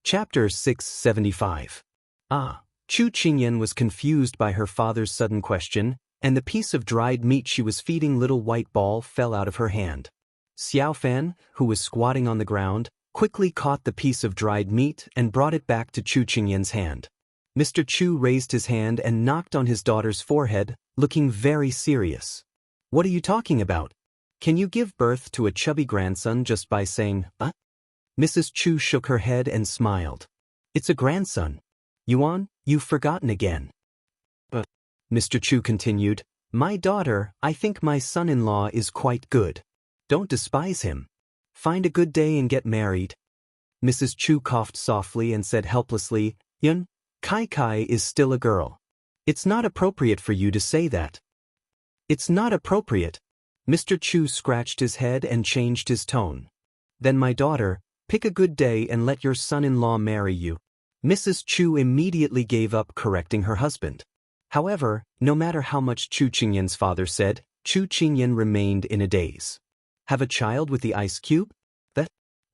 Chapter 675. Chu Qingyan was confused by her father's sudden question, and the piece of dried meat she was feeding little white ball fell out of her hand. Xiao Fan, who was squatting on the ground, quickly caught the piece of dried meat and brought it back to Chu Qingyan's hand. Mr. Chu raised his hand and knocked on his daughter's forehead, looking very serious. "What are you talking about? Can you give birth to a chubby grandson just by saying, huh?" Mrs. Chu shook her head and smiled. "It's a grandson. Yuan, you've forgotten again." "But," Mr. Chu continued, "my daughter, I think my son-in-law is quite good. Don't despise him. Find a good day and get married." Mrs. Chu coughed softly and said helplessly, "Yun, Kai is still a girl. It's not appropriate for you to say that." "It's not appropriate." Mr. Chu scratched his head and changed his tone. "Then my daughter, pick a good day and let your son-in-law marry you." Mrs. Chu immediately gave up correcting her husband. However, no matter how much Chu Qingyan's father said, Chu Qingyan remained in a daze. Have a child with the ice cube?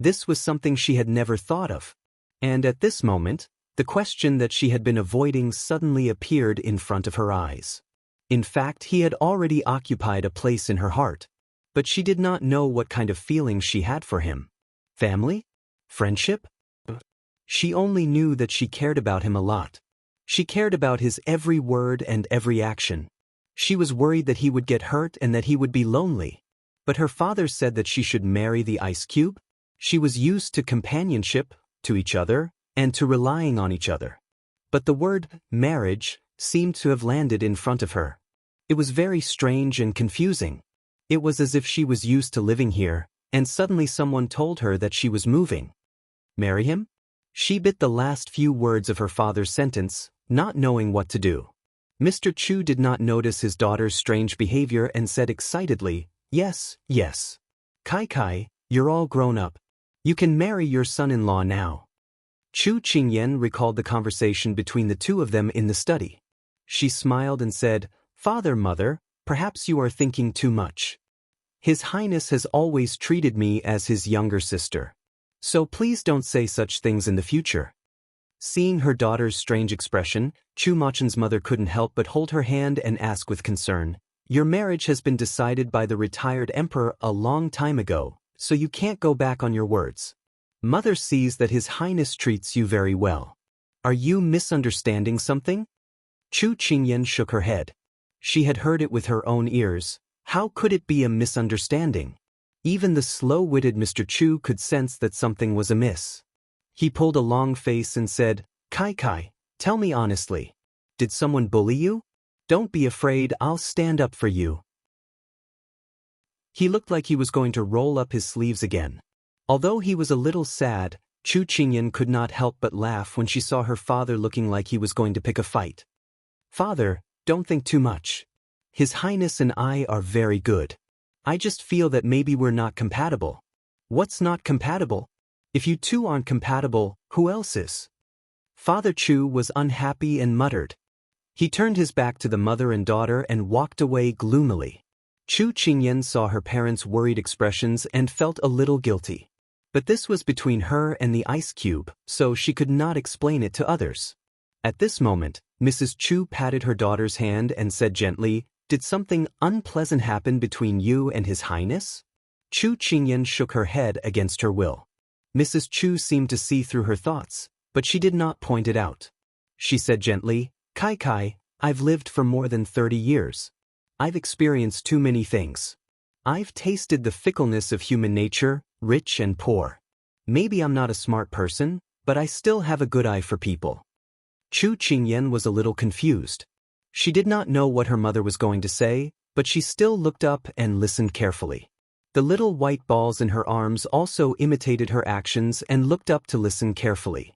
This was something she had never thought of. And at this moment, the question that she had been avoiding suddenly appeared in front of her eyes. In fact, he had already occupied a place in her heart. But she did not know what kind of feelings she had for him. Family? Friendship? She only knew that she cared about him a lot. She cared about his every word and every action. She was worried that he would get hurt and that he would be lonely. But her father said that she should marry the ice cube. She was used to companionship, to each other, and to relying on each other. But the word marriage seemed to have landed in front of her. It was very strange and confusing. It was as if she was used to living here, and suddenly someone told her that she was moving. Marry him? She bit the last few words of her father's sentence, not knowing what to do. Mr. Chu did not notice his daughter's strange behavior and said excitedly, "Yes, yes. Kai, you're all grown up. You can marry your son-in-law now." Chu Qingyan recalled the conversation between the two of them in the study. She smiled and said, "Father, mother, perhaps you are thinking too much. His Highness has always treated me as his younger sister. So please don't say such things in the future." Seeing her daughter's strange expression, Chu Machen's mother couldn't help but hold her hand and ask with concern, "Your marriage has been decided by the retired emperor a long time ago, so you can't go back on your words. Mother sees that His Highness treats you very well. Are you misunderstanding something?" Chu Qingyan shook her head. She had heard it with her own ears. How could it be a misunderstanding? Even the slow-witted Mr. Chu could sense that something was amiss. He pulled a long face and said, Kai, tell me honestly. Did someone bully you? Don't be afraid, I'll stand up for you." He looked like he was going to roll up his sleeves again. Although he was a little sad, Chu Qingyan could not help but laugh when she saw her father looking like he was going to pick a fight. "Father, don't think too much. His Highness and I are very good. I just feel that maybe we're not compatible." "What's not compatible? If you two aren't compatible, who else is?" Father Chu was unhappy and muttered. He turned his back to the mother and daughter and walked away gloomily. Chu Qingyan saw her parents' worried expressions and felt a little guilty. But this was between her and the ice cube, so she could not explain it to others. At this moment, Mrs. Chu patted her daughter's hand and said gently, "Did something unpleasant happen between you and His Highness?" Chu Qingyan shook her head against her will. Mrs. Chu seemed to see through her thoughts, but she did not point it out. She said gently, Kai, I've lived for more than 30 years. I've experienced too many things. I've tasted the fickleness of human nature, rich and poor. Maybe I'm not a smart person, but I still have a good eye for people." Chu Qingyan was a little confused. She did not know what her mother was going to say, but she still looked up and listened carefully. The little white balls in her arms also imitated her actions and looked up to listen carefully.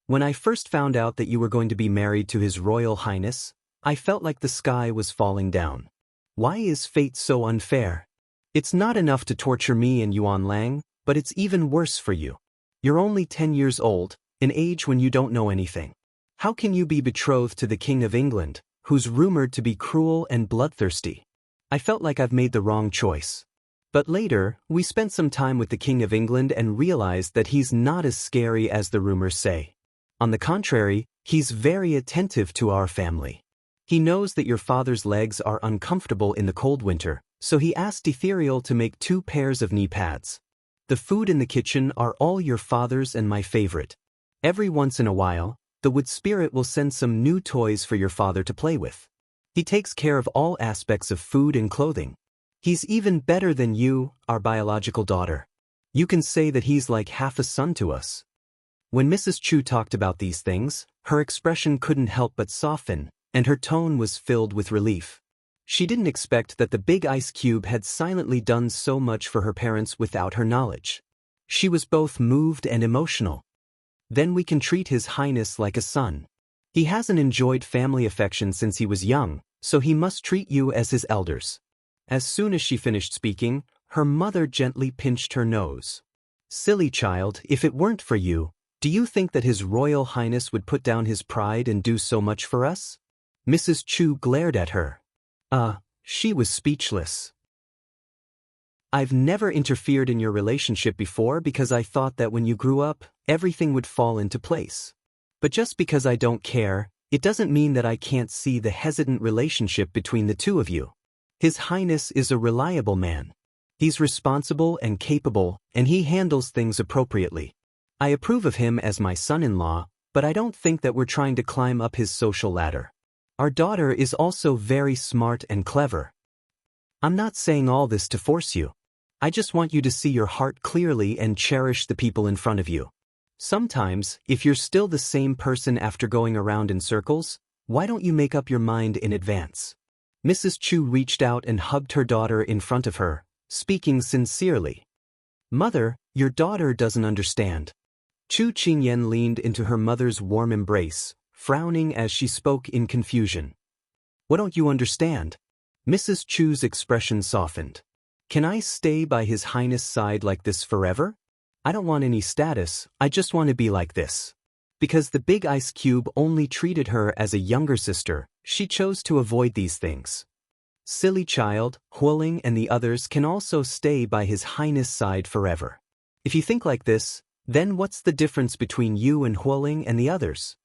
"When I first found out that you were going to be married to His Royal Highness, I felt like the sky was falling down. Why is fate so unfair? It's not enough to torture me and Yuan Lang, but it's even worse for you. You're only 10 years old, an age when you don't know anything. How can you be betrothed to the King of England, who's rumored to be cruel and bloodthirsty? I felt like I've made the wrong choice. But later, we spent some time with the King of England and realized that he's not as scary as the rumors say. On the contrary, he's very attentive to our family. He knows that your father's legs are uncomfortable in the cold winter, so he asked Ethereal to make 2 pairs of knee pads. The food in the kitchen are all your father's and my favorite. Every once in a while, the wood spirit will send some new toys for your father to play with. He takes care of all aspects of food and clothing. He's even better than you, our biological daughter. You can say that he's like half a son to us. When Mrs. Chu talked about these things, her expression couldn't help but soften, and her tone was filled with relief. She didn't expect that the big ice cube had silently done so much for her parents without her knowledge. She was both moved and emotional. Then we can treat His Highness like a son. He hasn't enjoyed family affection since he was young, so he must treat you as his elders. As soon as she finished speaking, her mother gently pinched her nose. Silly child, if it weren't for you, do you think that His Royal Highness would put down his pride and do so much for us? Mrs. Chu glared at her. She was speechless. I've never interfered in your relationship before because I thought that when you grew up, everything would fall into place. But just because I don't care, it doesn't mean that I can't see the hesitant relationship between the two of you. His Highness is a reliable man. He's responsible and capable, and he handles things appropriately. I approve of him as my son-in-law, but I don't think that we're trying to climb up his social ladder. Our daughter is also very smart and clever. I'm not saying all this to force you. I just want you to see your heart clearly and cherish the people in front of you. Sometimes, if you're still the same person after going around in circles, why don't you make up your mind in advance? Mrs. Chu reached out and hugged her daughter in front of her, speaking sincerely. Mother, your daughter doesn't understand. Chu Qingyan leaned into her mother's warm embrace, frowning as she spoke in confusion. What don't you understand? Mrs. Chu's expression softened. Can I stay by His Highness' side like this forever? I don't want any status, I just want to be like this. Because the big ice cube only treated her as a younger sister, she chose to avoid these things. Silly child, Huoling and the others can also stay by His Highness' side forever. If you think like this, then what's the difference between you and Huoling and the others?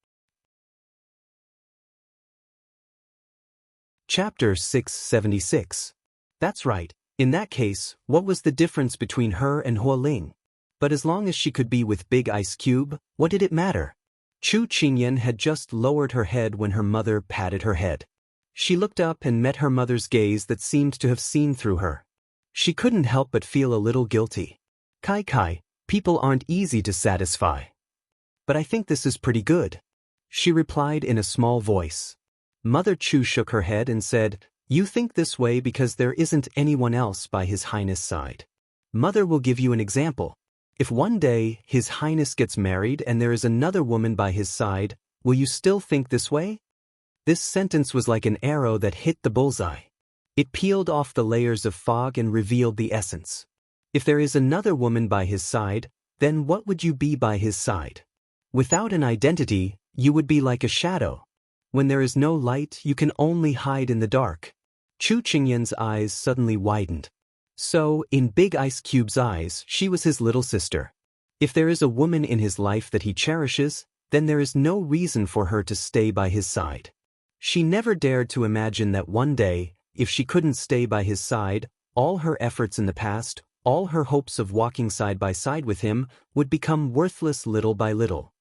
Chapter 676. That's right. In that case, what was the difference between her and Huoling? But as long as she could be with Big Ice Cube, what did it matter? Chu Qingyan had just lowered her head when her mother patted her head. She looked up and met her mother's gaze that seemed to have seen through her. She couldn't help but feel a little guilty. Kai, people aren't easy to satisfy. But I think this is pretty good, she replied in a small voice. Mother Chu shook her head and said, You think this way because there isn't anyone else by His Highness' side. Mother will give you an example. If one day His Highness gets married and there is another woman by his side, will you still think this way? This sentence was like an arrow that hit the bullseye. It peeled off the layers of fog and revealed the essence. If there is another woman by his side, then what would you be by his side? Without an identity, you would be like a shadow. When there is no light, you can only hide in the dark. Chu Qingyan's eyes suddenly widened. So, in Big Ice Cube's eyes, she was his little sister. If there is a woman in his life that he cherishes, then there is no reason for her to stay by his side. She never dared to imagine that one day, if she couldn't stay by his side, all her efforts in the past, all her hopes of walking side by side with him, would become worthless little by little.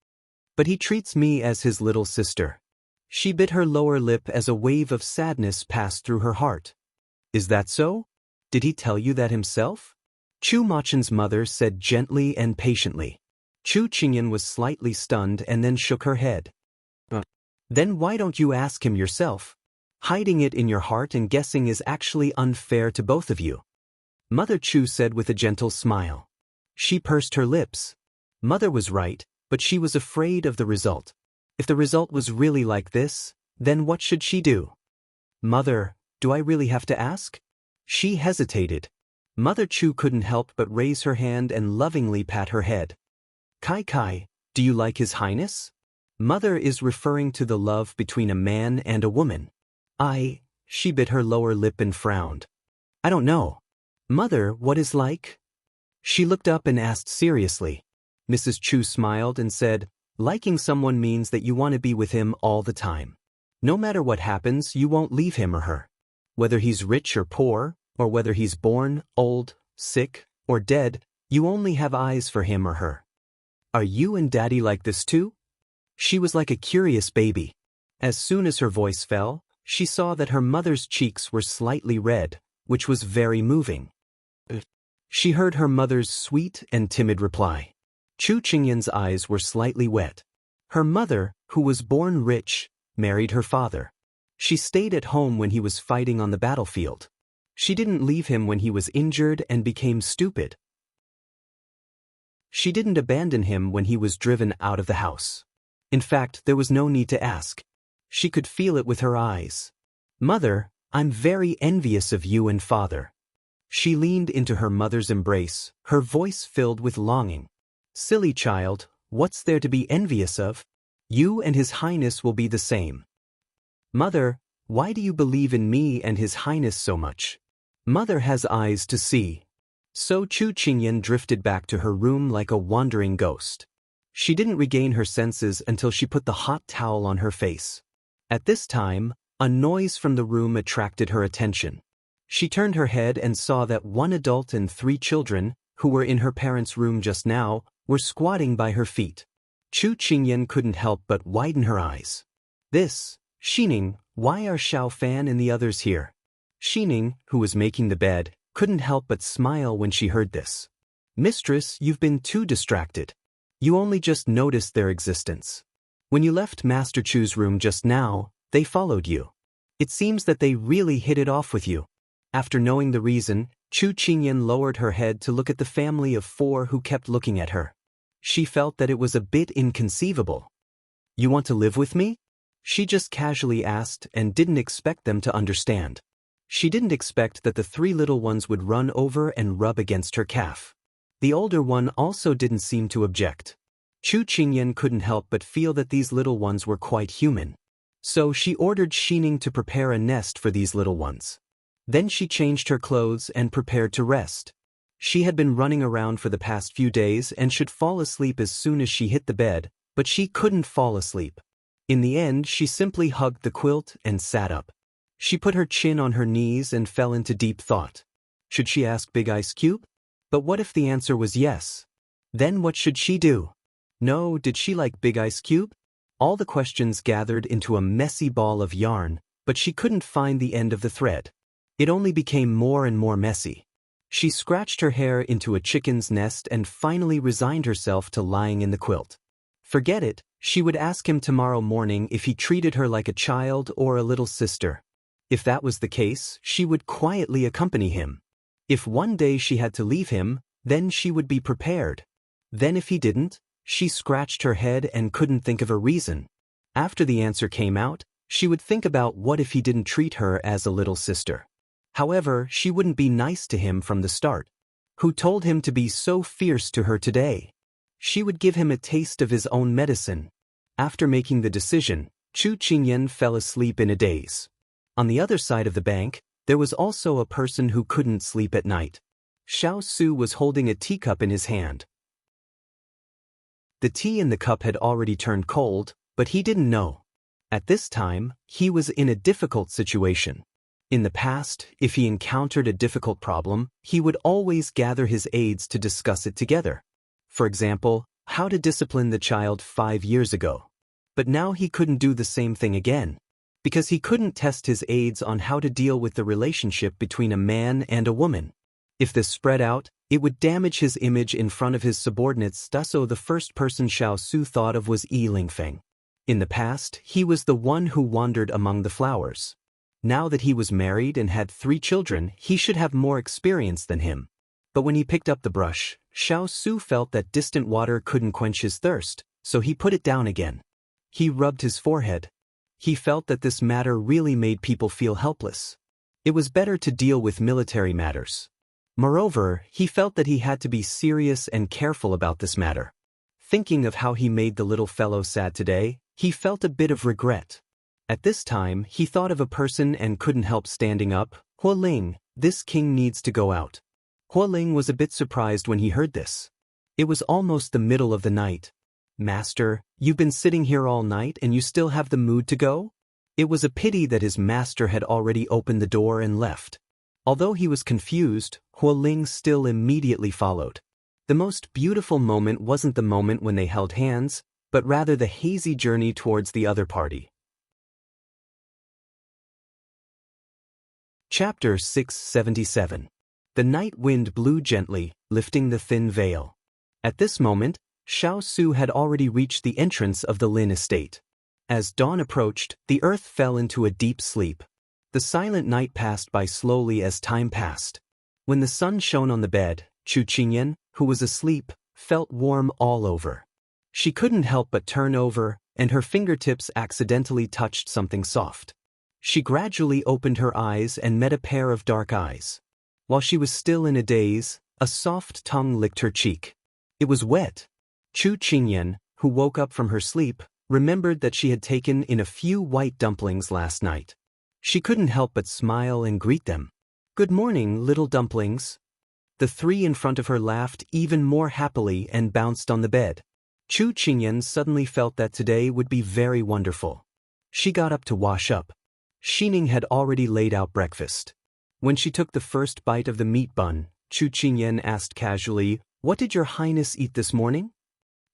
But he treats me as his little sister. She bit her lower lip as a wave of sadness passed through her heart. Is that so? Did he tell you that himself? Chu Machen's mother said gently and patiently. Chu Qingyan was slightly stunned and then shook her head. Then why don't you ask him yourself? Hiding it in your heart and guessing is actually unfair to both of you. Mother Chu said with a gentle smile. She pursed her lips. Mother was right, but she was afraid of the result. If the result was really like this, then what should she do? Mother, do I really have to ask? She hesitated. Mother Chu couldn't help but raise her hand and lovingly pat her head. Kai, do you like His Highness? Mother is referring to the love between a man and a woman. She bit her lower lip and frowned. I don't know. Mother, what is like? She looked up and asked seriously. Mrs. Chu smiled and said, liking someone means that you want to be with him all the time. No matter what happens, you won't leave him or her. Whether he's rich or poor, or whether he's born, old, sick, or dead, you only have eyes for him or her. Are you and Daddy like this too? She was like a curious baby. As soon as her voice fell, she saw that her mother's cheeks were slightly red, which was very moving. She heard her mother's sweet and timid reply. Chu Qingyan's eyes were slightly wet. Her mother, who was born rich, married her father. She stayed at home when he was fighting on the battlefield. She didn't leave him when he was injured and became stupid. She didn't abandon him when he was driven out of the house. In fact, there was no need to ask. She could feel it with her eyes. Mother, I'm very envious of you and Father. She leaned into her mother's embrace, her voice filled with longing. Silly child, what's there to be envious of? You and His Highness will be the same. Mother, why do you believe in me and His Highness so much? Mother has eyes to see. So Chu Qingyan drifted back to her room like a wandering ghost. She didn't regain her senses until she put the hot towel on her face. At this time, a noise from the room attracted her attention. She turned her head and saw that one adult and 3 children, who were in her parents' room just now, were squatting by her feet. Chu Qingyan couldn't help but widen her eyes. Xining, why are Xiao Fan and the others here? Xining, who was making the bed, couldn't help but smile when she heard this. Mistress, you've been too distracted. You only just noticed their existence. When you left Master Chu's room just now, they followed you. It seems that they really hit it off with you. After knowing the reason, Chu Qingyan lowered her head to look at the family of 4 who kept looking at her. She felt that it was a bit inconceivable. You want to live with me? She just casually asked and didn't expect them to understand. She didn't expect that the 3 little ones would run over and rub against her calf. The older one also didn't seem to object. Chu Qingyan couldn't help but feel that these little ones were quite human. So she ordered Xining to prepare a nest for these little ones. Then she changed her clothes and prepared to rest. She had been running around for the past few days and should fall asleep as soon as she hit the bed, but she couldn't fall asleep. In the end, she simply hugged the quilt and sat up. She put her chin on her knees and fell into deep thought. Should she ask Big Ice Cube? But what if the answer was yes? Then what should she do? No, did she like Big Ice Cube? All the questions gathered into a messy ball of yarn, but she couldn't find the end of the thread. It only became more and more messy. She scratched her hair into a chicken's nest and finally resigned herself to lying in the quilt. Forget it, she would ask him tomorrow morning if he treated her like a child or a little sister. If that was the case, she would quietly accompany him. If one day she had to leave him, then she would be prepared. Then if he didn't, she scratched her head and couldn't think of a reason. After the answer came out, she would think about what if he didn't treat her as a little sister. However, she wouldn't be nice to him from the start. Who told him to be so fierce to her today? She would give him a taste of his own medicine. After making the decision, Chu Qingyan fell asleep in a daze. On the other side of the bank, there was also a person who couldn't sleep at night. Xiao Su was holding a teacup in his hand. The tea in the cup had already turned cold, but he didn't know. At this time, he was in a difficult situation. In the past, if he encountered a difficult problem, he would always gather his aides to discuss it together. For example, how to discipline the child 5 years ago. But now he couldn't do the same thing again, because he couldn't test his aides on how to deal with the relationship between a man and a woman. If this spread out, it would damage his image in front of his subordinates. So the first person Xiao Su thought of was Yi Lingfeng. In the past, he was the one who wandered among the flowers. Now that he was married and had 3 children, he should have more experience than him. But when he picked up the brush, Xiao Su felt that distant water couldn't quench his thirst, so he put it down again. He rubbed his forehead. He felt that this matter really made people feel helpless. It was better to deal with military matters. Moreover, he felt that he had to be serious and careful about this matter. Thinking of how he made the little fellow sad today, he felt a bit of regret. At this time, he thought of a person and couldn't help standing up. Huo Ling, this king needs to go out. Hualing was a bit surprised when he heard this. It was almost the middle of the night. Master, you've been sitting here all night and you still have the mood to go? It was a pity that his master had already opened the door and left. Although he was confused, Hualing still immediately followed. The most beautiful moment wasn't the moment when they held hands, but rather the hazy journey towards the other party. Chapter 677. The night wind blew gently, lifting the thin veil. At this moment, Xiao Su had already reached the entrance of the Lin estate. As dawn approached, the earth fell into a deep sleep. The silent night passed by slowly as time passed. When the sun shone on the bed, Chu Qingyan, who was asleep, felt warm all over. She couldn't help but turn over, and her fingertips accidentally touched something soft. She gradually opened her eyes and met a pair of dark eyes. While she was still in a daze, a soft tongue licked her cheek. It was wet. Chu Qingyan, who woke up from her sleep, remembered that she had taken in a few white dumplings last night. She couldn't help but smile and greet them. "Good morning, little dumplings." The three in front of her laughed even more happily and bounced on the bed. Chu Qingyan suddenly felt that today would be very wonderful. She got up to wash up. Xining had already laid out breakfast. When she took the first bite of the meat bun, Chu Qingyan asked casually, "What did your highness eat this morning?"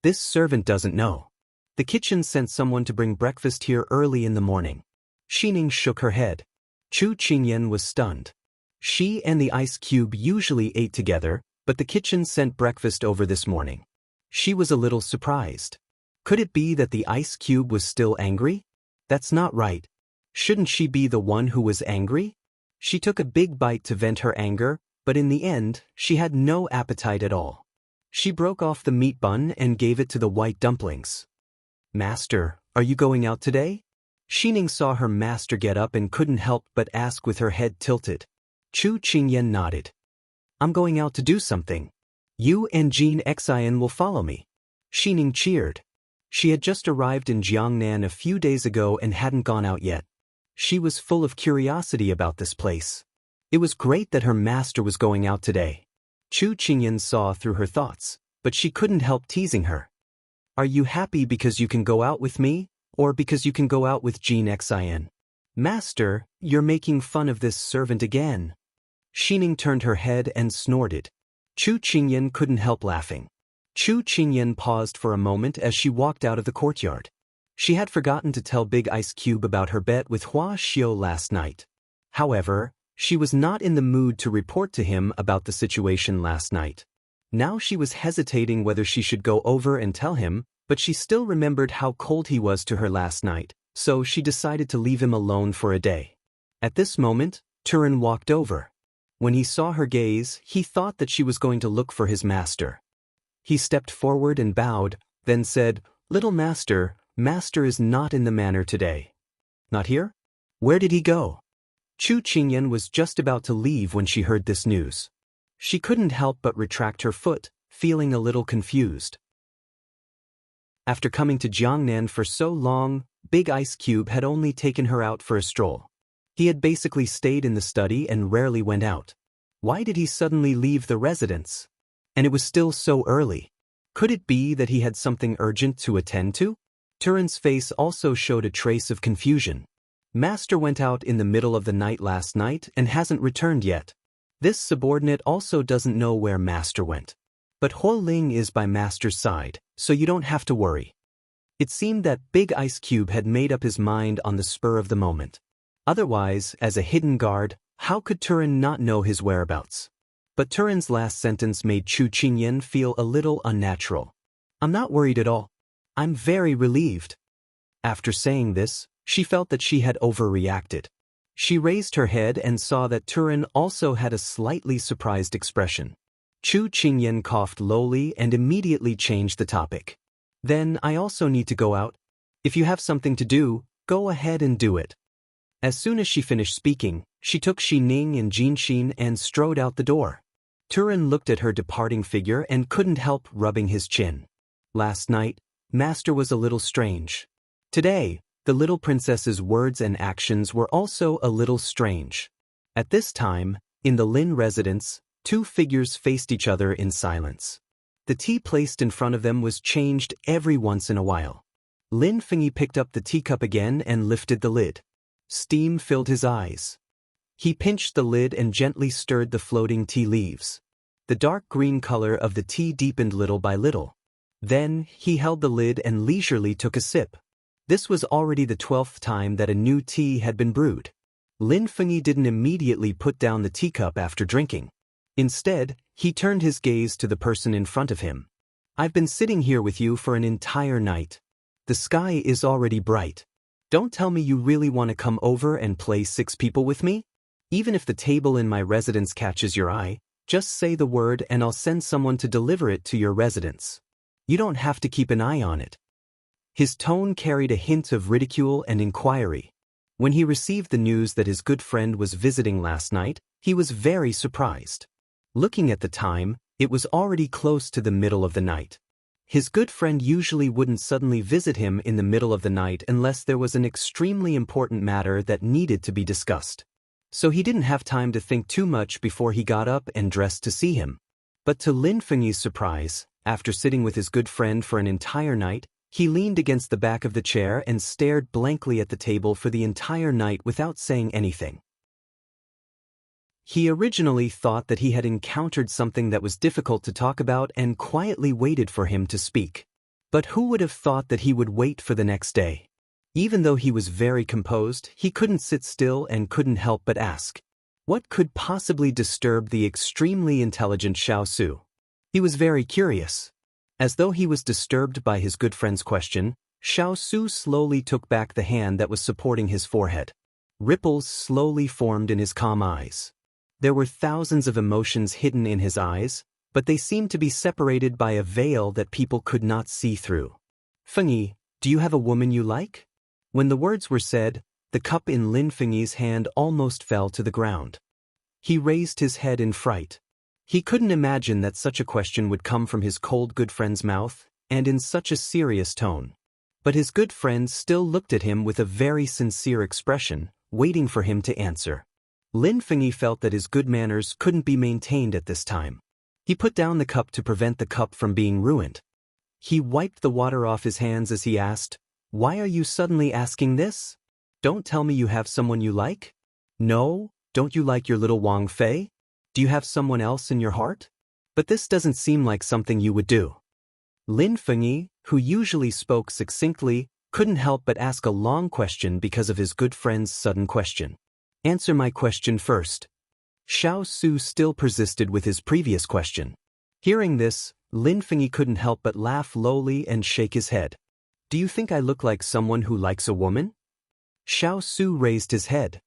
"This servant doesn't know. The kitchen sent someone to bring breakfast here early in the morning." Xining shook her head. Chu Qingyan was stunned. She and the ice cube usually ate together, but the kitchen sent breakfast over this morning. She was a little surprised. Could it be that the ice cube was still angry? That's not right. Shouldn't she be the one who was angry? She took a big bite to vent her anger, but in the end, she had no appetite at all. She broke off the meat bun and gave it to the white dumplings. "Master, are you going out today?" Xining saw her master get up and couldn't help but ask with her head tilted. Chu Qingyan nodded. "I'm going out to do something. You and Jean Xian will follow me." Xining cheered. She had just arrived in Jiangnan a few days ago and hadn't gone out yet. She was full of curiosity about this place. It was great that her master was going out today. Chu Qingyan saw through her thoughts, but she couldn't help teasing her. "Are you happy because you can go out with me, or because you can go out with Jean Xian?" "Master, you're making fun of this servant again." Xining turned her head and snorted. Chu Qingyan couldn't help laughing. Chu Qingyan paused for a moment as she walked out of the courtyard. She had forgotten to tell Big Ice Cube about her bet with Hua Xiao last night. However, she was not in the mood to report to him about the situation last night. Now she was hesitating whether she should go over and tell him, but she still remembered how cold he was to her last night, so she decided to leave him alone for a day. At this moment, Turin walked over. When he saw her gaze, he thought that she was going to look for his master. He stepped forward and bowed, then said, "Little master, master is not in the manor today." "Not here? Where did he go?" Chu Qingyan was just about to leave when she heard this news. She couldn't help but retract her foot, feeling a little confused. After coming to Jiangnan for so long, Big Ice Cube had only taken her out for a stroll. He had basically stayed in the study and rarely went out. Why did he suddenly leave the residence? And it was still so early. Could it be that he had something urgent to attend to? Turin's face also showed a trace of confusion. "Master went out in the middle of the night last night and hasn't returned yet. This subordinate also doesn't know where Master went. But Hualing is by Master's side, so you don't have to worry." It seemed that Big Ice Cube had made up his mind on the spur of the moment. Otherwise, as a hidden guard, how could Turin not know his whereabouts? But Turin's last sentence made Chu Qingyan feel a little unnatural. "I'm not worried at all. I'm very relieved." After saying this, she felt that she had overreacted. She raised her head and saw that Turin also had a slightly surprised expression. Chu Qingyan coughed lowly and immediately changed the topic. "Then I also need to go out. If you have something to do, go ahead and do it." As soon as she finished speaking, she took Xining and Jinxin and strode out the door. Turin looked at her departing figure and couldn't help rubbing his chin. Last night, Master was a little strange. Today, the little princess's words and actions were also a little strange. At this time, in the Lin residence, Two figures faced each other in silence. The tea placed in front of them was changed every once in a while. Lin Fengyi picked up the teacup again and lifted the lid. Steam filled his eyes. He pinched the lid and gently stirred the floating tea leaves. The dark green color of the tea deepened little by little. Then, he held the lid and leisurely took a sip. This was already the 12th time that a new tea had been brewed. Lin Fengyi didn't immediately put down the teacup after drinking. Instead, he turned his gaze to the person in front of him. I've been sitting here with you for an entire night. The sky is already bright. Don't tell me you really want to come over and play 6 people with me? Even if the table in my residence catches your eye, just say the word and I'll send someone to deliver it to your residence. You don't have to keep an eye on it. His tone carried a hint of ridicule and inquiry. When he received the news that his good friend was visiting last night, he was very surprised. Looking at the time, it was already close to the middle of the night. His good friend usually wouldn't suddenly visit him in the middle of the night unless there was an extremely important matter that needed to be discussed. So he didn't have time to think too much before he got up and dressed to see him. But to Lin Fengyi's surprise, after sitting with his good friend for an entire night, he leaned against the back of the chair and stared blankly at the table for the entire night without saying anything. He originally thought that he had encountered something that was difficult to talk about and quietly waited for him to speak. But who would have thought that he would wait for the next day? Even though he was very composed, he couldn't sit still and couldn't help but ask, what could possibly disturb the extremely intelligent Xiao Su? He was very curious. As though he was disturbed by his good friend's question, Xiao Su slowly took back the hand that was supporting his forehead. Ripples slowly formed in his calm eyes. There were thousands of emotions hidden in his eyes, but they seemed to be separated by a veil that people could not see through. Fengyi, do you have a woman you like? When the words were said, the cup in Lin Fengyi's hand almost fell to the ground. He raised his head in fright. He couldn't imagine that such a question would come from his cold good friend's mouth, and in such a serious tone. But his good friend still looked at him with a very sincere expression, waiting for him to answer. Lin Fengyi felt that his good manners couldn't be maintained at this time. He put down the cup to prevent the cup from being ruined. He wiped the water off his hands as he asked, "Why are you suddenly asking this? Don't tell me you have someone you like? No, don't you like your little Wang Fei? Do you have someone else in your heart? But this doesn't seem like something you would do." Lin Fengyi, who usually spoke succinctly, couldn't help but ask a long question because of his good friend's sudden question. "Answer my question first." Xiao Su still persisted with his previous question. Hearing this, Lin Fengyi couldn't help but laugh lowly and shake his head. "Do you think I look like someone who likes a woman?" Xiao Su raised his head.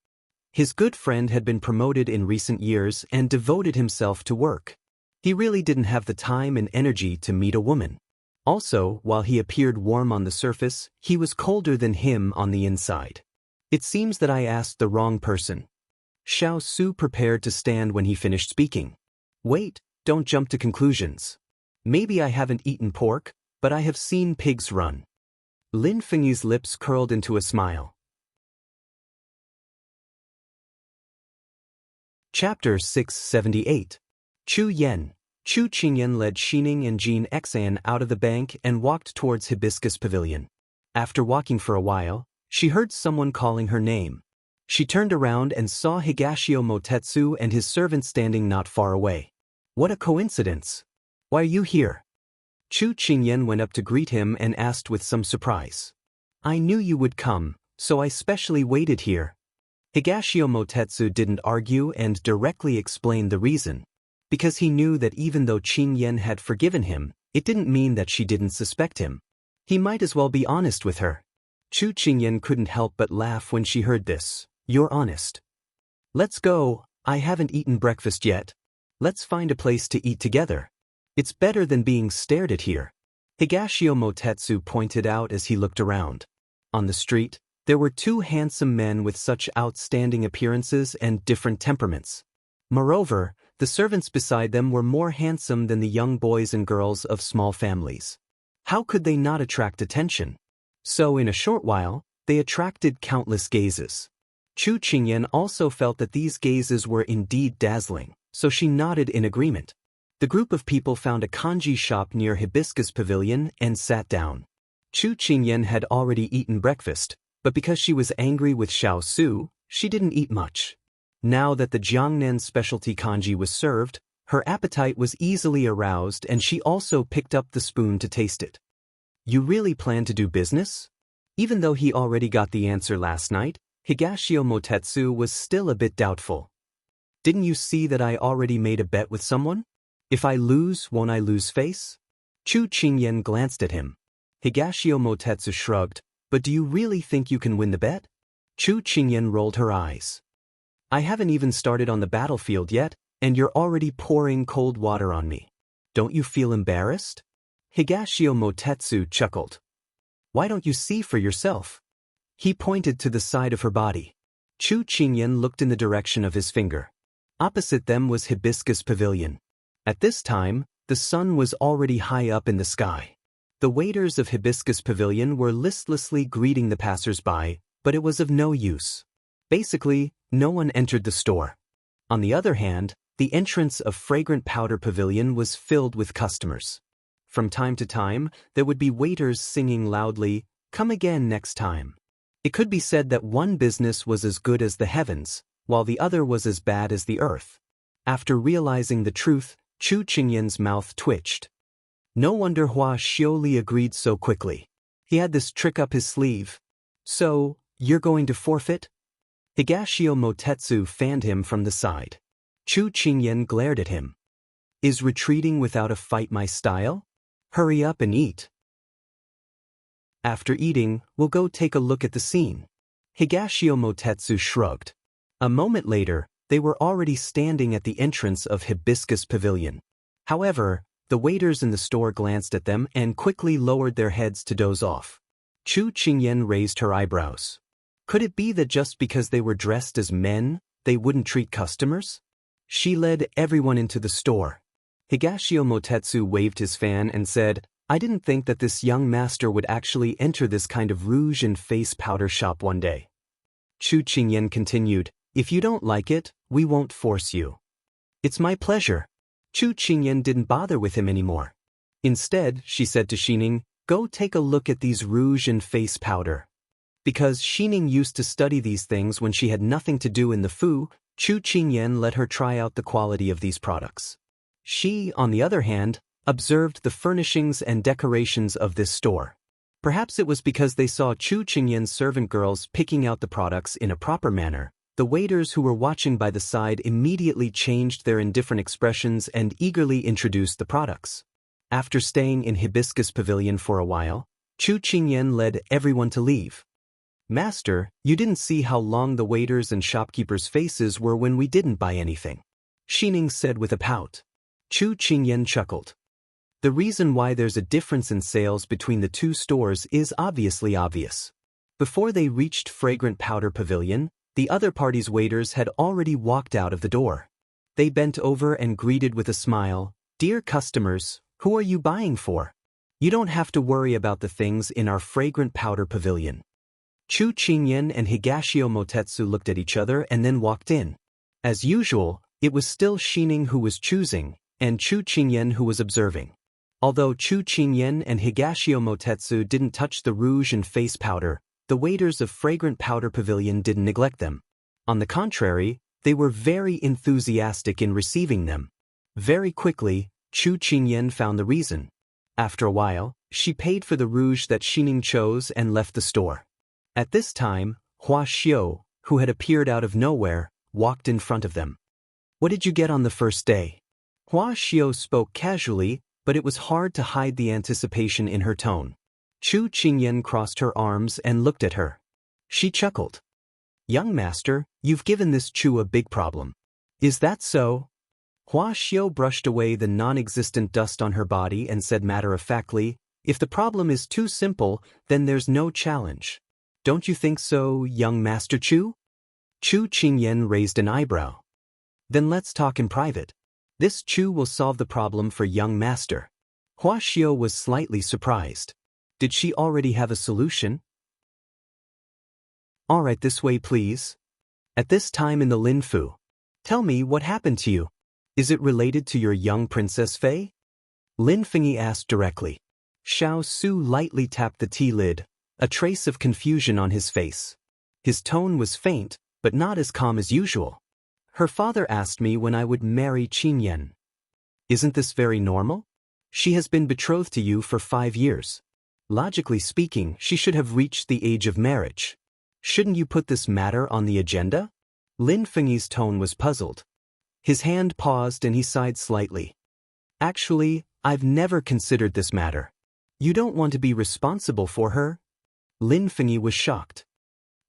His good friend had been promoted in recent years and devoted himself to work. He really didn't have the time and energy to meet a woman. Also, while he appeared warm on the surface, he was colder than him on the inside. "It seems that I asked the wrong person." Xiao Su prepared to stand when he finished speaking. "Wait, don't jump to conclusions. Maybe I haven't eaten pork, but I have seen pigs run." Lin Fengyi's lips curled into a smile. Chapter 678. Chu Yen. Chu Qingyan led Xining and Jean Xan out of the bank and walked towards Hibiscus Pavilion. After walking for a while, she heard someone calling her name. She turned around and saw Higashio Motetsu and his servant standing not far away. What a coincidence! Why are you here? Chu Qingyan went up to greet him and asked with some surprise. "I knew you would come, so I specially waited here." Higashio Motetsu didn't argue and directly explained the reason. Because he knew that even though Qingyan had forgiven him, it didn't mean that she didn't suspect him. He might as well be honest with her. Chu Qingyan couldn't help but laugh when she heard this. "You're honest. Let's go, I haven't eaten breakfast yet. Let's find a place to eat together. It's better than being stared at here." Higashio Motetsu pointed out as he looked around. On the street, there were 2 handsome men with such outstanding appearances and different temperaments. Moreover, the servants beside them were more handsome than the young boys and girls of small families. How could they not attract attention? So in a short while, they attracted countless gazes. Chu Qingyan also felt that these gazes were indeed dazzling. so she nodded in agreement. The group of people found a kanji shop near Hibiscus Pavilion and sat down. Chu Qingyan had already eaten breakfast, but because she was angry with Xiao Su, she didn't eat much. Now that the Jiangnan specialty kanji was served, her appetite was easily aroused and she also picked up the spoon to taste it. You really plan to do business? Even though he already got the answer last night, Higashio Motetsu was still a bit doubtful. Didn't you see that I already made a bet with someone? If I lose, won't I lose face? Chu Qingyan glanced at him. Higashio Motetsu shrugged, but do you really think you can win the bet? Chu Qingyan rolled her eyes. I haven't even started on the battlefield yet, and you're already pouring cold water on me. Don't you feel embarrassed? Higashio Motetsu chuckled. Why don't you see for yourself? He pointed to the side of her body. Chu Qingyan looked in the direction of his finger. Opposite them was Hibiscus Pavilion. At this time, the sun was already high up in the sky. The waiters of Hibiscus Pavilion were listlessly greeting the passers-by, but it was of no use. Basically, no one entered the store. On the other hand, the entrance of Fragrant Powder Pavilion was filled with customers. From time to time, there would be waiters singing loudly, "Come again next time." It could be said that one business was as good as the heavens, while the other was as bad as the earth. After realizing the truth, Chu Qingyan's mouth twitched. No wonder Hua Xiaoli agreed so quickly. He had this trick up his sleeve. So, you're going to forfeit? Higashio Motetsu fanned him from the side. Chu Qingyan glared at him. Is retreating without a fight my style? Hurry up and eat. After eating, we'll go take a look at the scene. Higashio Motetsu shrugged. A moment later, they were already standing at the entrance of Hibiscus Pavilion. However, the waiters in the store glanced at them and quickly lowered their heads to doze off. Chu Qingyan raised her eyebrows. Could it be that just because they were dressed as men, they wouldn't treat customers? She led everyone into the store. Higashio Motetsu waved his fan and said, I didn't think that this young master would actually enter this kind of rouge and face powder shop one day. Chu Qingyan continued, if you don't like it, we won't force you. It's my pleasure. Chu Qingyan didn't bother with him anymore. Instead, she said to Xining, go take a look at these rouge and face powder. Because Xining used to study these things when she had nothing to do in the Fu, Chu Qingyan let her try out the quality of these products. She, on the other hand, observed the furnishings and decorations of this store. Perhaps it was because they saw Chu Qingyan's servant girls picking out the products in a proper manner. The waiters who were watching by the side immediately changed their indifferent expressions and eagerly introduced the products. After staying in Hibiscus Pavilion for a while, Chu Qingyan led everyone to leave. Master, you didn't see how long the waiters and shopkeepers' faces were when we didn't buy anything. Xining said with a pout. Chu Qingyan chuckled. The reason why there's a difference in sales between the two stores is obviously obvious. Before they reached Fragrant Powder Pavilion, the other party's waiters had already walked out of the door. They bent over and greeted with a smile, Dear customers, who are you buying for? You don't have to worry about the things in our Fragrant Powder Pavilion. Chu Qingyan and Higashio Motetsu looked at each other and then walked in. As usual, it was still Xining who was choosing, and Chu Qingyan who was observing. Although Chu Qingyan and Higashio Motetsu didn't touch the rouge and face powder, the waiters of Fragrant Powder Pavilion didn't neglect them. On the contrary, they were very enthusiastic in receiving them. Very quickly, Chu Qingyan found the reason. After a while, she paid for the rouge that Xining chose and left the store. At this time, Hua Xiao, who had appeared out of nowhere, walked in front of them. What did you get on the first day? Hua Xiao spoke casually, but it was hard to hide the anticipation in her tone. Chu Qingyan crossed her arms and looked at her. She chuckled. Young master, you've given this Chu a big problem. Is that so? Hua Xiao brushed away the non-existent dust on her body and said matter-of-factly, if the problem is too simple, then there's no challenge. Don't you think so, young Master Chu? Chu Qingyan raised an eyebrow. Then let's talk in private. This Chu will solve the problem for young master. Hua Xiao was slightly surprised. Did she already have a solution? All right, this way please. At this time in the Linfu. Tell me what happened to you. Is it related to your young Princess Fei? Lin Fengyi asked directly. Xiao Su lightly tapped the tea lid, a trace of confusion on his face. His tone was faint, but not as calm as usual. Her father asked me when I would marry Qingyan. Isn't this very normal? She has been betrothed to you for 5 years. Logically speaking, she should have reached the age of marriage. Shouldn't you put this matter on the agenda? Lin Fengyi's tone was puzzled. His hand paused and he sighed slightly. Actually, I've never considered this matter. You don't want to be responsible for her? Lin Fengyi was shocked.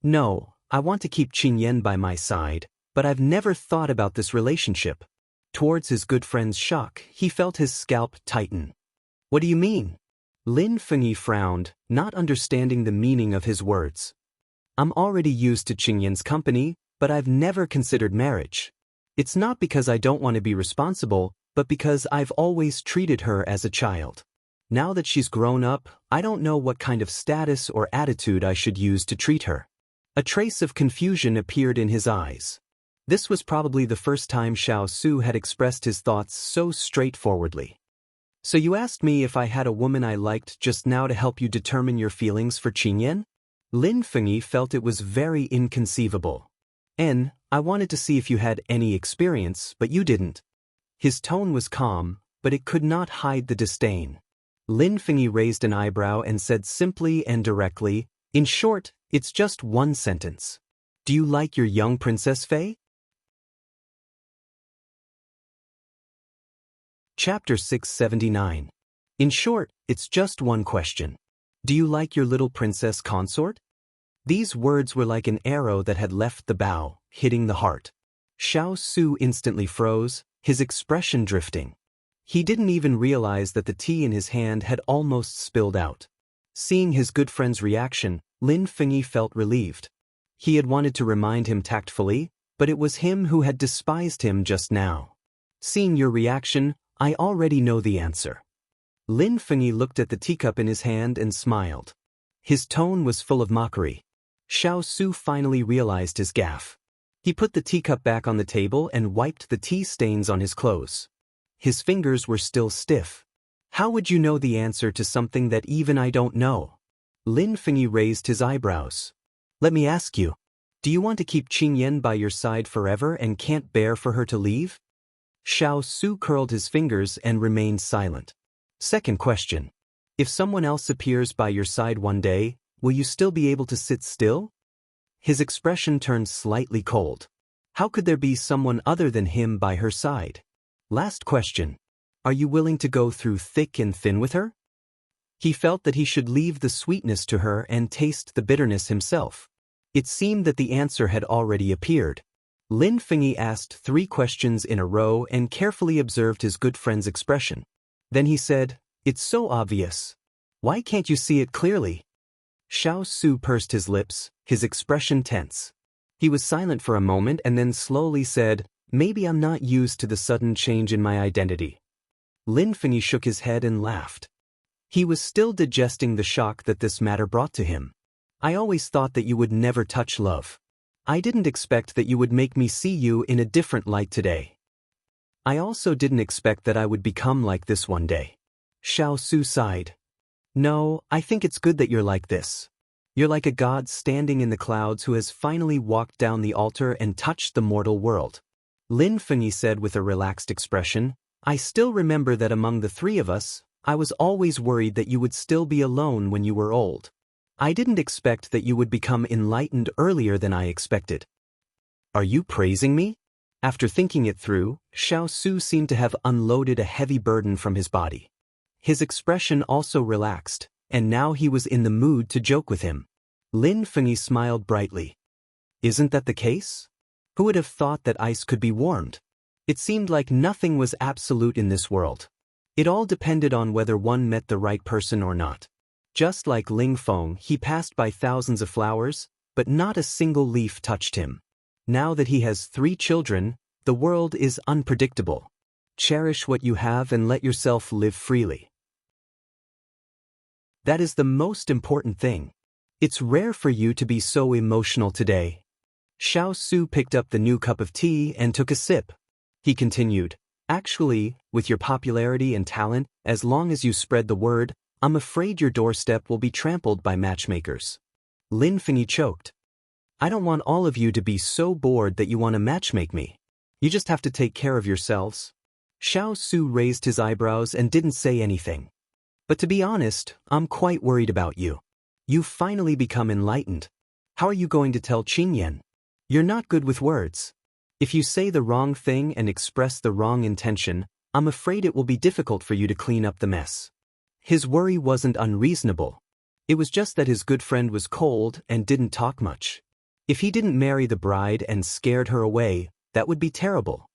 No, I want to keep Qingyan by my side, but I've never thought about this relationship. Towards his good friend's shock, he felt his scalp tighten. What do you mean? Lin Fengyi frowned, not understanding the meaning of his words. I'm already used to Qingyan's company, but I've never considered marriage. It's not because I don't want to be responsible, but because I've always treated her as a child. Now that she's grown up, I don't know what kind of status or attitude I should use to treat her. A trace of confusion appeared in his eyes. This was probably the first time Xiao Su had expressed his thoughts so straightforwardly. So you asked me if I had a woman I liked just now to help you determine your feelings for Qingyan? Lin Fengyi felt it was very inconceivable. I wanted to see if you had any experience, but you didn't. His tone was calm, but it could not hide the disdain. Lin Fengyi raised an eyebrow and said simply and directly, in short, it's just one sentence. Do you like your young Princess Fei? Chapter 679. In short, it's just one question. Do you like your little princess consort? These words were like an arrow that had left the bow, hitting the heart. Xiao Su instantly froze, his expression drifting. He didn't even realize that the tea in his hand had almost spilled out. Seeing his good friend's reaction, Lin Fengyi felt relieved. He had wanted to remind him tactfully, but it was him who had despised him just now. Seeing your reaction, I already know the answer. Lin Fengyi looked at the teacup in his hand and smiled. His tone was full of mockery. Xiao Su finally realized his gaffe. He put the teacup back on the table and wiped the tea stains on his clothes. His fingers were still stiff. How would you know the answer to something that even I don't know? Lin Fengyi raised his eyebrows. Let me ask you, do you want to keep Qingyan by your side forever and can't bear for her to leave? Xiao Su curled his fingers and remained silent. Second question. If someone else appears by your side one day, will you still be able to sit still? His expression turned slightly cold. How could there be someone other than him by her side? Last question. Are you willing to go through thick and thin with her? He felt that he should leave the sweetness to her and taste the bitterness himself. It seemed that the answer had already appeared. Lin Fengyi asked 3 questions in a row and carefully observed his good friend's expression. Then he said, "It's so obvious. Why can't you see it clearly?" Xiao Su pursed his lips, his expression tense. He was silent for a moment and then slowly said, "Maybe I'm not used to the sudden change in my identity." Lin Fengyi shook his head and laughed. He was still digesting the shock that this matter brought to him. I always thought that you would never touch love. I didn't expect that you would make me see you in a different light today. I also didn't expect that I would become like this one day. Xiao Su sighed. No, I think it's good that you're like this. You're like a god standing in the clouds who has finally walked down the altar and touched the mortal world. Lin Fengyi said with a relaxed expression, I still remember that among the 3 of us, I was always worried that you would still be alone when you were old. I didn't expect that you would become enlightened earlier than I expected. Are you praising me? After thinking it through, Xiao Su seemed to have unloaded a heavy burden from his body. His expression also relaxed, and now he was in the mood to joke with him. Lin Fengyi smiled brightly. Isn't that the case? Who would have thought that ice could be warmed? It seemed like nothing was absolute in this world. It all depended on whether one met the right person or not. Just like Ling Feng, he passed by thousands of flowers, but not a single leaf touched him. Now that he has 3 children, the world is unpredictable. Cherish what you have and let yourself live freely. That is the most important thing. It's rare for you to be so emotional today. Xiao Su picked up the new cup of tea and took a sip. He continued, Actually, with your popularity and talent, as long as you spread the word, I'm afraid your doorstep will be trampled by matchmakers. Lin Fengyi choked. I don't want all of you to be so bored that you want to matchmake me. You just have to take care of yourselves. Xiao Su raised his eyebrows and didn't say anything. But to be honest, I'm quite worried about you. You've finally become enlightened. How are you going to tell Qingyan? You're not good with words. If you say the wrong thing and express the wrong intention, I'm afraid it will be difficult for you to clean up the mess. His worry wasn't unreasonable. It was just that his good friend was cold and didn't talk much. If he didn't marry the bride and scared her away, that would be terrible.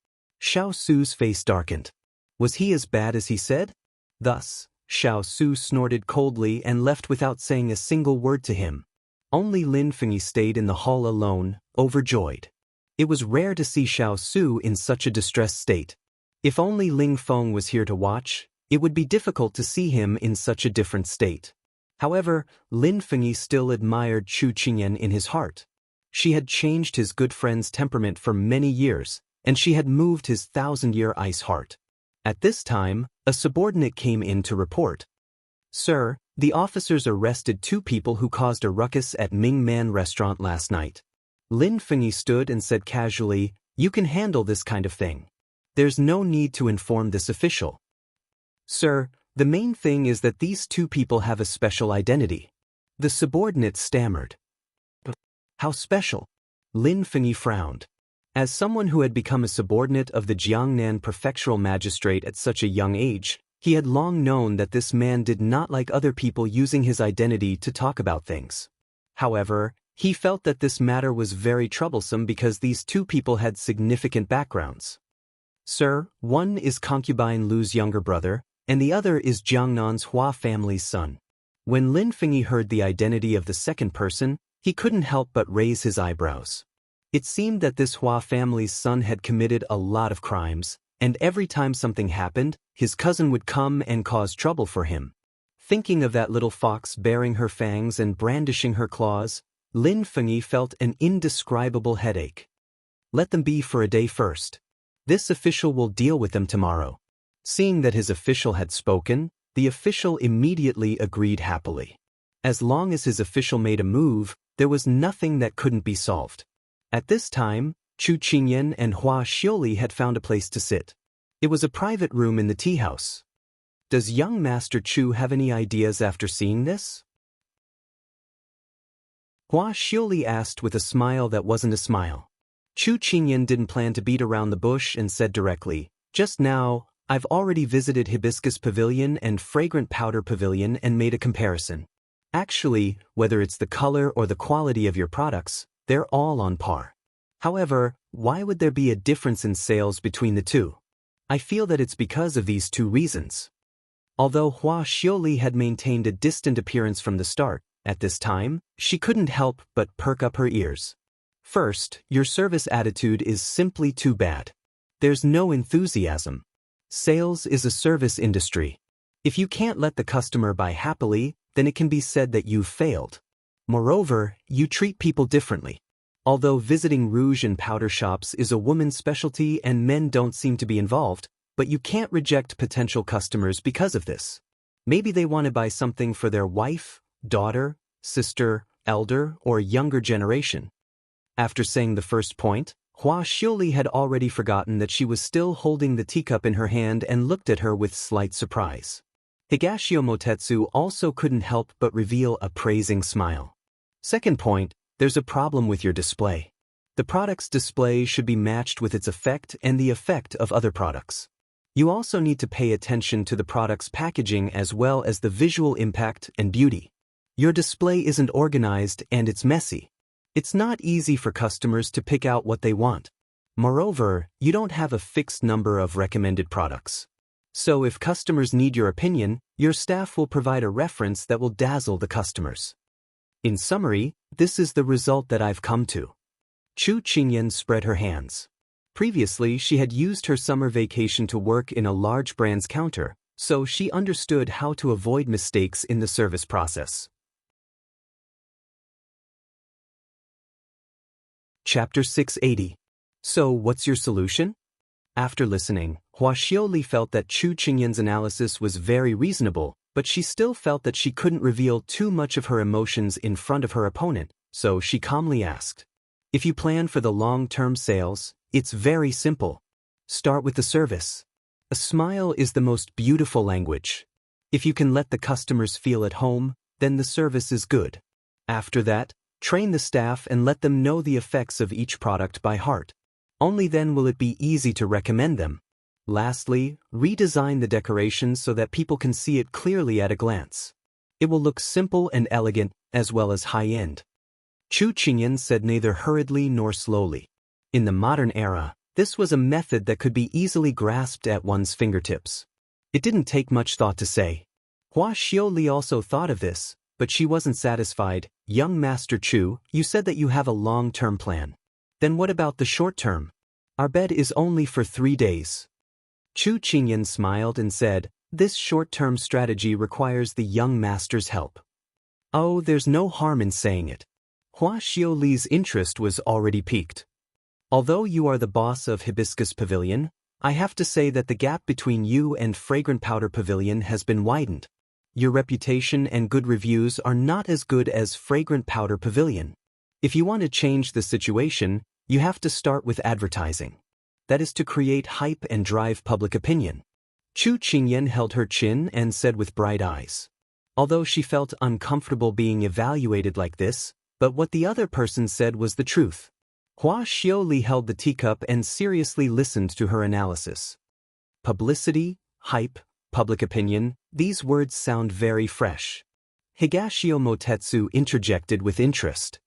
Xiao Su's face darkened. Was he as bad as he said? Thus, Xiao Su snorted coldly and left without saying a single word to him. Only Lin Fengyi stayed in the hall alone, overjoyed. It was rare to see Xiao Su in such a distressed state. If only Ling Feng was here to watch, it would be difficult to see him in such a different state. However, Lin Fengyi still admired Chu Qingyan in his heart. She had changed his good friend's temperament for many years, and she had moved his thousand-year ice heart. At this time, a subordinate came in to report. Sir, the officers arrested 2 people who caused a ruckus at Ming Man restaurant last night. Lin Fengyi stood and said casually, You can handle this kind of thing. There's no need to inform this official. Sir, the main thing is that these 2 people have a special identity. The subordinate stammered. How special? Lin Fengyi frowned. As someone who had become a subordinate of the Jiangnan prefectural magistrate at such a young age, he had long known that this man did not like other people using his identity to talk about things. However, he felt that this matter was very troublesome because these 2 people had significant backgrounds. Sir, one is concubine Lu's younger brother, and the other is Jiangnan's Hua family's son. When Lin Fengyi heard the identity of the second person, he couldn't help but raise his eyebrows. It seemed that this Hua family's son had committed a lot of crimes, and every time something happened, his cousin would come and cause trouble for him. Thinking of that little fox baring her fangs and brandishing her claws, Lin Fengyi felt an indescribable headache. Let them be for a day first. This official will deal with them tomorrow. Seeing that his official had spoken, the official immediately agreed happily. As long as his official made a move, there was nothing that couldn't be solved. At this time, Chu Qingyan and Hua Xiuli had found a place to sit. It was a private room in the tea house. Does young Master Chu have any ideas after seeing this? Hua Xiuli asked with a smile that wasn't a smile. Chu Qingyan didn't plan to beat around the bush and said directly, Just now, I've already visited Hibiscus Pavilion and Fragrant Powder Pavilion and made a comparison. Actually, whether it's the color or the quality of your products, they're all on par. However, why would there be a difference in sales between the 2? I feel that it's because of these 2 reasons. Although Hua Xiuli had maintained a distant appearance from the start, at this time, she couldn't help but perk up her ears. First, your service attitude is simply too bad. There's no enthusiasm. Sales is a service industry. If you can't let the customer buy happily, then it can be said that you've failed. Moreover, you treat people differently. Although visiting rouge and powder shops is a woman's specialty and men don't seem to be involved, but you can't reject potential customers because of this. Maybe they want to buy something for their wife, daughter, sister, elder, or younger generation. After saying the first point, Hua Xiuli had already forgotten that she was still holding the teacup in her hand and looked at her with slight surprise. Higashio Motetsu also couldn't help but reveal a praising smile. Second point, there's a problem with your display. The product's display should be matched with its effect and the effect of other products. You also need to pay attention to the product's packaging as well as the visual impact and beauty. Your display isn't organized and it's messy. It's not easy for customers to pick out what they want. Moreover, you don't have a fixed number of recommended products. So if customers need your opinion, your staff will provide a reference that will dazzle the customers. In summary, this is the result that I've come to. Chu Qingyan spread her hands. Previously, she had used her summer vacation to work in a large brand's counter, so she understood how to avoid mistakes in the service process. Chapter 680. So, what's your solution? After listening, Hua Xiaoli felt that Chu Qingyan's analysis was very reasonable, but she still felt that she couldn't reveal too much of her emotions in front of her opponent, so she calmly asked, "If you plan for the long-term sales, it's very simple. Start with the service. A smile is the most beautiful language. If you can let the customers feel at home, then the service is good. After that, train the staff and let them know the effects of each product by heart. Only then will it be easy to recommend them. Lastly, redesign the decorations so that people can see it clearly at a glance. It will look simple and elegant, as well as high-end." Chu Qingyan said neither hurriedly nor slowly. In the modern era, this was a method that could be easily grasped at one's fingertips. It didn't take much thought to say. Hua Xiaoli also thought of this, but she wasn't satisfied. "Young Master Chu, you said that you have a long-term plan. Then what about the short term? Our bed is only for 3 days." Chu Qingyan smiled and said, "This short-term strategy requires the young master's help." "Oh, there's no harm in saying it." Hua Xiaoli's interest was already piqued. "Although you are the boss of Hibiscus Pavilion, I have to say that the gap between you and Fragrant Powder Pavilion has been widened. Your reputation and good reviews are not as good as Fragrant Powder Pavilion. If you want to change the situation, you have to start with advertising. That is to create hype and drive public opinion." Chu Qingyan held her chin and said with bright eyes. Although she felt uncomfortable being evaluated like this, but what the other person said was the truth. Hua Xiaoli held the teacup and seriously listened to her analysis. Publicity, hype, public opinion, these words sound very fresh. Higashio Motetsu interjected with interest.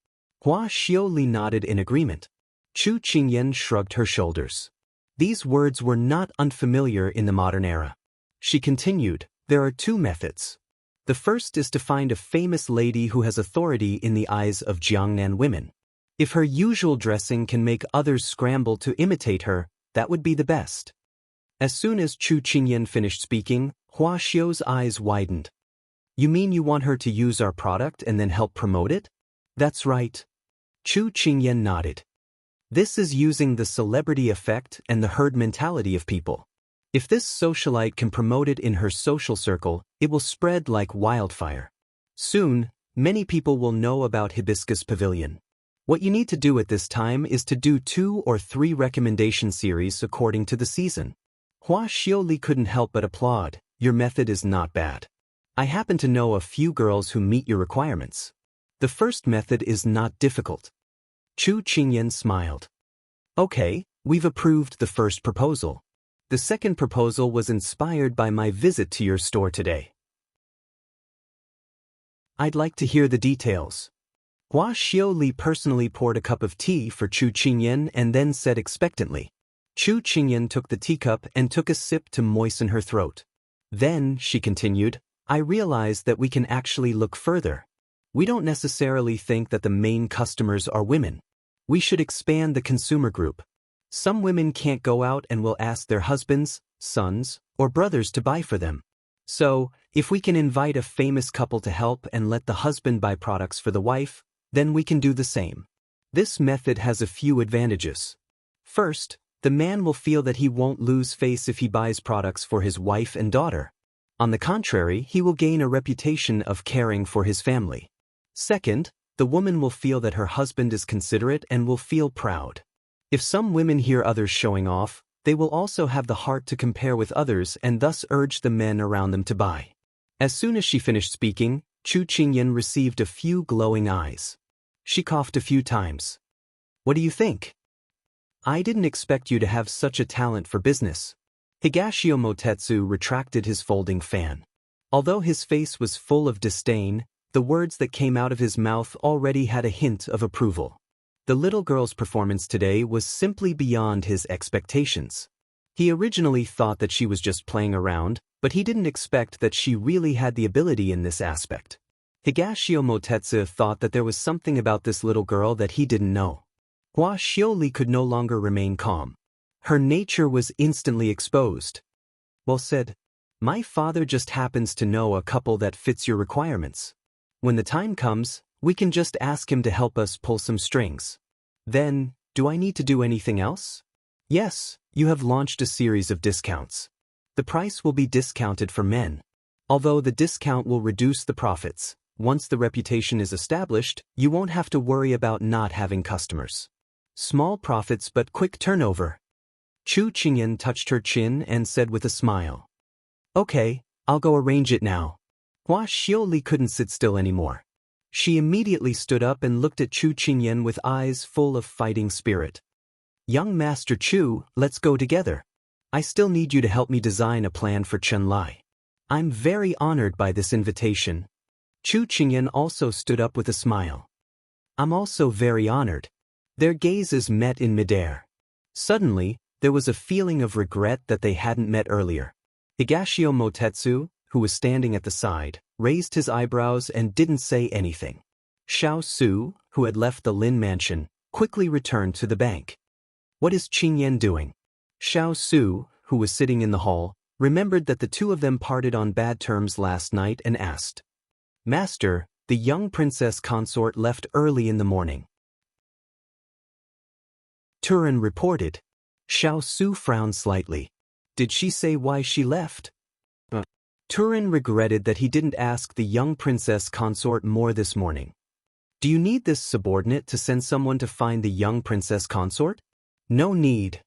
Hua Xiaoli nodded in agreement. Chu Qingyan shrugged her shoulders. These words were not unfamiliar in the modern era. She continued, "There are 2 methods. The first is to find a famous lady who has authority in the eyes of Jiangnan women. If her usual dressing can make others scramble to imitate her, that would be the best." As soon as Chu Qingyan finished speaking, Hua Xiao's eyes widened. "You mean you want her to use our product and then help promote it?" "That's right." Chu Qingyan nodded. "This is using the celebrity effect and the herd mentality of people. If this socialite can promote it in her social circle, it will spread like wildfire. Soon, many people will know about Hibiscus Pavilion. What you need to do at this time is to do 2 or 3 recommendation series according to the season." Hua Xiaoli couldn't help but applaud. "Your method is not bad. I happen to know a few girls who meet your requirements. The first method is not difficult." Chu Qingyan smiled. "Okay, we've approved the first proposal. The second proposal was inspired by my visit to your store today. I'd like to hear the details." Hua Xiaoli personally poured a cup of tea for Chu Qingyan and then said expectantly. Chu Qingyan took the teacup and took a sip to moisten her throat. "Then," she continued, "I realized that we can actually look further. We don't necessarily think that the main customers are women. We should expand the consumer group. Some women can't go out and will ask their husbands, sons, or brothers to buy for them. So, if we can invite a famous couple to help and let the husband buy products for the wife, then we can do the same. This method has a few advantages. First, the man will feel that he won't lose face if he buys products for his wife and daughter. On the contrary, he will gain a reputation of caring for his family. Second, the woman will feel that her husband is considerate and will feel proud. If some women hear others showing off, they will also have the heart to compare with others and thus urge the men around them to buy." As soon as she finished speaking, Chu Qingyan received a few glowing eyes. She coughed a few times. "What do you think? I didn't expect you to have such a talent for business." Higashio Motetsu retracted his folding fan. Although his face was full of disdain, the words that came out of his mouth already had a hint of approval. The little girl's performance today was simply beyond his expectations. He originally thought that she was just playing around, but he didn't expect that she really had the ability in this aspect. Higashio Motetsu thought that there was something about this little girl that he didn't know. Hua Xiaoli could no longer remain calm. Her nature was instantly exposed. "Well said. My father just happens to know a couple that fits your requirements. When the time comes, we can just ask him to help us pull some strings. Then, do I need to do anything else?" Yes, you have launched a series of discounts. The price will be discounted for men. Although the discount will reduce the profits, once the reputation is established, you won't have to worry about not having customers. Small profits but quick turnover. Chu Qingyan touched her chin and said with a smile. Okay, I'll go arrange it now. Hua Xiaoli couldn't sit still anymore. She immediately stood up and looked at Chu Qingyan with eyes full of fighting spirit. Young Master Chu, let's go together. I still need you to help me design a plan for Chunlai. I'm very honored by this invitation. Chu Qingyan also stood up with a smile. I'm also very honored. Their gazes met in midair. Suddenly, there was a feeling of regret that they hadn't met earlier. Higashio Motetsu, who was standing at the side, raised his eyebrows and didn't say anything. Xiao Su, who had left the Lin mansion, quickly returned to the bank. What is Qingyan doing? Xiao Su, who was sitting in the hall, remembered that the two of them parted on bad terms last night and asked. Master, the young princess consort left early in the morning. Turin reported. Xiao Su frowned slightly. Did she say why she left? Turin regretted that he didn't ask the young princess consort more this morning. Do you need this subordinate to send someone to find the young princess consort? No need.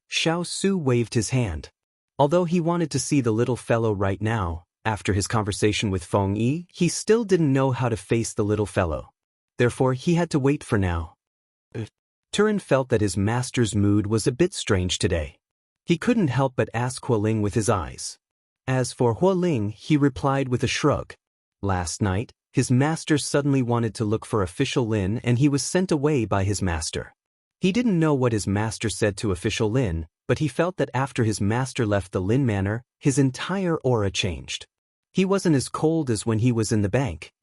Xiao Su waved his hand. Although he wanted to see the little fellow right now, after his conversation with Feng Yi, he still didn't know how to face the little fellow. Therefore, he had to wait for now. Turin felt that his master's mood was a bit strange today. He couldn't help but ask Hualing with his eyes. As for Hualing, he replied with a shrug. Last night, his master suddenly wanted to look for official Lin and he was sent away by his master. He didn't know what his master said to official Lin, but he felt that after his master left the Lin manor, his entire aura changed. He wasn't as cold as when he was in the bank.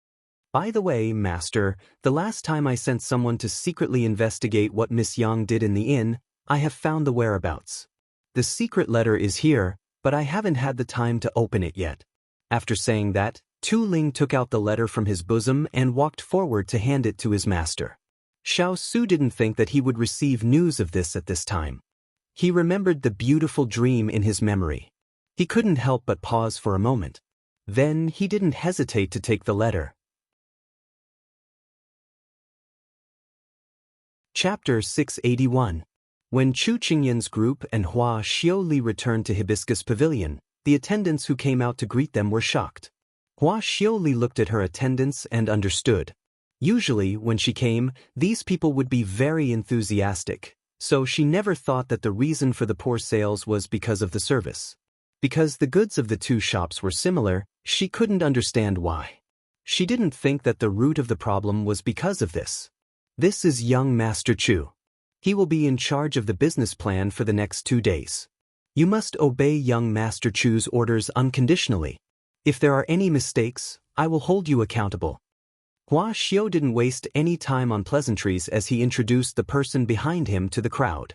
By the way, master, the last time I sent someone to secretly investigate what Miss Yang did in the inn, I have found the whereabouts. The secret letter is here, but I haven't had the time to open it yet. After saying that, Tu Ling took out the letter from his bosom and walked forward to hand it to his master. Xiao Su didn't think that he would receive news of this at this time. He remembered the beautiful dream in his memory. He couldn't help but pause for a moment. Then he didn't hesitate to take the letter. Chapter 681. When Chu Qingyan's group and Hua Xiaoli returned to Hibiscus Pavilion, the attendants who came out to greet them were shocked. Hua Xiaoli looked at her attendants and understood. Usually, when she came, these people would be very enthusiastic, so she never thought that the reason for the poor sales was because of the service. Because the goods of the two shops were similar, she couldn't understand why. She didn't think that the root of the problem was because of this. This is young Master Chu. He will be in charge of the business plan for the next 2 days. You must obey young Master Chu's orders unconditionally. If there are any mistakes, I will hold you accountable. Hua Xiao didn't waste any time on pleasantries as he introduced the person behind him to the crowd.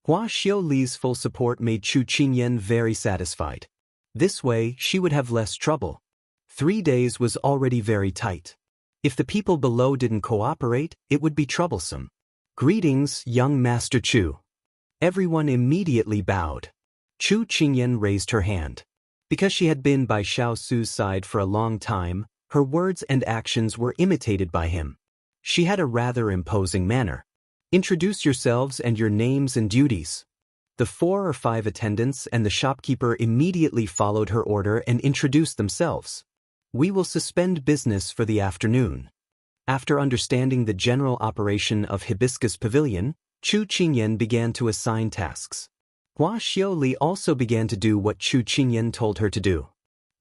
Hua Xiaoli's full support made Chu Qingyan very satisfied. This way, she would have less trouble. 3 days was already very tight. If the people below didn't cooperate, it would be troublesome. Greetings, young Master Chu. Everyone immediately bowed. Chu Qingyan raised her hand. Because she had been by Xiao Su's side for a long time, her words and actions were imitated by him. She had a rather imposing manner. Introduce yourselves and your names and duties. The 4 or 5 attendants and the shopkeeper immediately followed her order and introduced themselves. We will suspend business for the afternoon. After understanding the general operation of Hibiscus Pavilion, Chu Qingyan began to assign tasks. Hua Xiaoli also began to do what Chu Qingyan told her to do.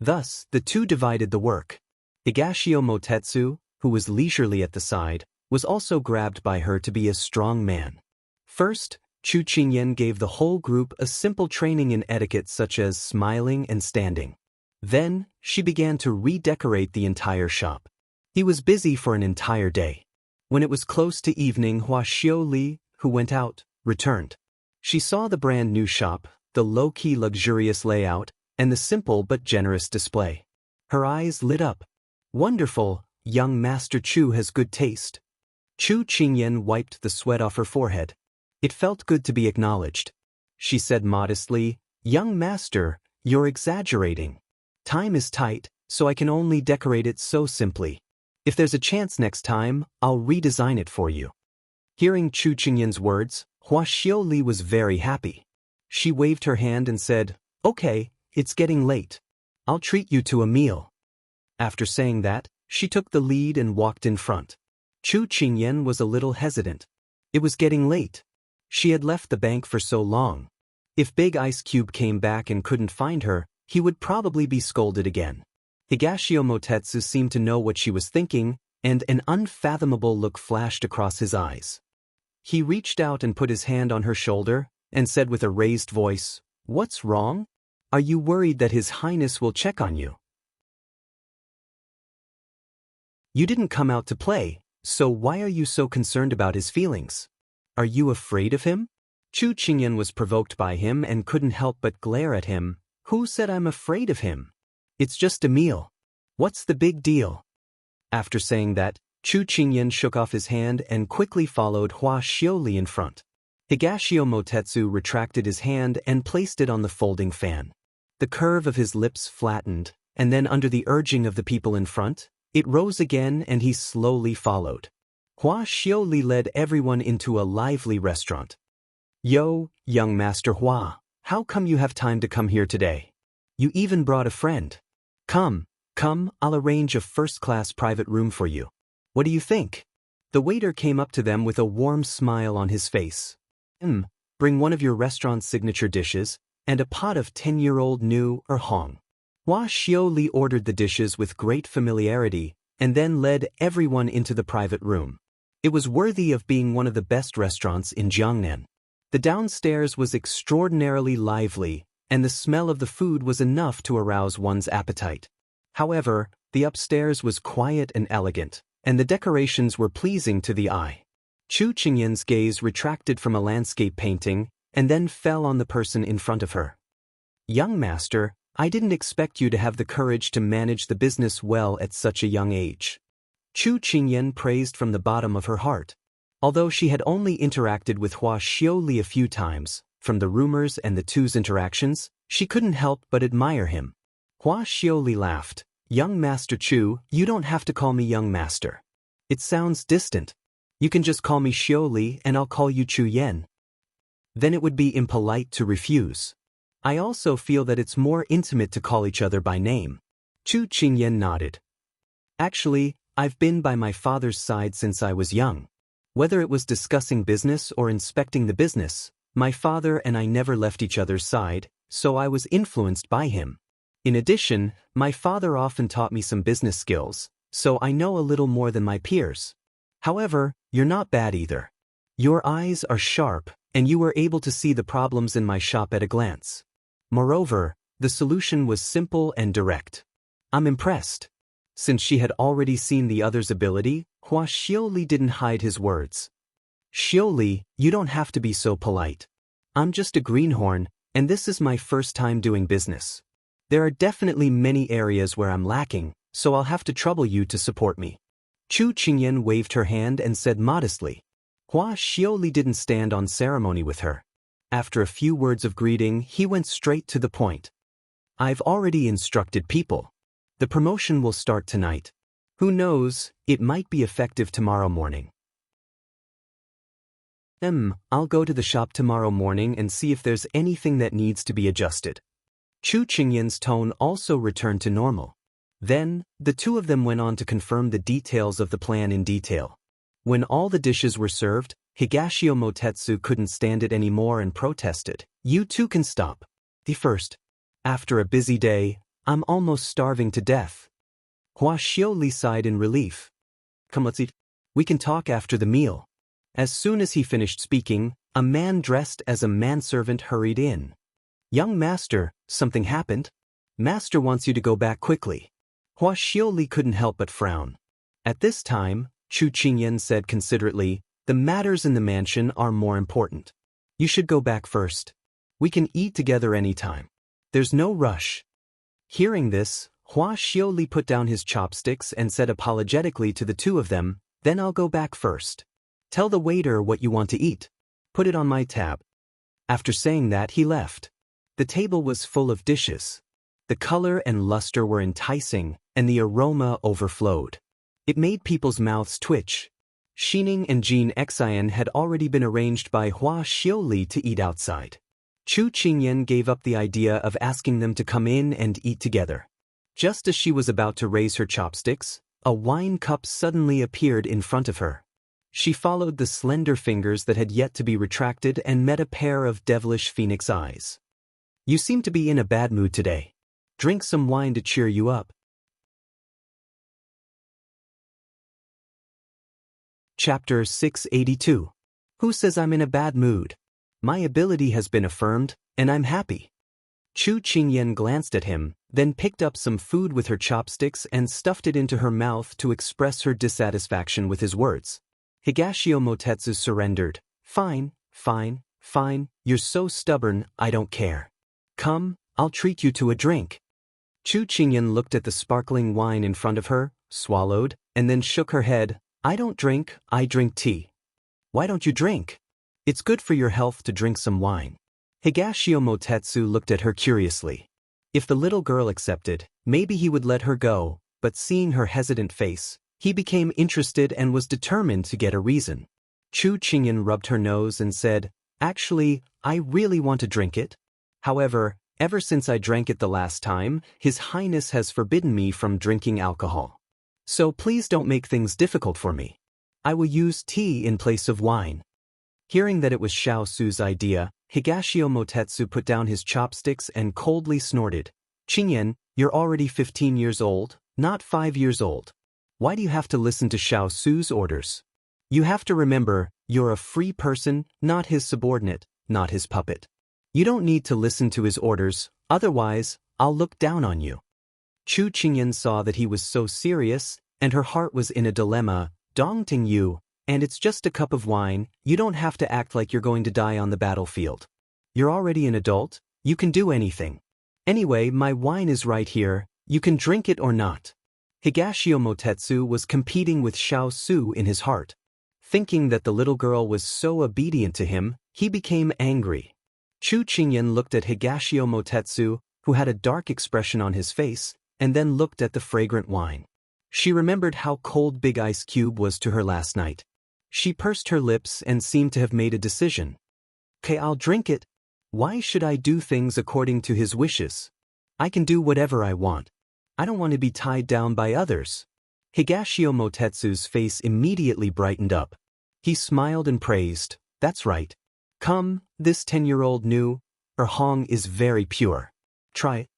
Thus, the two divided the work. Higashio Motetsu, who was leisurely at the side, was also grabbed by her to be a strong man. First, Chu Qingyan gave the whole group a simple training in etiquette such as smiling and standing. Then, she began to redecorate the entire shop. He was busy for an entire day. When it was close to evening, Hua Xiaoli, who went out, returned. She saw the brand new shop, the low-key luxurious layout, and the simple but generous display. Her eyes lit up. Wonderful, young Master Chu has good taste. Chu Qingyan wiped the sweat off her forehead. It felt good to be acknowledged. She said modestly, "Young master, you're exaggerating. Time is tight, so I can only decorate it so simply. If there's a chance next time, I'll redesign it for you." Hearing Chu Qingyan's words, Hua Xiaoli was very happy. She waved her hand and said, "Okay, it's getting late. I'll treat you to a meal." After saying that, she took the lead and walked in front. Chu Qingyan was a little hesitant. It was getting late. She had left the bank for so long. If Big Ice Cube came back and couldn't find her, he would probably be scolded again. Higashio Motetsu seemed to know what she was thinking, and an unfathomable look flashed across his eyes. He reached out and put his hand on her shoulder, and said with a raised voice, "What's wrong? Are you worried that His Highness will check on you? You didn't come out to play, so why are you so concerned about his feelings? Are you afraid of him?" Chu Qingyan was provoked by him and couldn't help but glare at him. "Who said I'm afraid of him? It's just a meal. What's the big deal?" After saying that, Chu Qingyan shook off his hand and quickly followed Hua Xiaoli in front. Higashio Motetsu retracted his hand and placed it on the folding fan. The curve of his lips flattened, and then under the urging of the people in front, it rose again and he slowly followed. Hua Xiaoli led everyone into a lively restaurant. "Yo, young Master Hua, how come you have time to come here today? You even brought a friend. Come, I'll arrange a first-class private room for you. What do you think?" The waiter came up to them with a warm smile on his face. Bring one of your restaurant's signature dishes, and a pot of 10-year-old new or hong." Hua Xiaoli ordered the dishes with great familiarity, and then led everyone into the private room. It was worthy of being one of the best restaurants in Jiangnan. The downstairs was extraordinarily lively, and the smell of the food was enough to arouse one's appetite. However, the upstairs was quiet and elegant, and the decorations were pleasing to the eye. Chu Qingyan's gaze retracted from a landscape painting, and then fell on the person in front of her. "Young master, I didn't expect you to have the courage to manage the business well at such a young age." Chu Qingyan praised from the bottom of her heart. Although she had only interacted with Hua Xiaoli a few times, from the rumors and the two's interactions, she couldn't help but admire him. Hua Xiaoli laughed. "Young Master Chu, you don't have to call me young master. It sounds distant. You can just call me Xiaoli and I'll call you Chu Yen. Then it would be impolite to refuse. I also feel that it's more intimate to call each other by name." Chu Qingyan nodded. "Actually, I've been by my father's side since I was young. Whether it was discussing business or inspecting the business, my father and I never left each other's side, so I was influenced by him. In addition, my father often taught me some business skills, so I know a little more than my peers. However, you're not bad either. Your eyes are sharp, and you were able to see the problems in my shop at a glance. Moreover, the solution was simple and direct. I'm impressed." Since she had already seen the other's ability, Hua Xiaoli didn't hide his words. "Xiaoli, you don't have to be so polite. I'm just a greenhorn, and this is my first time doing business. There are definitely many areas where I'm lacking, so I'll have to trouble you to support me." Chu Qingyan waved her hand and said modestly. Hua Xiaoli didn't stand on ceremony with her. After a few words of greeting, he went straight to the point. "I've already instructed people. The promotion will start tonight. Who knows, it might be effective tomorrow morning. I'll go to the shop tomorrow morning and see if there's anything that needs to be adjusted." Chu Qingyan's tone also returned to normal. Then, the two of them went on to confirm the details of the plan in detail. When all the dishes were served, Higashio Motetsu couldn't stand it anymore and protested. "You two can stop. The first. After a busy day, I'm almost starving to death." Hua Xiaoli sighed in relief. "Come, let's eat. We can talk after the meal." As soon as he finished speaking, a man dressed as a manservant hurried in. "Young master, something happened? Master wants you to go back quickly." Hua Xiaoli couldn't help but frown. At this time, Chu Qingyan said considerately, "The matters in the mansion are more important. You should go back first. We can eat together anytime. There's no rush." Hearing this, Hua Xiaoli put down his chopsticks and said apologetically to the two of them, "Then I'll go back first. Tell the waiter what you want to eat. Put it on my tab." After saying that, he left. The table was full of dishes. The color and luster were enticing, and the aroma overflowed. It made people's mouths twitch. Xining and Jin Xian had already been arranged by Hua Xiuli to eat outside. Chu Qingyan gave up the idea of asking them to come in and eat together. Just as she was about to raise her chopsticks, a wine cup suddenly appeared in front of her. She followed the slender fingers that had yet to be retracted and met a pair of devilish phoenix eyes. "You seem to be in a bad mood today. Drink some wine to cheer you up." Chapter 682. Who says I'm in a bad mood? My ability has been affirmed, and I'm happy. Chu Qingyan glanced at him, then picked up some food with her chopsticks and stuffed it into her mouth to express her dissatisfaction with his words. Higashio Motetsu surrendered. Fine, you're so stubborn, I don't care. Come, I'll treat you to a drink." Chu Qingyan looked at the sparkling wine in front of her, swallowed, and then shook her head. "I don't drink, I drink tea." "Why don't you drink? It's good for your health to drink some wine." Higashio Motetsu looked at her curiously. If the little girl accepted, maybe he would let her go, but seeing her hesitant face, he became interested and was determined to get a reason. Chu Qingyan rubbed her nose and said, "Actually, I really want to drink it. However, ever since I drank it the last time, His Highness has forbidden me from drinking alcohol. So please don't make things difficult for me. I will use tea in place of wine." Hearing that it was Xiao Su's idea, Higashio Motetsu put down his chopsticks and coldly snorted. "Qingyan, you're already 15 years old, not 5 years old. Why do you have to listen to Xiao Su's orders? You have to remember, you're a free person, not his subordinate, not his puppet. You don't need to listen to his orders, otherwise, I'll look down on you." Chu Qingyan saw that he was so serious, and her heart was in a dilemma. "Dongting you, and it's just a cup of wine, you don't have to act like you're going to die on the battlefield. You're already an adult, you can do anything. Anyway, my wine is right here, you can drink it or not." Higashio Motetsu was competing with Xiao Su in his heart. Thinking that the little girl was so obedient to him, he became angry. Chu Qingyan looked at Higashio Motetsu, who had a dark expression on his face, and then looked at the fragrant wine. She remembered how cold Big Ice Cube was to her last night. She pursed her lips and seemed to have made a decision. "Okay, I'll drink it. Why should I do things according to his wishes? I can do whatever I want. I don't want to be tied down by others." Higashio Motetsu's face immediately brightened up. He smiled and praised. "That's right. Come, this 10-year-old knew. Her hong is very pure. Try it."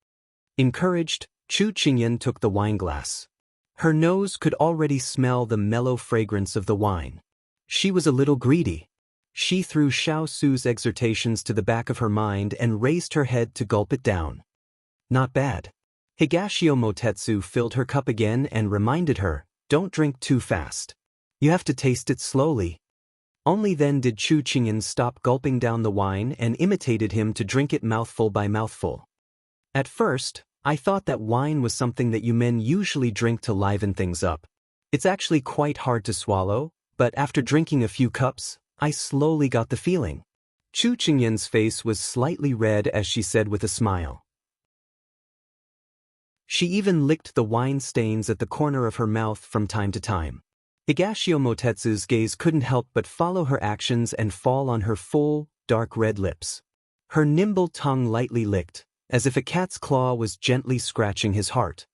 Encouraged, Chu Qingyan took the wine glass. Her nose could already smell the mellow fragrance of the wine. She was a little greedy. She threw Xiao Su's exhortations to the back of her mind and raised her head to gulp it down. Not bad. Higashio Motetsu filled her cup again and reminded her, "Don't drink too fast. You have to taste it slowly." Only then did Chu Qingyan stop gulping down the wine and imitated him to drink it mouthful by mouthful. "At first, I thought that wine was something that you men usually drink to liven things up. It's actually quite hard to swallow, but after drinking a few cups, I slowly got the feeling." Chu Qingyan's face was slightly red as she said with a smile. She even licked the wine stains at the corner of her mouth from time to time. Higashio Motetsu's gaze couldn't help but follow her actions and fall on her full, dark red lips. Her nimble tongue lightly licked, as if a cat's claw was gently scratching his heart.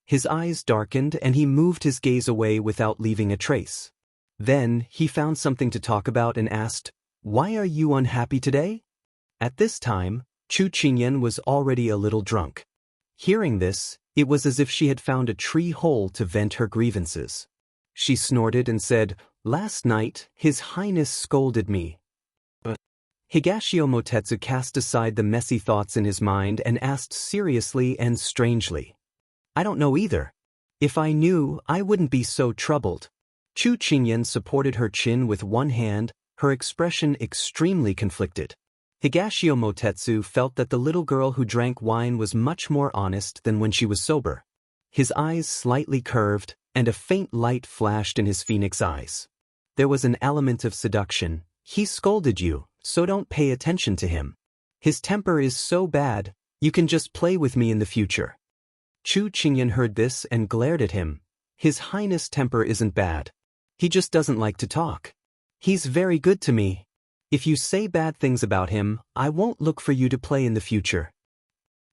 His eyes darkened and he moved his gaze away without leaving a trace. Then, he found something to talk about and asked, "Why are you unhappy today?" At this time, Chu Qingyan was already a little drunk. Hearing this, it was as if she had found a tree hole to vent her grievances. She snorted and said, "Last night, His Highness scolded me." Higashio Motetsu cast aside the messy thoughts in his mind and asked seriously and strangely, "I don't know either. If I knew, I wouldn't be so troubled." Chu Qingyan supported her chin with one hand, her expression extremely conflicted. Higashio Motetsu felt that the little girl who drank wine was much more honest than when she was sober. His eyes slightly curved, and a faint light flashed in his phoenix eyes. There was an element of seduction. "He scolded you, so don't pay attention to him. His temper is so bad, you can just play with me in the future. Chu Qingyan heard this and glared at him. His Highness' temper isn't bad. He just doesn't like to talk. He's very good to me. If you say bad things about him, I won't look for you to play in the future.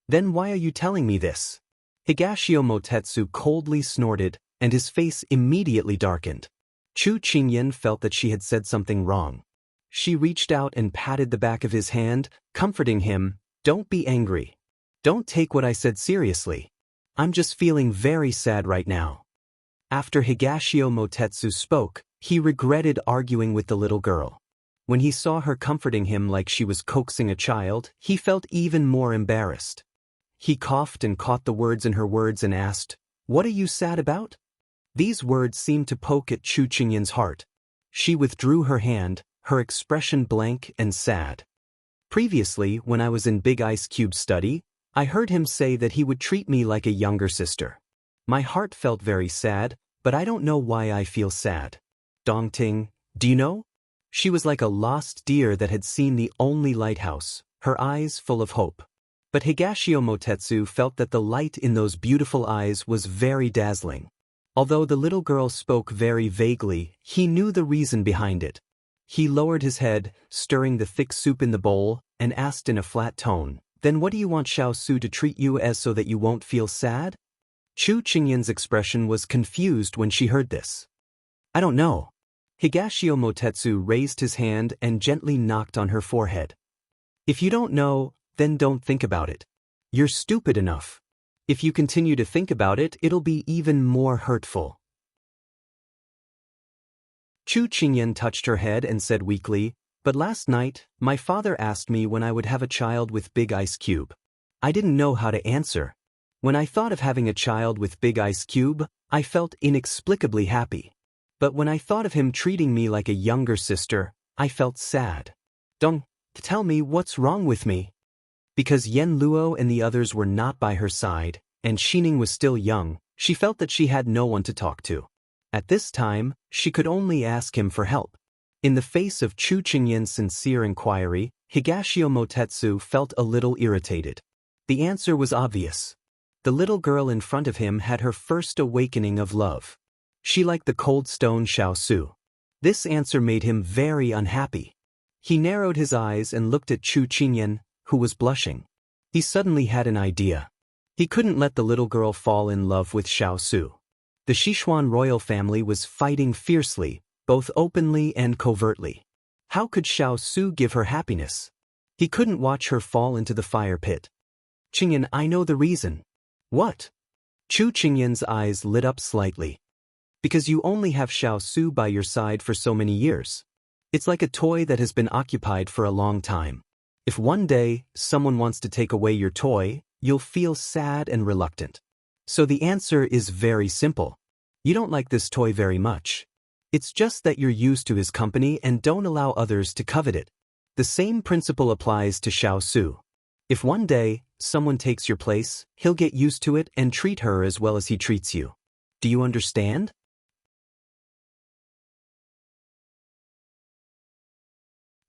Then why are you telling me this? Higashio Motetsu coldly snorted, and his face immediately darkened. Chu Qingyan felt that she had said something wrong. She reached out and patted the back of his hand, comforting him. Don't be angry. Don't take what I said seriously. I'm just feeling very sad right now. After Higashio Motetsu spoke, he regretted arguing with the little girl. When he saw her comforting him like she was coaxing a child, he felt even more embarrassed. He coughed and caught the words in her words and asked, "What are you sad about?" These words seemed to poke at Chu Qingyan's heart. She withdrew her hand, her expression blank and sad. Previously, when I was in Big Ice Cube's study, I heard him say that he would treat me like a younger sister. My heart felt very sad, but I don't know why I feel sad. Dongting, do you know? She was like a lost deer that had seen the only lighthouse, her eyes full of hope. But Higashio Motetsu felt that the light in those beautiful eyes was very dazzling. Although the little girl spoke very vaguely, he knew the reason behind it. He lowered his head, stirring the thick soup in the bowl, and asked in a flat tone, "Then what do you want Xiao Su to treat you as so that you won't feel sad?" Chu Qingyan's expression was confused when she heard this. "I don't know." Higashio Motetsu raised his hand and gently knocked on her forehead. "If you don't know, then don't think about it. You're stupid enough. If you continue to think about it, it'll be even more hurtful." Chu Qingyan touched her head and said weakly, "But last night, my father asked me when I would have a child with Big Ice Cube. I didn't know how to answer. When I thought of having a child with Big Ice Cube, I felt inexplicably happy. But when I thought of him treating me like a younger sister, I felt sad. Don't tell me what's wrong with me." Because Yen Luo and the others were not by her side, and Xining was still young, she felt that she had no one to talk to. At this time, she could only ask him for help. In the face of Chu Qingyan's sincere inquiry, Higashio Motetsu felt a little irritated. The answer was obvious. The little girl in front of him had her first awakening of love. She liked the cold stone Xiao Su. This answer made him very unhappy. He narrowed his eyes and looked at Chu Qingyan, who was blushing. He suddenly had an idea. He couldn't let the little girl fall in love with Xiao Su. The Sichuan royal family was fighting fiercely, both openly and covertly. How could Xiao Su give her happiness? He couldn't watch her fall into the fire pit. "Qingyan, I know the reason." "What?" Chu Qingyan's eyes lit up slightly. "Because you only have Xiao Su by your side for so many years. It's like a toy that has been occupied for a long time. If one day someone wants to take away your toy, you'll feel sad and reluctant. So the answer is very simple. You don't like this toy very much. It's just that you're used to his company and don't allow others to covet it. The same principle applies to Xiao Su. If one day someone takes your place, he'll get used to it and treat her as well as he treats you. Do you understand?"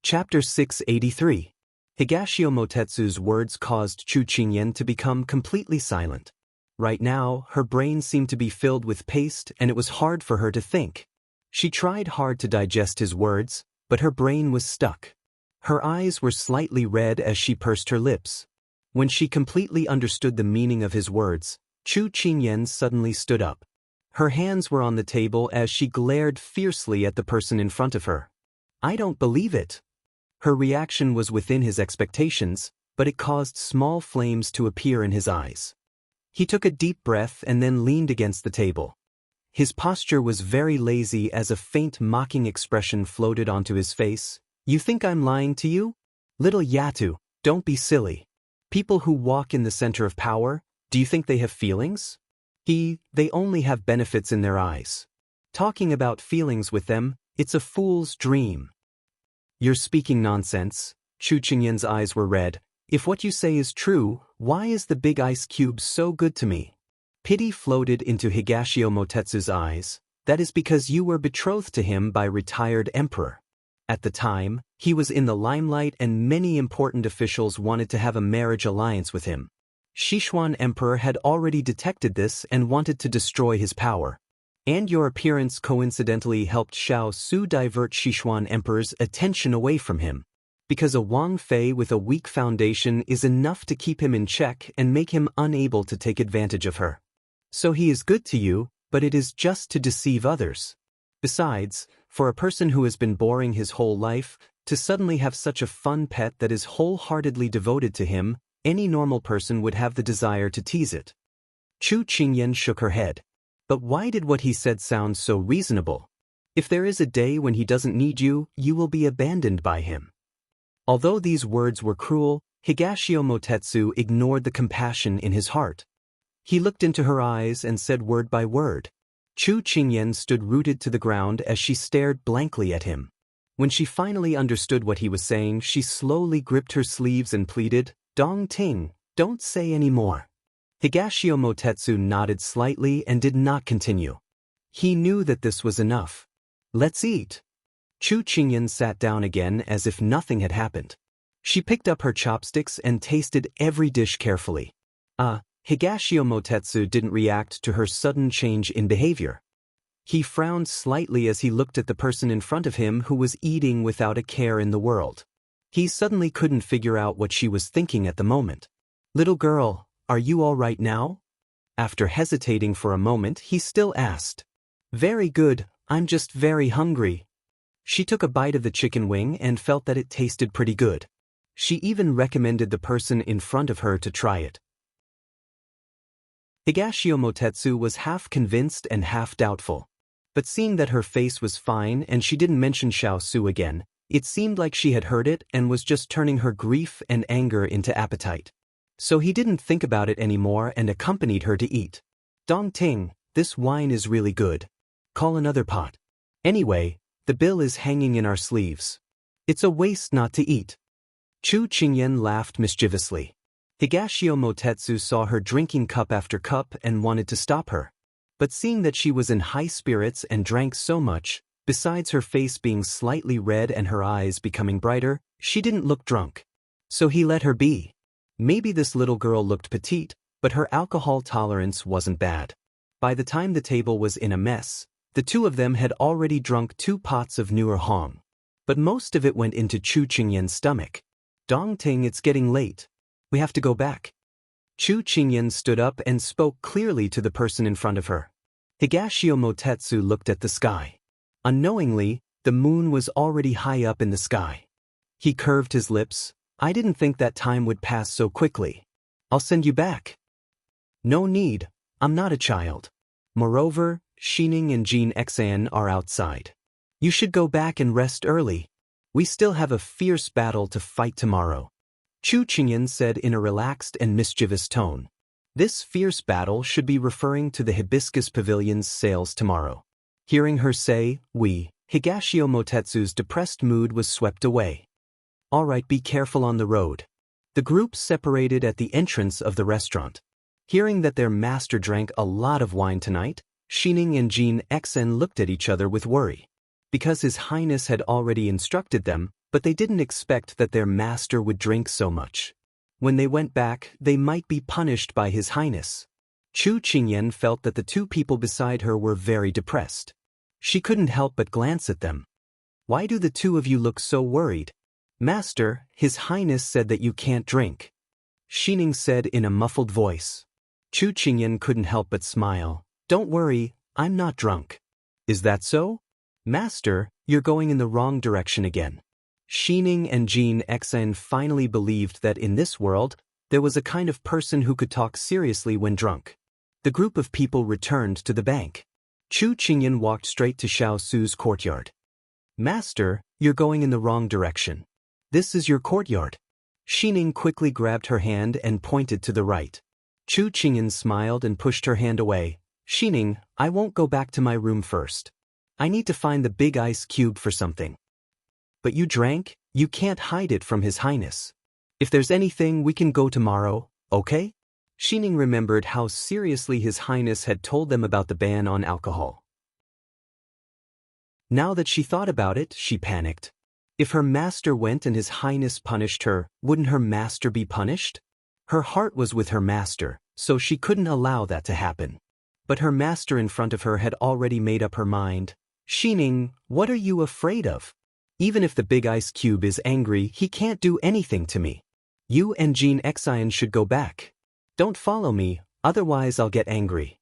Chapter 683. Higashio Motetsu's words caused Chu Qingyan to become completely silent. Right now, her brain seemed to be filled with paste and it was hard for her to think. She tried hard to digest his words, but her brain was stuck. Her eyes were slightly red as she pursed her lips. When she completely understood the meaning of his words, Chu Qingyan suddenly stood up. Her hands were on the table as she glared fiercely at the person in front of her. "I don't believe it." Her reaction was within his expectations, but it caused small flames to appear in his eyes. He took a deep breath and then leaned against the table. His posture was very lazy as a faint mocking expression floated onto his face. "You think I'm lying to you? Little Yatu, don't be silly. People who walk in the center of power, do you think they have feelings? They only have benefits in their eyes. Talking about feelings with them, it's a fool's dream." "You're speaking nonsense." Chu Qingyan's eyes were red. "If what you say is true, why is the Big Ice Cube so good to me?" Pity floated into Higashio Motetsu's eyes. "That is because you were betrothed to him by retired emperor." At the time, he was in the limelight and many important officials wanted to have a marriage alliance with him. Sichuan Emperor had already detected this and wanted to destroy his power. And your appearance coincidentally helped Xiao Su divert Sichuan Emperor's attention away from him. Because a Wang Fei with a weak foundation is enough to keep him in check and make him unable to take advantage of her. So he is good to you, but it is just to deceive others. Besides, for a person who has been boring his whole life, to suddenly have such a fun pet that is wholeheartedly devoted to him, any normal person would have the desire to tease it. Chu Qingyan shook her head. But why did what he said sound so reasonable? If there is a day when he doesn't need you, you will be abandoned by him. Although these words were cruel, Higashio Motetsu ignored the compassion in his heart. He looked into her eyes and said word by word. Chu Qingyan stood rooted to the ground as she stared blankly at him. When she finally understood what he was saying, she slowly gripped her sleeves and pleaded, "Dong Ting, don't say any more." Higashio Motetsu nodded slightly and did not continue. He knew that this was enough. "Let's eat." Chu Qingyan sat down again as if nothing had happened. She picked up her chopsticks and tasted every dish carefully. Higashio Motetsu didn't react to her sudden change in behavior. He frowned slightly as he looked at the person in front of him who was eating without a care in the world. He suddenly couldn't figure out what she was thinking at the moment. "Little girl, are you all right now?" After hesitating for a moment, he still asked. "Very good, I'm just very hungry." She took a bite of the chicken wing and felt that it tasted pretty good. She even recommended the person in front of her to try it. Higashio Motetsu was half convinced and half doubtful. But seeing that her face was fine and she didn't mention Xiao Su again, it seemed like she had heard it and was just turning her grief and anger into appetite. So he didn't think about it anymore and accompanied her to eat. "Dong Ting, this wine is really good. Call another pot. Anyway, the bill is hanging in our sleeves. It's a waste not to eat." Chu Qingyan laughed mischievously. Higashio Motetsu saw her drinking cup after cup and wanted to stop her. But seeing that she was in high spirits and drank so much, besides her face being slightly red and her eyes becoming brighter, she didn't look drunk. So he let her be. Maybe this little girl looked petite, but her alcohol tolerance wasn't bad. By the time the table was in a mess, the two of them had already drunk 2 pots of Nuer Hong. But most of it went into Chu Qingyan's stomach. "Dong Ting, it's getting late. We have to go back." Chu Qingyan stood up and spoke clearly to the person in front of her. Higashio Motetsu looked at the sky. Unknowingly, the moon was already high up in the sky. He curved his lips. "I didn't think that time would pass so quickly. I'll send you back." "No need, I'm not a child. Moreover, Xining and Jin Xan are outside. You should go back and rest early. We still have a fierce battle to fight tomorrow." Chu Qingyan said in a relaxed and mischievous tone. This fierce battle should be referring to the Hibiscus Pavilion's sales tomorrow. Hearing her say, "we," Higashio Motetsu's depressed mood was swept away. "All right, be careful on the road." The group separated at the entrance of the restaurant. Hearing that their master drank a lot of wine tonight, Xining and Jin Xen looked at each other with worry. Because His Highness had already instructed them, but they didn't expect that their master would drink so much. When they went back, they might be punished by His Highness. Chu Qingyan felt that the two people beside her were very depressed. She couldn't help but glance at them. "Why do the two of you look so worried?" "Master, His Highness said that you can't drink," Xining said in a muffled voice. Chu Qingyan couldn't help but smile. "Don't worry, I'm not drunk." "Is that so?" "Master, you're going in the wrong direction again." Xining and Jin Xen finally believed that in this world, there was a kind of person who could talk seriously when drunk. The group of people returned to the bank. Chu Qingyan walked straight to Xiao Su's courtyard. "Master, you're going in the wrong direction. This is your courtyard." Xining quickly grabbed her hand and pointed to the right. Chu Qingyan smiled and pushed her hand away. "Xining, I won't go back to my room first. I need to find the big ice cube for something." "But you drank, you can't hide it from His Highness. If there's anything, we can go tomorrow, okay?" Xining remembered how seriously His Highness had told them about the ban on alcohol. Now that she thought about it, she panicked. If her master went and His Highness punished her, wouldn't her master be punished? Her heart was with her master, so she couldn't allow that to happen. But her master in front of her had already made up her mind. Xining, what are you afraid of? Even if the big ice cube is angry, he can't do anything to me. You and Jean Xian should go back. Don't follow me, otherwise I'll get angry.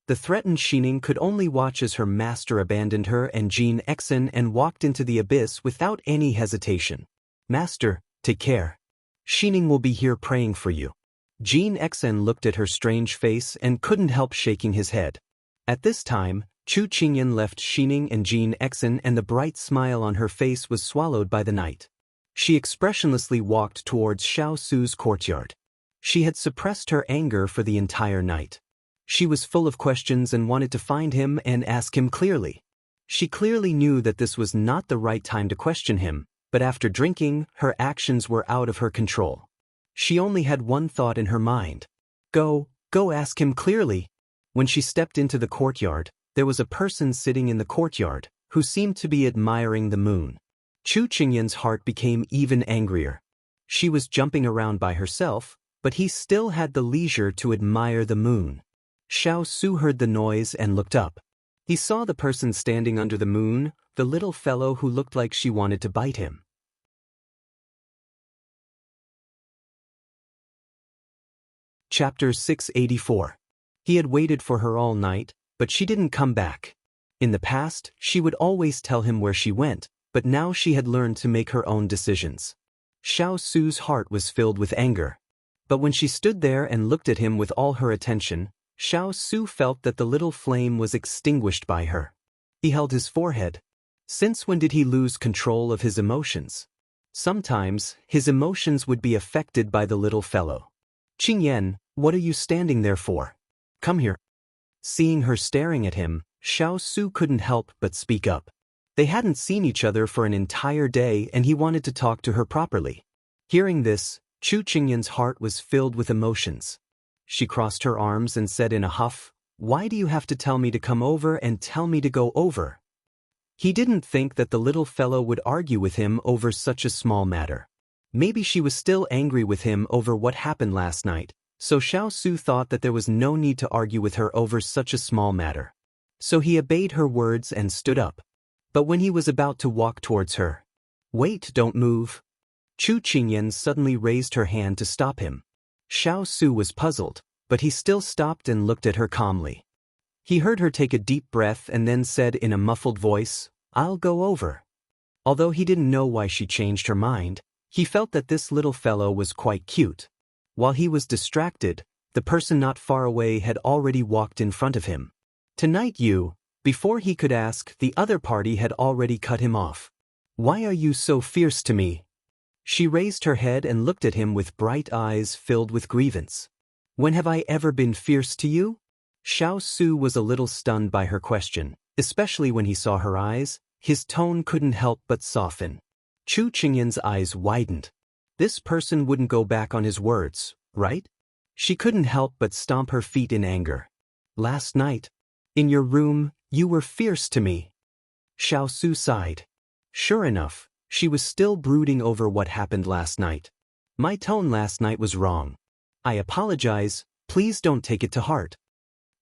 The threatened Xining could only watch as her master abandoned her and Jean Xian and walked into the abyss without any hesitation. Master, take care. Xining will be here praying for you. Jean Xian looked at her strange face and couldn't help shaking his head. At this time, Chu Qingyan left Xining and Jean Xian, and the bright smile on her face was swallowed by the night. She expressionlessly walked towards Xiao Su's courtyard. She had suppressed her anger for the entire night. She was full of questions and wanted to find him and ask him clearly. She clearly knew that this was not the right time to question him, but after drinking, her actions were out of her control. She only had one thought in her mind. Go ask him clearly. When she stepped into the courtyard, there was a person sitting in the courtyard, who seemed to be admiring the moon. Chu Qingyan's heart became even angrier. She was jumping around by herself, but he still had the leisure to admire the moon. Xiao Su heard the noise and looked up. He saw the person standing under the moon, the little fellow who looked like she wanted to bite him. Chapter 684. He had waited for her all night, but she didn't come back. In the past, she would always tell him where she went, but now she had learned to make her own decisions. Xiao Su's heart was filled with anger. But when she stood there and looked at him with all her attention, Xiao Su felt that the little flame was extinguished by her. He held his forehead. Since when did he lose control of his emotions? Sometimes, his emotions would be affected by the little fellow. Qingyan, what are you standing there for? Come here. Seeing her staring at him, Xiao Su couldn't help but speak up. They hadn't seen each other for an entire day and he wanted to talk to her properly. Hearing this, Chu Qingyan's heart was filled with emotions. She crossed her arms and said in a huff, "Why do you have to tell me to come over and tell me to go over?" He didn't think that the little fellow would argue with him over such a small matter. Maybe she was still angry with him over what happened last night, so Xiao Su thought that there was no need to argue with her over such a small matter. So he obeyed her words and stood up. But when he was about to walk towards her, "Wait, don't move." Chu Qingyan suddenly raised her hand to stop him. Xiao Su was puzzled, but he still stopped and looked at her calmly. He heard her take a deep breath and then said in a muffled voice, "I'll go over." Although he didn't know why she changed her mind, he felt that this little fellow was quite cute. While he was distracted, the person not far away had already walked in front of him. "Tonight you," before he could ask, the other party had already cut him off. "Why are you so fierce to me?" She raised her head and looked at him with bright eyes filled with grievance. "When have I ever been fierce to you?" Xiao Su was a little stunned by her question, especially when he saw her eyes. His tone couldn't help but soften. Chu Qingyan's eyes widened. This person wouldn't go back on his words, right? She couldn't help but stomp her feet in anger. "Last night, in your room, you were fierce to me." Xiao Su sighed. Sure enough, she was still brooding over what happened last night. "My tone last night was wrong. I apologize, please don't take it to heart."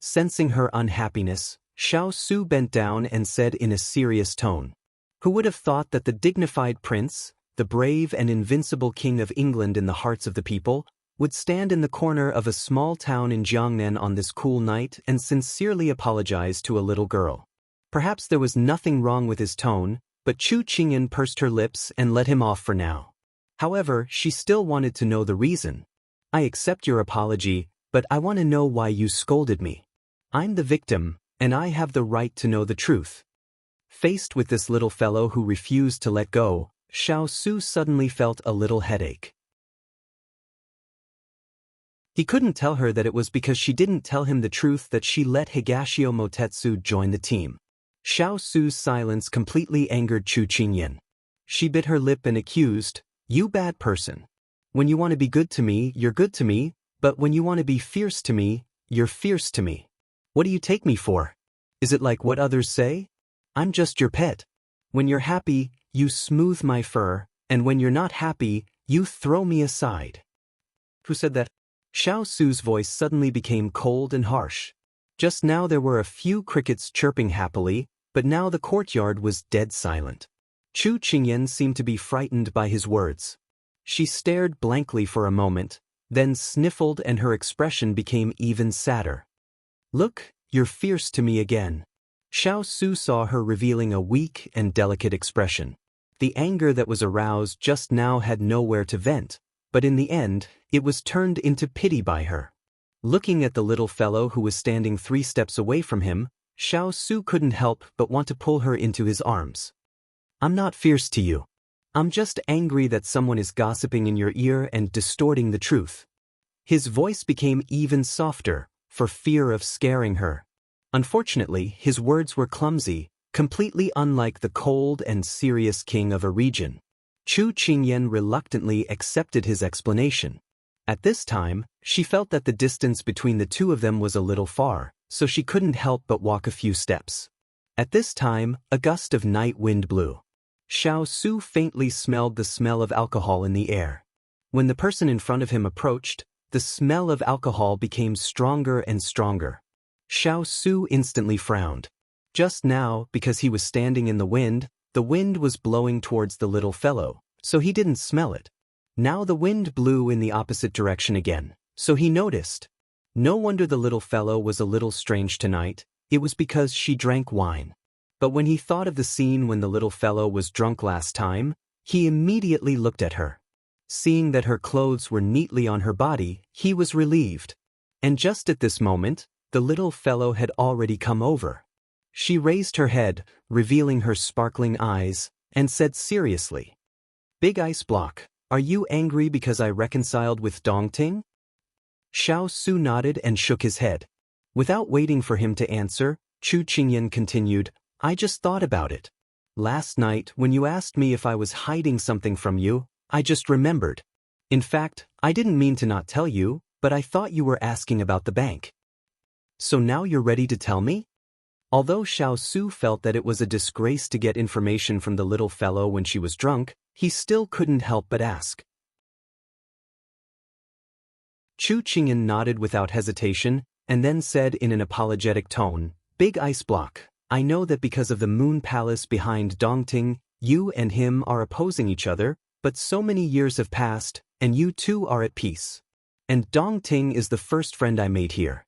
Sensing her unhappiness, Xiao Su bent down and said in a serious tone, "Who would have thought that the dignified prince, the brave and invincible king of England in the hearts of the people, would stand in the corner of a small town in Jiangnan on this cool night and sincerely apologize to a little girl?" Perhaps there was nothing wrong with his tone, but Chu Qingyan pursed her lips and let him off for now. However, she still wanted to know the reason. "I accept your apology, but I want to know why you scolded me. I'm the victim, and I have the right to know the truth." Faced with this little fellow who refused to let go, Xiao Su suddenly felt a little headache. He couldn't tell her that it was because she didn't tell him the truth that she let Higashio Motetsu join the team. Xiao Su's silence completely angered Chu Qingyan. She bit her lip and accused, "You bad person. When you want to be good to me, you're good to me, but when you want to be fierce to me, you're fierce to me. What do you take me for? Is it like what others say? I'm just your pet. When you're happy, you smooth my fur, and when you're not happy, you throw me aside." "Who said that?" Xiao Su's voice suddenly became cold and harsh. Just now there were a few crickets chirping happily, but now the courtyard was dead silent. Chu Qingyan seemed to be frightened by his words. She stared blankly for a moment, then sniffled, and her expression became even sadder. "Look, you're fierce to me again." Xiao Su saw her revealing a weak and delicate expression. The anger that was aroused just now had nowhere to vent, but in the end, it was turned into pity by her. Looking at the little fellow who was standing 3 steps away from him, Xiao Su couldn't help but want to pull her into his arms. "I'm not fierce to you. I'm just angry that someone is gossiping in your ear and distorting the truth." His voice became even softer, for fear of scaring her. Unfortunately, his words were clumsy, completely unlike the cold and serious king of a region. Chu Qingyan reluctantly accepted his explanation. At this time, she felt that the distance between the two of them was a little far, so she couldn't help but walk a few steps. At this time, a gust of night wind blew. Xiao Su faintly smelled the smell of alcohol in the air. When the person in front of him approached, the smell of alcohol became stronger and stronger. Xiao Su instantly frowned. Just now, because he was standing in the wind was blowing towards the little fellow, so he didn't smell it. Now the wind blew in the opposite direction again, so he noticed. No wonder the little fellow was a little strange tonight, it was because she drank wine. But when he thought of the scene when the little fellow was drunk last time, he immediately looked at her. Seeing that her clothes were neatly on her body, he was relieved. And just at this moment, the little fellow had already come over. She raised her head, revealing her sparkling eyes, and said seriously, "Big Ice Block, are you angry because I reconciled with Dongting?" Xiao Su nodded and shook his head. Without waiting for him to answer, Chu Qingyan continued, "I just thought about it. Last night, when you asked me if I was hiding something from you, I just remembered. In fact, I didn't mean to not tell you, but I thought you were asking about the bank. So now you're ready to tell me?" Although Xiao Su felt that it was a disgrace to get information from the little fellow when she was drunk, he still couldn't help but ask. Chu Qingyan nodded without hesitation, and then said in an apologetic tone, "Big Ice Block, I know that because of the Moon Palace behind Dongting, you and him are opposing each other, but so many years have passed, and you two are at peace. And Dongting is the first friend I made here.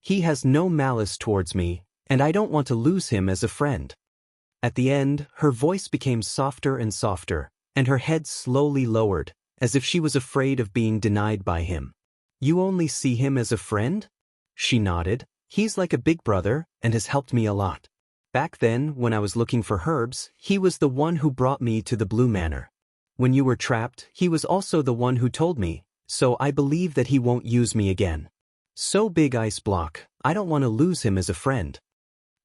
He has no malice towards me, and I don't want to lose him as a friend." At the end, her voice became softer and softer, and her head slowly lowered, as if she was afraid of being denied by him. "You only see him as a friend?" She nodded. "He's like a big brother, and has helped me a lot. Back then, when I was looking for herbs, he was the one who brought me to the Blue Manor. When you were trapped, he was also the one who told me, so I believe that he won't use me again. So Big Ice Block, I don't want to lose him as a friend."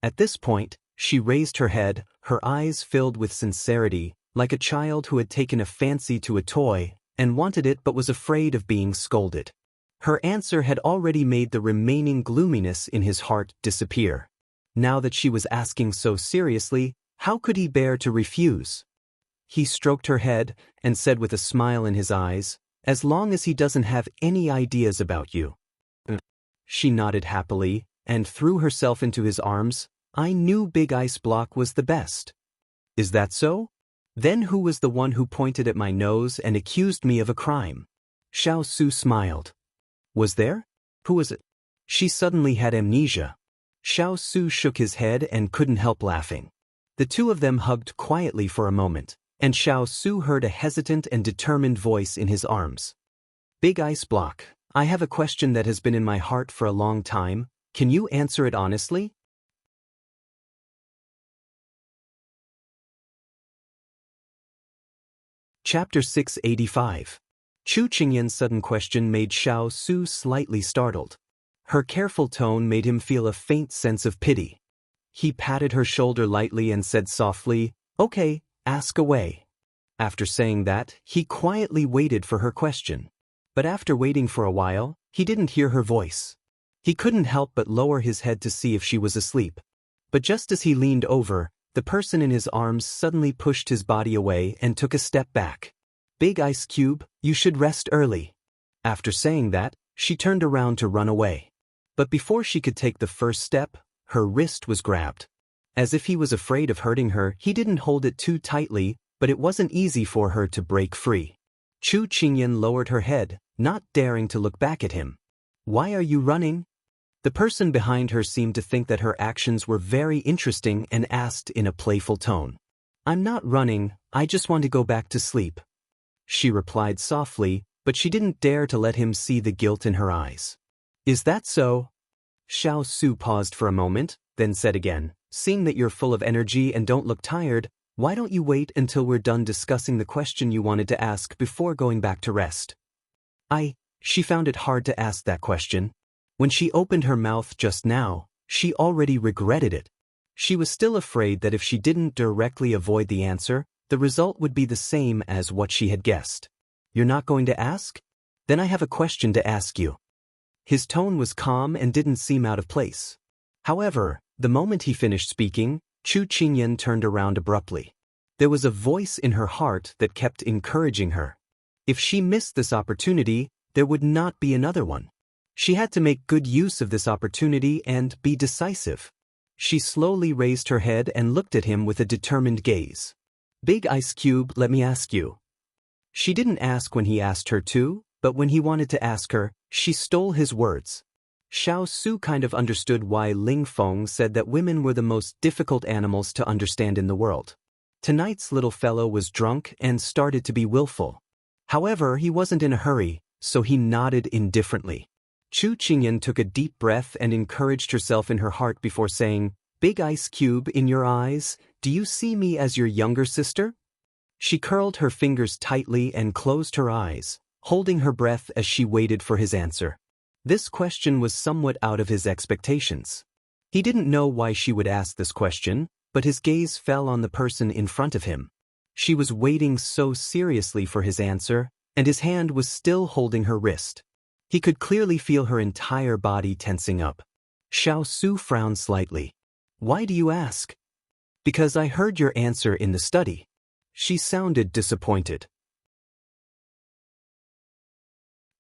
At this point, she raised her head, her eyes filled with sincerity, like a child who had taken a fancy to a toy, and wanted it but was afraid of being scolded. Her answer had already made the remaining gloominess in his heart disappear. Now that she was asking so seriously, how could he bear to refuse? He stroked her head, and said with a smile in his eyes, "As long as he doesn't have any ideas about you." She nodded happily, and threw herself into his arms. "I knew Big Ice Block was the best." "Is that so? Then who was the one who pointed at my nose and accused me of a crime?" Xiao Su smiled. "Was there? Who was it?" She suddenly had amnesia. Xiao Su shook his head and couldn't help laughing. The two of them hugged quietly for a moment, and Xiao Su heard a hesitant and determined voice in his arms. "Big Ice Block, I have a question that has been in my heart for a long time. Can you answer it honestly?" Chapter 685. Chu Qingyan's sudden question made Xiao Su slightly startled. Her careful tone made him feel a faint sense of pity. He patted her shoulder lightly and said softly, "Okay, ask away." After saying that, he quietly waited for her question. But after waiting for a while, he didn't hear her voice. He couldn't help but lower his head to see if she was asleep. But just as he leaned over, The person in his arms suddenly pushed his body away and took a step back. Big Ice Cube, you should rest early. After saying that, she turned around to run away. But before she could take the first step, her wrist was grabbed. As if he was afraid of hurting her, he didn't hold it too tightly, but it wasn't easy for her to break free. Chu Qingyan lowered her head, not daring to look back at him. Why are you running? The person behind her seemed to think that her actions were very interesting and asked in a playful tone. I'm not running, I just want to go back to sleep. She replied softly, but she didn't dare to let him see the guilt in her eyes. Is that so? Xiao Su paused for a moment, then said again, seeing that you're full of energy and don't look tired, why don't you wait until we're done discussing the question you wanted to ask before going back to rest? She found it hard to ask that question. When she opened her mouth just now, she already regretted it. She was still afraid that if she didn't directly avoid the answer, the result would be the same as what she had guessed. You're not going to ask? Then I have a question to ask you. His tone was calm and didn't seem out of place. However, the moment he finished speaking, Chu Qingyan turned around abruptly. There was a voice in her heart that kept encouraging her. If she missed this opportunity, there would not be another one. She had to make good use of this opportunity and be decisive. She slowly raised her head and looked at him with a determined gaze. Big Ice Cube, let me ask you. She didn't ask when he asked her to, but when he wanted to ask her, she stole his words. Xiao Su kind of understood why Ling Feng said that women were the most difficult animals to understand in the world. Tonight's little fellow was drunk and started to be willful. However, he wasn't in a hurry, so he nodded indifferently. Chu Qingyan took a deep breath and encouraged herself in her heart before saying, Big Ice Cube, in your eyes, do you see me as your younger sister? She curled her fingers tightly and closed her eyes, holding her breath as she waited for his answer. This question was somewhat out of his expectations. He didn't know why she would ask this question, but his gaze fell on the person in front of him. She was waiting so seriously for his answer, and his hand was still holding her wrist. He could clearly feel her entire body tensing up. Xiao Su frowned slightly. Why do you ask? Because I heard your answer in the study. She sounded disappointed.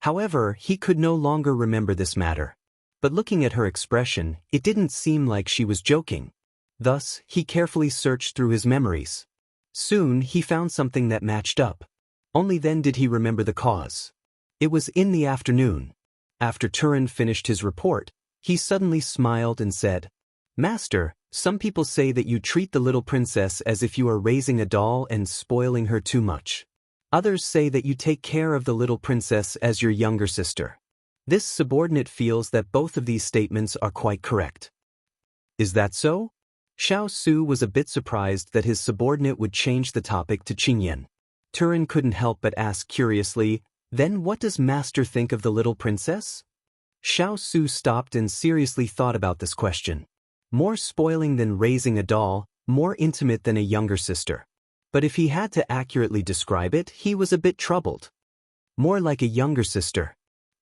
However, he could no longer remember this matter. But looking at her expression, it didn't seem like she was joking. Thus, he carefully searched through his memories. Soon, he found something that matched up. Only then did he remember the cause. It was in the afternoon. After Turin finished his report, he suddenly smiled and said, Master, some people say that you treat the little princess as if you are raising a doll and spoiling her too much. Others say that you take care of the little princess as your younger sister. This subordinate feels that both of these statements are quite correct. Is that so? Xiao Su was a bit surprised that his subordinate would change the topic to Qingyan. Turin couldn't help but ask curiously, Then what does Master think of the little princess? Xiao Su stopped and seriously thought about this question. More spoiling than raising a doll, more intimate than a younger sister. But if he had to accurately describe it, he was a bit troubled. More like a younger sister.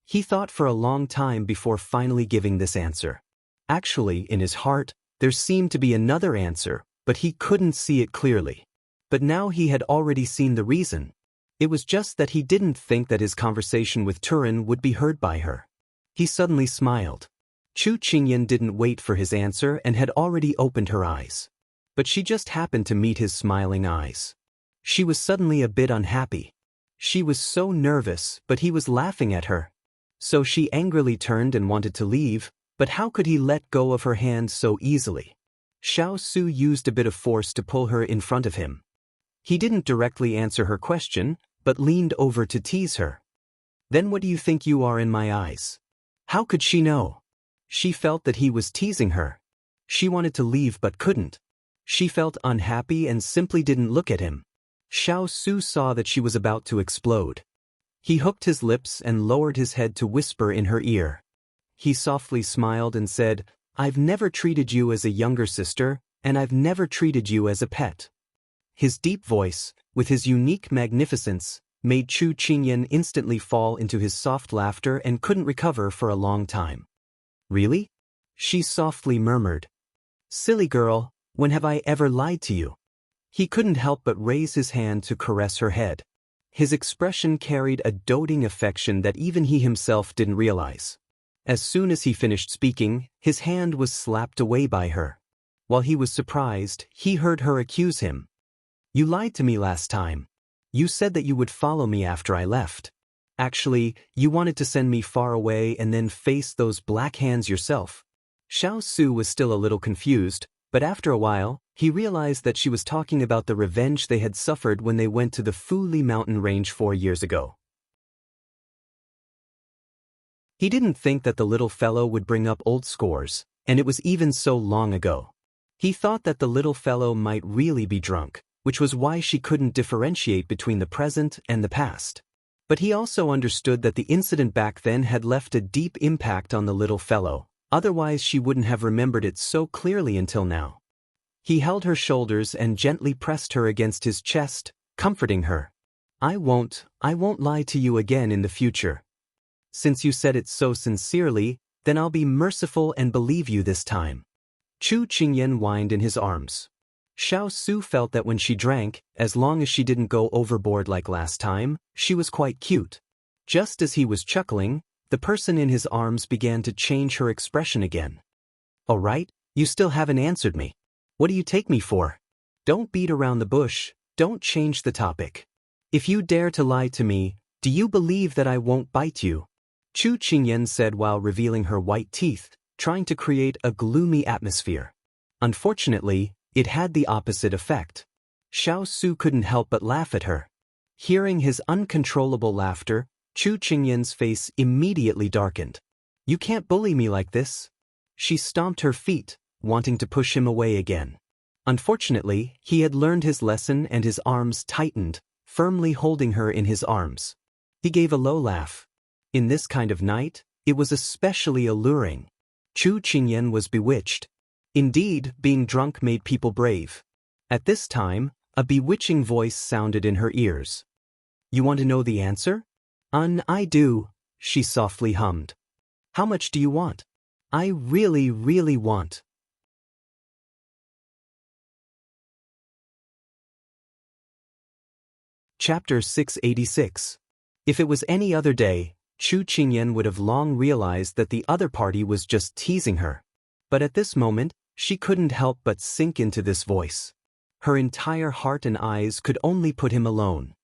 He thought for a long time before finally giving this answer. Actually, in his heart, there seemed to be another answer, but he couldn't see it clearly. But now he had already seen the reason. It was just that he didn't think that his conversation with Turin would be heard by her. He suddenly smiled. Chu Qingyan didn't wait for his answer and had already opened her eyes. But she just happened to meet his smiling eyes. She was suddenly a bit unhappy. She was so nervous, but he was laughing at her. So she angrily turned and wanted to leave, but how could he let go of her hand so easily? Xiao Su used a bit of force to pull her in front of him. He didn't directly answer her question, but leaned over to tease her. Then what do you think you are in my eyes? How could she know? She felt that he was teasing her. She wanted to leave but couldn't. She felt unhappy and simply didn't look at him. Xiao Su saw that she was about to explode. He hooked his lips and lowered his head to whisper in her ear. He softly smiled and said, I've never treated you as a younger sister, and I've never treated you as a pet. His deep voice, with his unique magnificence, made Chu Qingyan instantly fall into his soft laughter and couldn't recover for a long time. Really? She softly murmured. Silly girl, When have I ever lied to you? He couldn't help but raise his hand to caress her head. His expression carried a doting affection that even he himself didn't realize. As soon as he finished speaking, his hand was slapped away by her. While he was surprised, he heard her accuse him. You lied to me last time. You said that you would follow me after I left. Actually, you wanted to send me far away and then face those black hands yourself. Xiao Su was still a little confused, but after a while, he realized that she was talking about the revenge they had suffered when they went to the Fuli mountain range 4 years ago. He didn't think that the little fellow would bring up old scores, and it was even so long ago. He thought that the little fellow might really be drunk, which was why she couldn't differentiate between the present and the past. But he also understood that the incident back then had left a deep impact on the little fellow, otherwise she wouldn't have remembered it so clearly until now. He held her shoulders and gently pressed her against his chest, comforting her. I won't lie to you again in the future. Since you said it so sincerely, then I'll be merciful and believe you this time. Chu Qingyan whined in his arms. Xiao Su felt that when she drank, as long as she didn't go overboard like last time, she was quite cute. Just as he was chuckling, the person in his arms began to change her expression again. All right, you still haven't answered me. What do you take me for? Don't beat around the bush, don't change the topic. If you dare to lie to me, do you believe that I won't bite you? Chu Qingyan said while revealing her white teeth, trying to create a gloomy atmosphere. Unfortunately, it had the opposite effect. Xiao Su couldn't help but laugh at her. Hearing his uncontrollable laughter, Chu Qingyan's face immediately darkened. You can't bully me like this. She stomped her feet, wanting to push him away again. Unfortunately, he had learned his lesson and his arms tightened, firmly holding her in his arms. He gave a low laugh. In this kind of night, it was especially alluring. Chu Qingyan was bewitched. Indeed, being drunk made people brave. At this time, a bewitching voice sounded in her ears. You want to know the answer? I do, she softly hummed. How much do you want? I really, really want. Chapter 686. If it was any other day, Chu Qingyan would have long realized that the other party was just teasing her. But at this moment, she couldn't help but sink into this voice. Her entire heart and eyes could only put him alone.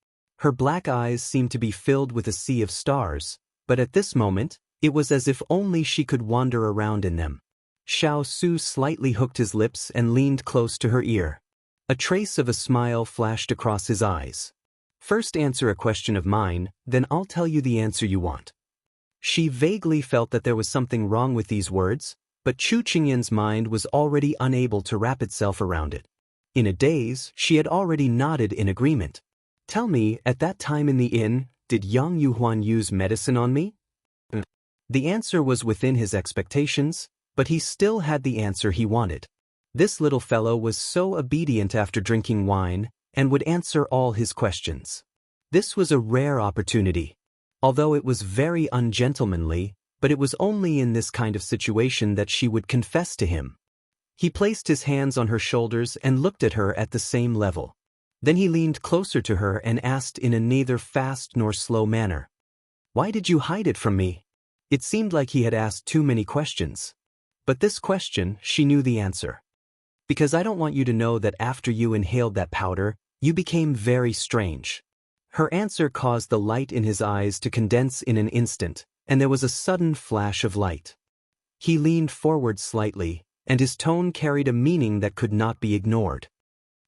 Her black eyes seemed to be filled with a sea of stars, but at this moment, it was as if only she could wander around in them. Xiao Su slightly hooked his lips and leaned close to her ear. A trace of a smile flashed across his eyes. First answer a question of mine, then I'll tell you the answer you want. She vaguely felt that there was something wrong with these words, but Chu Qingyan's mind was already unable to wrap itself around it. In a daze, she had already nodded in agreement. Tell me, at that time in the inn, did Yang Yuhuan use medicine on me? The answer was within his expectations, but he still had the answer he wanted. This little fellow was so obedient after drinking wine, and would answer all his questions. This was a rare opportunity. Although it was very ungentlemanly, but it was only in this kind of situation that she would confess to him. He placed his hands on her shoulders and looked at her at the same level. Then he leaned closer to her and asked in a neither fast nor slow manner. Why did you hide it from me? It seemed like he had asked too many questions. But this question, she knew the answer. Because I don't want you to know that after you inhaled that powder, you became very strange. Her answer caused the light in his eyes to condense in an instant, and there was a sudden flash of light. He leaned forward slightly, and his tone carried a meaning that could not be ignored.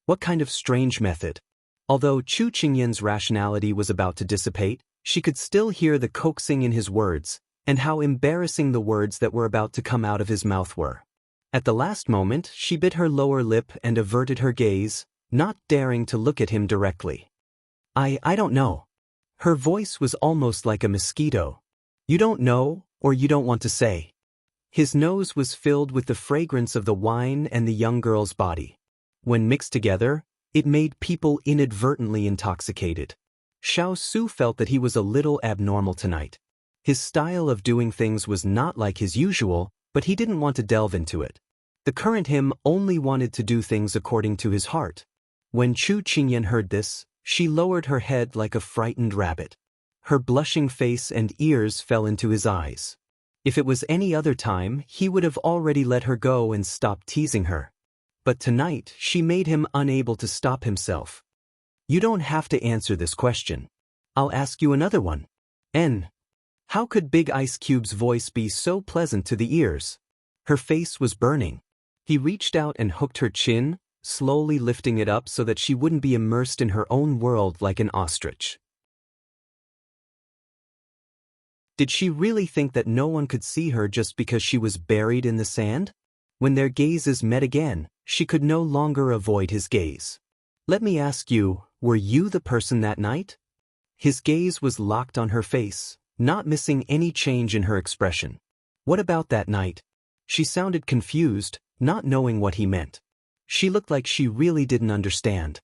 What kind of strange method? Although Chu Qingyan's rationality was about to dissipate, she could still hear the coaxing in his words, and how embarrassing the words that were about to come out of his mouth were. At the last moment, she bit her lower lip and averted her gaze, not daring to look at him directly. I don't know. Her voice was almost like a mosquito. You don't know, or you don't want to say. His nose was filled with the fragrance of the wine and the young girl's body. When mixed together, it made people inadvertently intoxicated. Xiao Su felt that he was a little abnormal tonight. His style of doing things was not like his usual, but he didn't want to delve into it. The current him only wanted to do things according to his heart. When Chu Qingyan heard this, she lowered her head like a frightened rabbit. Her blushing face and ears fell into his eyes. If it was any other time, he would have already let her go and stopped teasing her. But tonight, she made him unable to stop himself. You don't have to answer this question. I'll ask you another one. N. How could Big Ice Cube's voice be so pleasant to the ears? Her face was burning. He reached out and hooked her chin, slowly lifting it up so that she wouldn't be immersed in her own world like an ostrich. Did she really think that no one could see her just because she was buried in the sand? When their gazes met again, she could no longer avoid his gaze. Let me ask you, were you the person that night? His gaze was locked on her face, not missing any change in her expression. What about that night? She sounded confused, not knowing what he meant. She looked like she really didn't understand.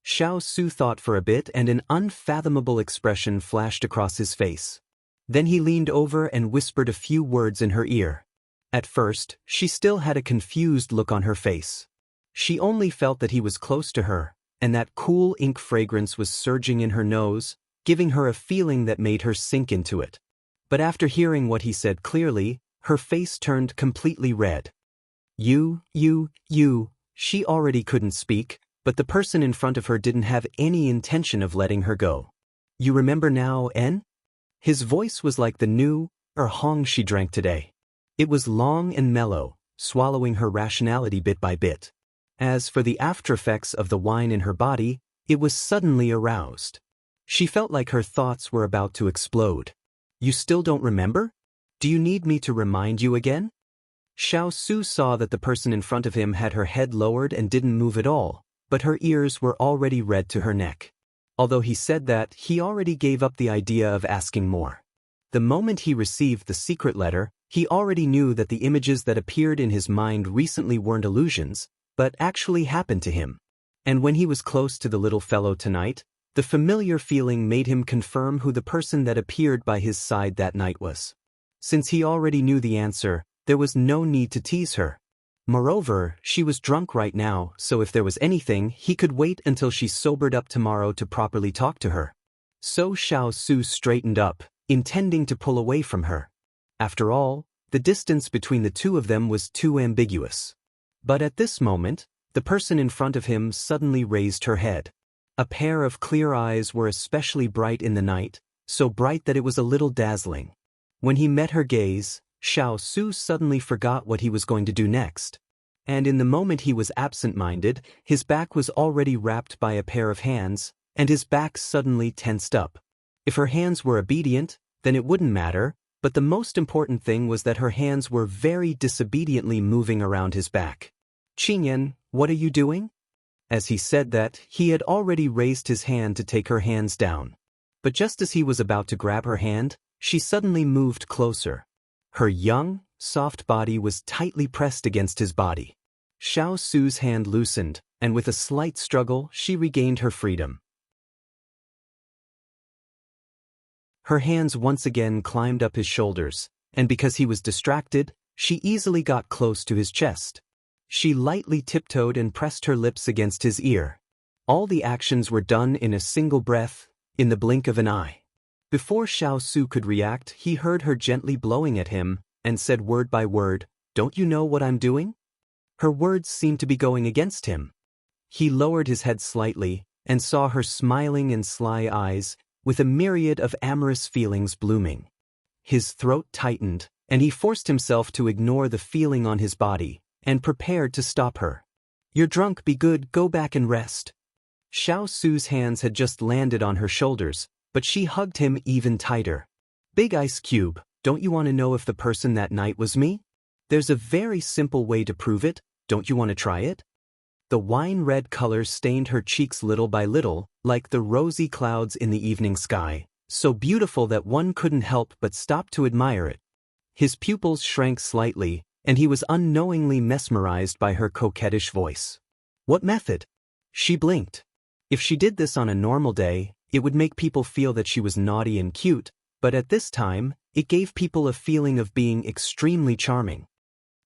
Xiao Su thought for a bit and an unfathomable expression flashed across his face. Then he leaned over and whispered a few words in her ear. At first, she still had a confused look on her face. She only felt that he was close to her, and that cool ink fragrance was surging in her nose, giving her a feeling that made her sink into it. But after hearing what he said clearly, her face turned completely red. You, she already couldn't speak, but the person in front of her didn't have any intention of letting her go. You remember now, N? His voice was like the new hong she drank today. It was long and mellow, swallowing her rationality bit by bit. As for the aftereffects of the wine in her body, it was suddenly aroused. She felt like her thoughts were about to explode. You still don't remember? Do you need me to remind you again? Xiao Su saw that the person in front of him had her head lowered and didn't move at all, but her ears were already red to her neck. Although he said that, he already gave up the idea of asking more. The moment he received the secret letter, he already knew that the images that appeared in his mind recently weren't illusions, but actually happened to him. And when he was close to the little fellow tonight, the familiar feeling made him confirm who the person that appeared by his side that night was. Since he already knew the answer, there was no need to tease her. Moreover, she was drunk right now, so if there was anything, he could wait until she sobered up tomorrow to properly talk to her. So Xiao Su straightened up, intending to pull away from her. After all, the distance between the two of them was too ambiguous. But at this moment, the person in front of him suddenly raised her head. A pair of clear eyes were especially bright in the night, so bright that it was a little dazzling. When he met her gaze, Xiao Su suddenly forgot what he was going to do next. And in the moment he was absent-minded, his back was already wrapped by a pair of hands, and his back suddenly tensed up. If her hands were obedient, then it wouldn't matter, but the most important thing was that her hands were very disobediently moving around his back. Qingyan, what are you doing? As he said that, he had already raised his hand to take her hands down. But just as he was about to grab her hand, she suddenly moved closer. Her young, soft body was tightly pressed against his body. Xiao Su's hand loosened, and with a slight struggle, she regained her freedom. Her hands once again climbed up his shoulders, and because he was distracted, she easily got close to his chest. She lightly tiptoed and pressed her lips against his ear. All the actions were done in a single breath, in the blink of an eye. Before Xiao Su could react, he heard her gently blowing at him, and said word by word, "Don't you know what I'm doing?" Her words seemed to be going against him. He lowered his head slightly, and saw her smiling and sly eyes, with a myriad of amorous feelings blooming. His throat tightened, and he forced himself to ignore the feeling on his body, and prepared to stop her. "You're drunk, be good, go back and rest." Xiao Su's hands had just landed on her shoulders, but she hugged him even tighter. "Big Ice Cube, don't you want to know if the person that night was me? There's a very simple way to prove it, don't you want to try it?" The wine-red color stained her cheeks little by little, like the rosy clouds in the evening sky, so beautiful that one couldn't help but stop to admire it. His pupils shrank slightly, and he was unknowingly mesmerized by her coquettish voice. What method? She blinked. If she did this on a normal day, it would make people feel that she was naughty and cute, but at this time, it gave people a feeling of being extremely charming.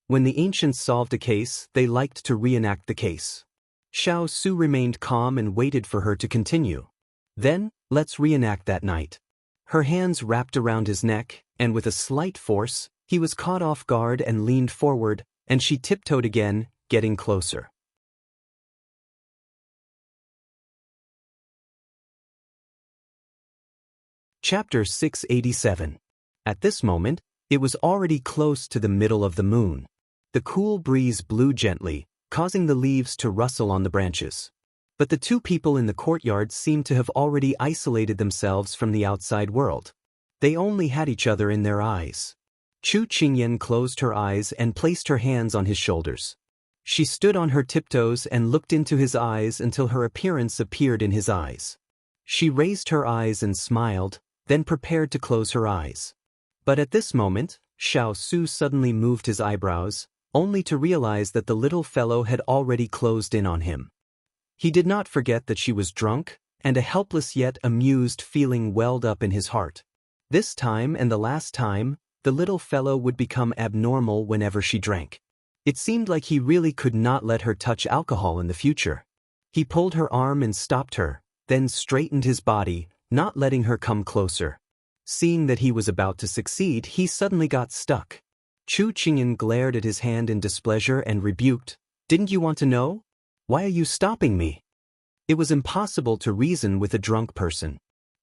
When the ancients solved a case, they liked to reenact the case. Xiao Su remained calm and waited for her to continue. Then, let's reenact that night. Her hands wrapped around his neck, and with a slight force, he was caught off guard and leaned forward, and she tiptoed again, getting closer. Chapter 687. At this moment, it was already close to the middle of the moon. The cool breeze blew gently, causing the leaves to rustle on the branches. But the two people in the courtyard seemed to have already isolated themselves from the outside world. They only had each other in their eyes. Chu Qingyan closed her eyes and placed her hands on his shoulders. She stood on her tiptoes and looked into his eyes until her appearance appeared in his eyes. She raised her eyes and smiled, then prepared to close her eyes. But at this moment, Xiao Su suddenly moved his eyebrows, only to realize that the little fellow had already closed in on him. He did not forget that she was drunk, and a helpless yet amused feeling welled up in his heart. This time and the last time, the little fellow would become abnormal whenever she drank. It seemed like he really could not let her touch alcohol in the future. He pulled her arm and stopped her, then straightened his body, not letting her come closer. Seeing that he was about to succeed, he suddenly got stuck. Chu Qingyan glared at his hand in displeasure and rebuked, "Didn't you want to know? Why are you stopping me?" It was impossible to reason with a drunk person.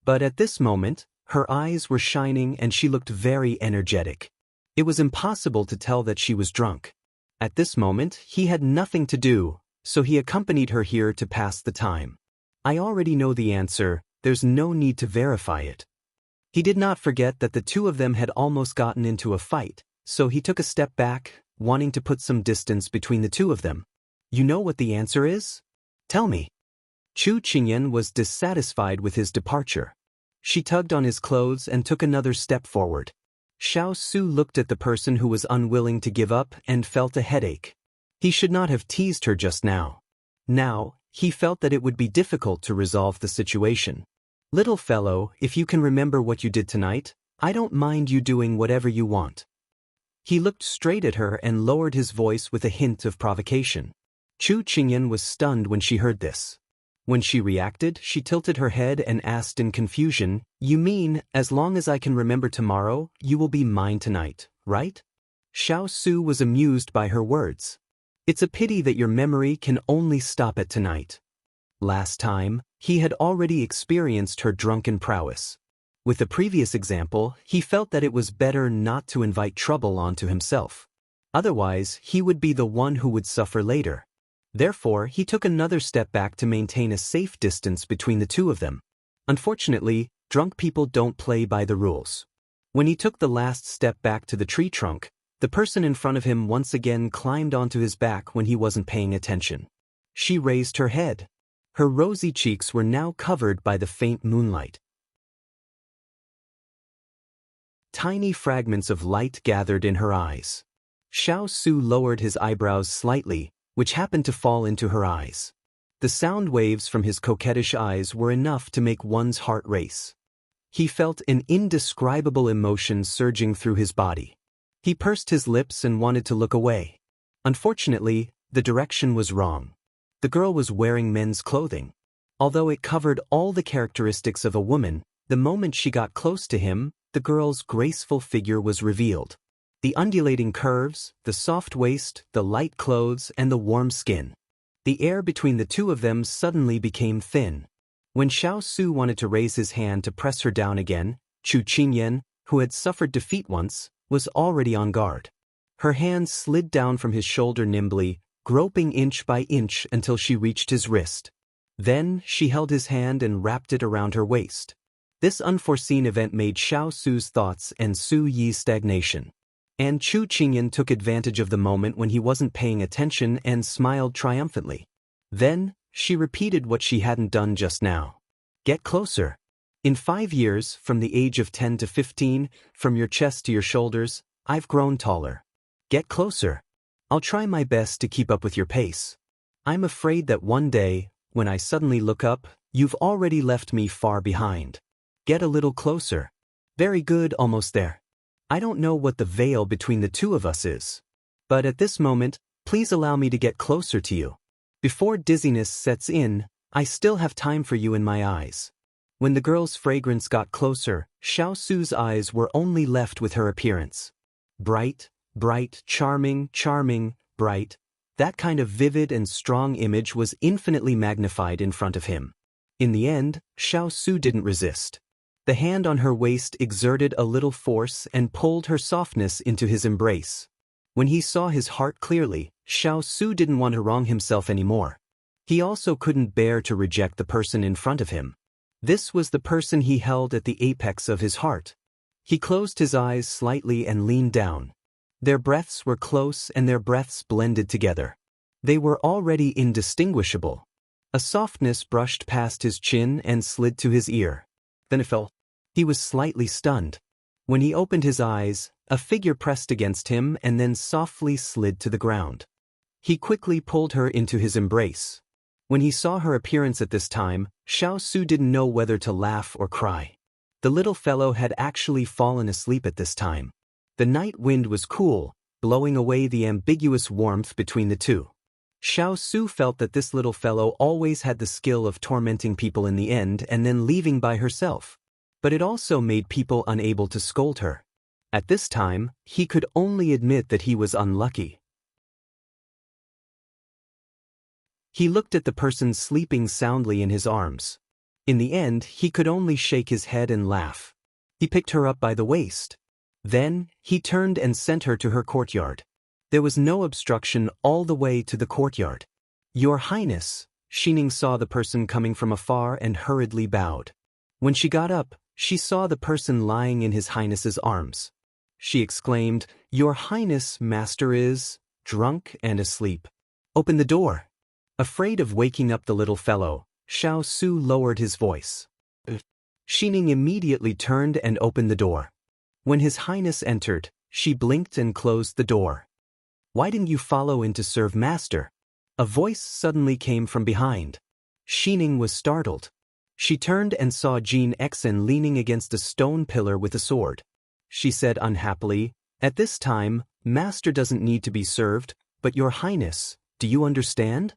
But at this moment, her eyes were shining and she looked very energetic. It was impossible to tell that she was drunk. At this moment, he had nothing to do, so he accompanied her here to pass the time. "I already know the answer, there's no need to verify it." He did not forget that the two of them had almost gotten into a fight, so he took a step back, wanting to put some distance between the two of them. "You know what the answer is? Tell me." Chu Qingyan was dissatisfied with his departure. She tugged on his clothes and took another step forward. Xiao Su looked at the person who was unwilling to give up and felt a headache. He should not have teased her just now. Now, he felt that it would be difficult to resolve the situation. "Little fellow, if you can remember what you did tonight, I don't mind you doing whatever you want." He looked straight at her and lowered his voice with a hint of provocation. Chu Qingyan was stunned when she heard this. When she reacted, she tilted her head and asked in confusion, "You mean, as long as I can remember tomorrow, you will be mine tonight, right?" Xiao Su was amused by her words. "It's a pity that your memory can only stop at tonight." Last time, he had already experienced her drunken prowess. With the previous example, he felt that it was better not to invite trouble onto himself. Otherwise, he would be the one who would suffer later. Therefore, he took another step back to maintain a safe distance between the two of them. Unfortunately, drunk people don't play by the rules. When he took the last step back to the tree trunk, the person in front of him once again climbed onto his back when he wasn't paying attention. She raised her head. Her rosy cheeks were now covered by the faint moonlight. Tiny fragments of light gathered in her eyes. Xiao Su lowered his eyebrows slightly, which happened to fall into her eyes. The sound waves from his coquettish eyes were enough to make one's heart race. He felt an indescribable emotion surging through his body. He pursed his lips and wanted to look away. Unfortunately, the direction was wrong. The girl was wearing men's clothing. Although it covered all the characteristics of a woman, the moment she got close to him, the girl's graceful figure was revealed. The undulating curves, the soft waist, the light clothes, and the warm skin. The air between the two of them suddenly became thin. When Xiao Su wanted to raise his hand to press her down again, Chu Qingyan, who had suffered defeat once, was already on guard. Her hand slid down from his shoulder nimbly, groping inch by inch until she reached his wrist. Then, she held his hand and wrapped it around her waist. This unforeseen event made Xiao Su's thoughts and Su Yi's stagnation. And Chu Qingyan took advantage of the moment when he wasn't paying attention and smiled triumphantly. Then, she repeated what she hadn't done just now. "Get closer. In 5 years, from the age of 10 to 15, from your chest to your shoulders, I've grown taller. Get closer. I'll try my best to keep up with your pace. I'm afraid that one day, when I suddenly look up, you've already left me far behind. Get a little closer. Very good, almost there. I don't know what the veil between the two of us is. But at this moment, please allow me to get closer to you. Before dizziness sets in, I still have time for you in my eyes. When the girl's fragrance got closer, Xiao Su's eyes were only left with her appearance. Bright, bright, charming, charming, bright. That kind of vivid and strong image was infinitely magnified in front of him. In the end, Xiao Su didn't resist. The hand on her waist exerted a little force and pulled her softness into his embrace. When he saw his heart clearly, Xiao Su didn't want to wrong himself anymore. He also couldn't bear to reject the person in front of him. This was the person he held at the apex of his heart. He closed his eyes slightly and leaned down. Their breaths were close and their breaths blended together. They were already indistinguishable. A softness brushed past his chin and slid to his ear. Then it fell. He was slightly stunned. When he opened his eyes, a figure pressed against him and then softly slid to the ground. He quickly pulled her into his embrace. When he saw her appearance at this time, Xiao Su didn't know whether to laugh or cry. The little fellow had actually fallen asleep at this time. The night wind was cool, blowing away the ambiguous warmth between the two. Xiao Su felt that this little fellow always had the skill of tormenting people in the end and then leaving by herself. But it also made people unable to scold her. At this time, he could only admit that he was unlucky. He looked at the person sleeping soundly in his arms. In the end, he could only shake his head and laugh. He picked her up by the waist. Then, he turned and sent her to her courtyard. There was no obstruction all the way to the courtyard. "Your Highness," Xining saw the person coming from afar and hurriedly bowed. When she got up, she saw the person lying in His Highness's arms. She exclaimed, "Your Highness, Master is drunk and asleep. Open the door." Afraid of waking up the little fellow, Xiao Su lowered his voice. Xining immediately turned and opened the door. When His Highness entered, she blinked and closed the door. "Why didn't you follow in to serve Master?" A voice suddenly came from behind. Xining was startled. She turned and saw Jin Exen leaning against a stone pillar with a sword. She said unhappily, "At this time, Master doesn't need to be served, but Your Highness, do you understand?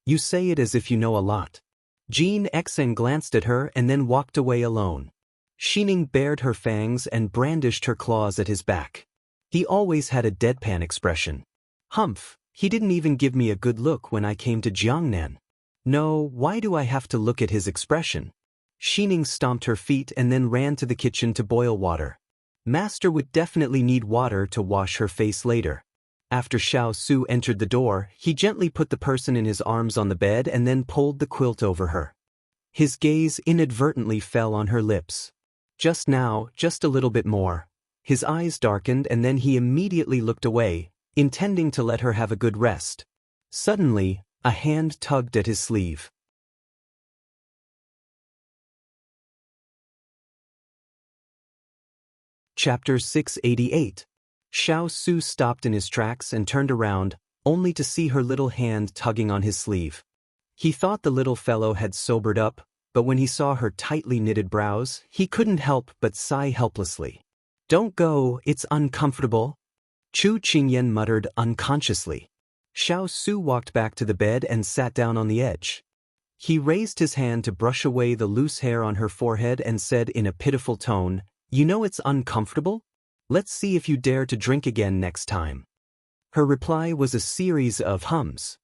You say it as if you know a lot." Jin Exen glanced at her and then walked away alone. Xining bared her fangs and brandished her claws at his back. He always had a deadpan expression. "Humph, he didn't even give me a good look when I came to Jiangnan. No, why do I have to look at his expression?" Xining stomped her feet and then ran to the kitchen to boil water. Master would definitely need water to wash her face later. After Xiao Su entered the door, he gently put the person in his arms on the bed and then pulled the quilt over her. His gaze inadvertently fell on her lips. Just now, just a little bit more. His eyes darkened and then he immediately looked away, intending to let her have a good rest. Suddenly, a hand tugged at his sleeve. Chapter 688. Xiao Su stopped in his tracks and turned around, only to see her little hand tugging on his sleeve. He thought the little fellow had sobered up, but when he saw her tightly knitted brows, he couldn't help but sigh helplessly. "Don't go, it's uncomfortable," Chu Qingyan muttered unconsciously. Xiao Su walked back to the bed and sat down on the edge. He raised his hand to brush away the loose hair on her forehead and said in a pitiful tone, "You know it's uncomfortable? Let's see if you dare to drink again next time." Her reply was a series of hums.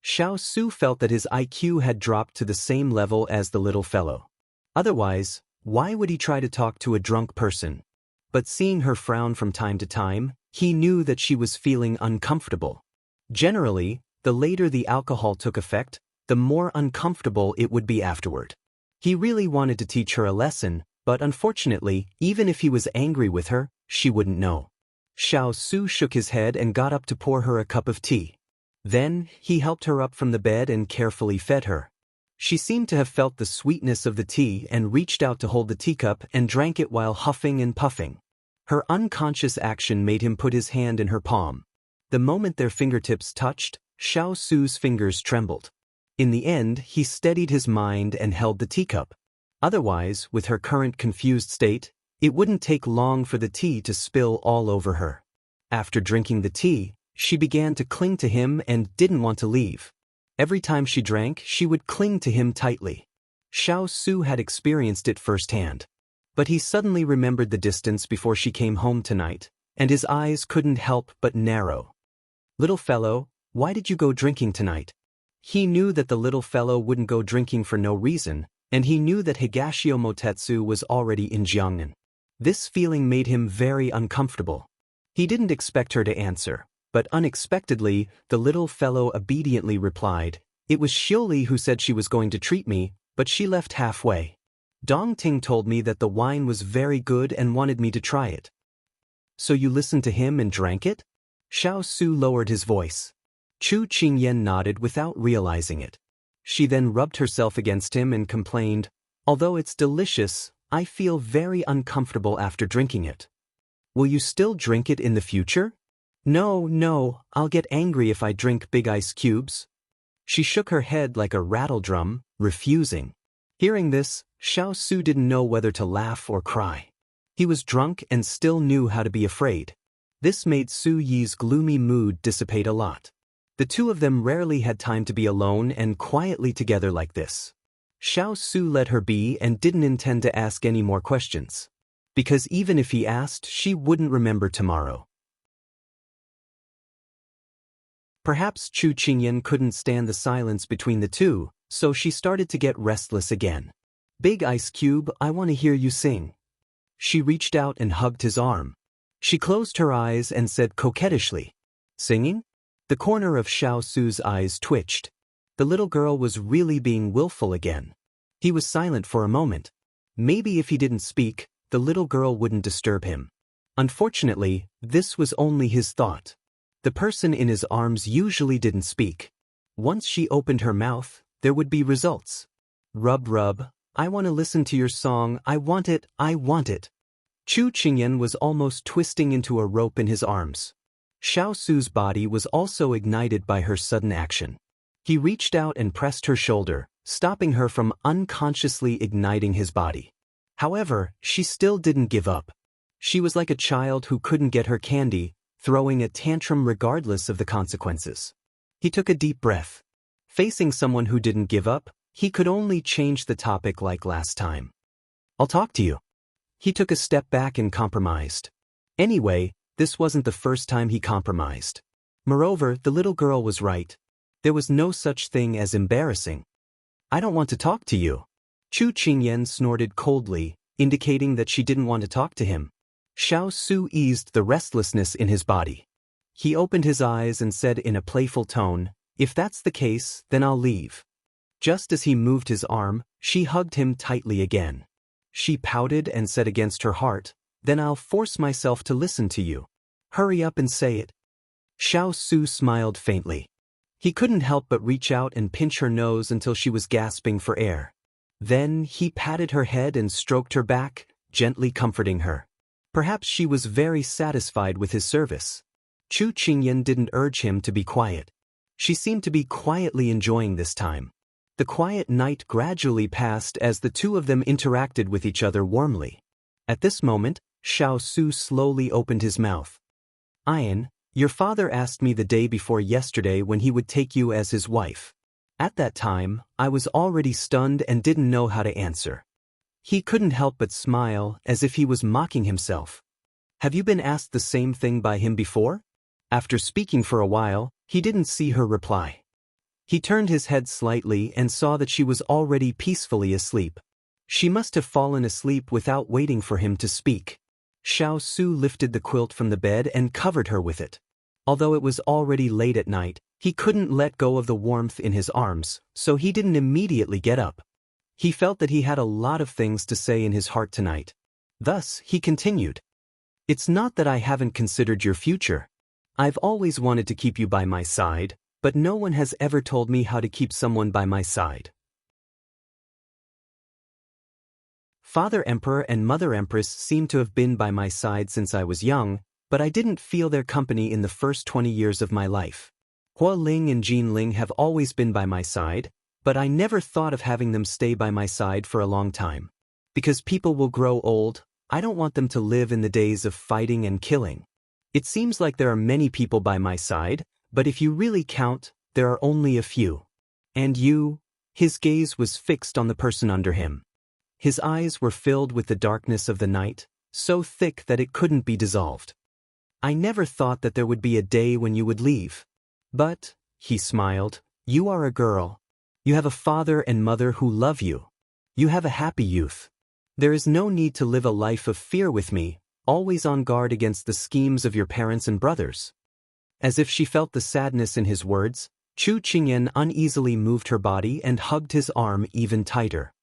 Xiao Su felt that his IQ had dropped to the same level as the little fellow. Otherwise, why would he try to talk to a drunk person? But seeing her frown from time to time, he knew that she was feeling uncomfortable. Generally, the later the alcohol took effect, the more uncomfortable it would be afterward. He really wanted to teach her a lesson, but unfortunately, even if he was angry with her, she wouldn't know. Xiao Su shook his head and got up to pour her a cup of tea. Then, he helped her up from the bed and carefully fed her. She seemed to have felt the sweetness of the tea and reached out to hold the teacup and drank it while huffing and puffing. Her unconscious action made him put his hand in her palm. The moment their fingertips touched, Xiao Su's fingers trembled. In the end, he steadied his mind and held the teacup. Otherwise, with her current confused state, it wouldn't take long for the tea to spill all over her. After drinking the tea, She began to cling to him and didn't want to leave. Every time she drank, she would cling to him tightly. Xiao Su had experienced it firsthand. But he suddenly remembered the distance before she came home tonight, and his eyes couldn't help but narrow. "Little fellow, why did you go drinking tonight?" He knew that the little fellow wouldn't go drinking for no reason, and he knew that Higashio Motetsu was already in Jiangnan. This feeling made him very uncomfortable. He didn't expect her to answer, but unexpectedly, the little fellow obediently replied, "It was Xiuli who said she was going to treat me, but she left halfway. Dong Ting told me that the wine was very good and wanted me to try it." "So you listened to him and drank it?" Xiao Su lowered his voice. Chu Qingyan nodded without realizing it. She then rubbed herself against him and complained, "Although it's delicious, I feel very uncomfortable after drinking it." "Will you still drink it in the future?" No, I'll get angry if I drink big ice cubes." She shook her head like a rattle drum, refusing. Hearing this, Xiao Su didn't know whether to laugh or cry. He was drunk and still knew how to be afraid. This made Su Yi's gloomy mood dissipate a lot. The two of them rarely had time to be alone and quietly together like this. Xiao Su let her be and didn't intend to ask any more questions. Because even if he asked, she wouldn't remember tomorrow. Perhaps Chu Qingyan couldn't stand the silence between the two, so she started to get restless again. "Big Ice Cube, I want to hear you sing." She reached out and hugged his arm. She closed her eyes and said coquettishly, "Singing?" The corner of Xiao Su's eyes twitched. The little girl was really being willful again. He was silent for a moment. Maybe if he didn't speak, the little girl wouldn't disturb him. Unfortunately, this was only his thought. The person in his arms usually didn't speak. Once she opened her mouth, there would be results. "Rub rub, I want to listen to your song, I want it, I want it." Chu Qingyan was almost twisting into a rope in his arms. Xiao Su's body was also ignited by her sudden action. He reached out and pressed her shoulder, stopping her from unconsciously igniting his body. However, she still didn't give up. She was like a child who couldn't get her candy, throwing a tantrum regardless of the consequences. He took a deep breath. Facing someone who didn't give up, he could only change the topic like last time. "I'll talk to you." He took a step back and compromised. Anyway, this wasn't the first time he compromised. Moreover, the little girl was right. There was no such thing as embarrassing. "I don't want to talk to you." Chu Qingyan snorted coldly, indicating that she didn't want to talk to him. Xiao Su eased the restlessness in his body. He opened his eyes and said in a playful tone, "If that's the case, then I'll leave." Just as he moved his arm, she hugged him tightly again. She pouted and said against her heart, "Then I'll force myself to listen to you. Hurry up and say it." Xiao Su smiled faintly. He couldn't help but reach out and pinch her nose until she was gasping for air. Then he patted her head and stroked her back, gently comforting her. Perhaps she was very satisfied with his service. Chu Qingyan didn't urge him to be quiet. She seemed to be quietly enjoying this time. The quiet night gradually passed as the two of them interacted with each other warmly. At this moment, Xiao Su slowly opened his mouth. "Ian, your father asked me the day before yesterday when he would take you as his wife. At that time, I was already stunned and didn't know how to answer." He couldn't help but smile, as if he was mocking himself. "Have you been asked the same thing by him before?" After speaking for a while, he didn't see her reply. He turned his head slightly and saw that she was already peacefully asleep. She must have fallen asleep without waiting for him to speak. Xiao Su lifted the quilt from the bed and covered her with it. Although it was already late at night, he couldn't let go of the warmth in his arms, so he didn't immediately get up. He felt that he had a lot of things to say in his heart tonight. Thus, he continued. "It's not that I haven't considered your future. I've always wanted to keep you by my side, but no one has ever told me how to keep someone by my side. Father Emperor and Mother Empress seem to have been by my side since I was young, but I didn't feel their company in the first 20 years of my life. Hua Ling and Jin Ling have always been by my side, but I never thought of having them stay by my side for a long time. Because people will grow old, I don't want them to live in the days of fighting and killing. It seems like there are many people by my side, but if you really count, there are only a few. And you? His gaze was fixed on the person under him. His eyes were filled with the darkness of the night, so thick that it couldn't be dissolved. I never thought that there would be a day when you would leave. But, he smiled, you are a girl. You have a father and mother who love you. You have a happy youth. There is no need to live a life of fear with me, always on guard against the schemes of your parents and brothers. As if she felt the sadness in his words, Chu Qingyan uneasily moved her body and hugged his arm even tighter.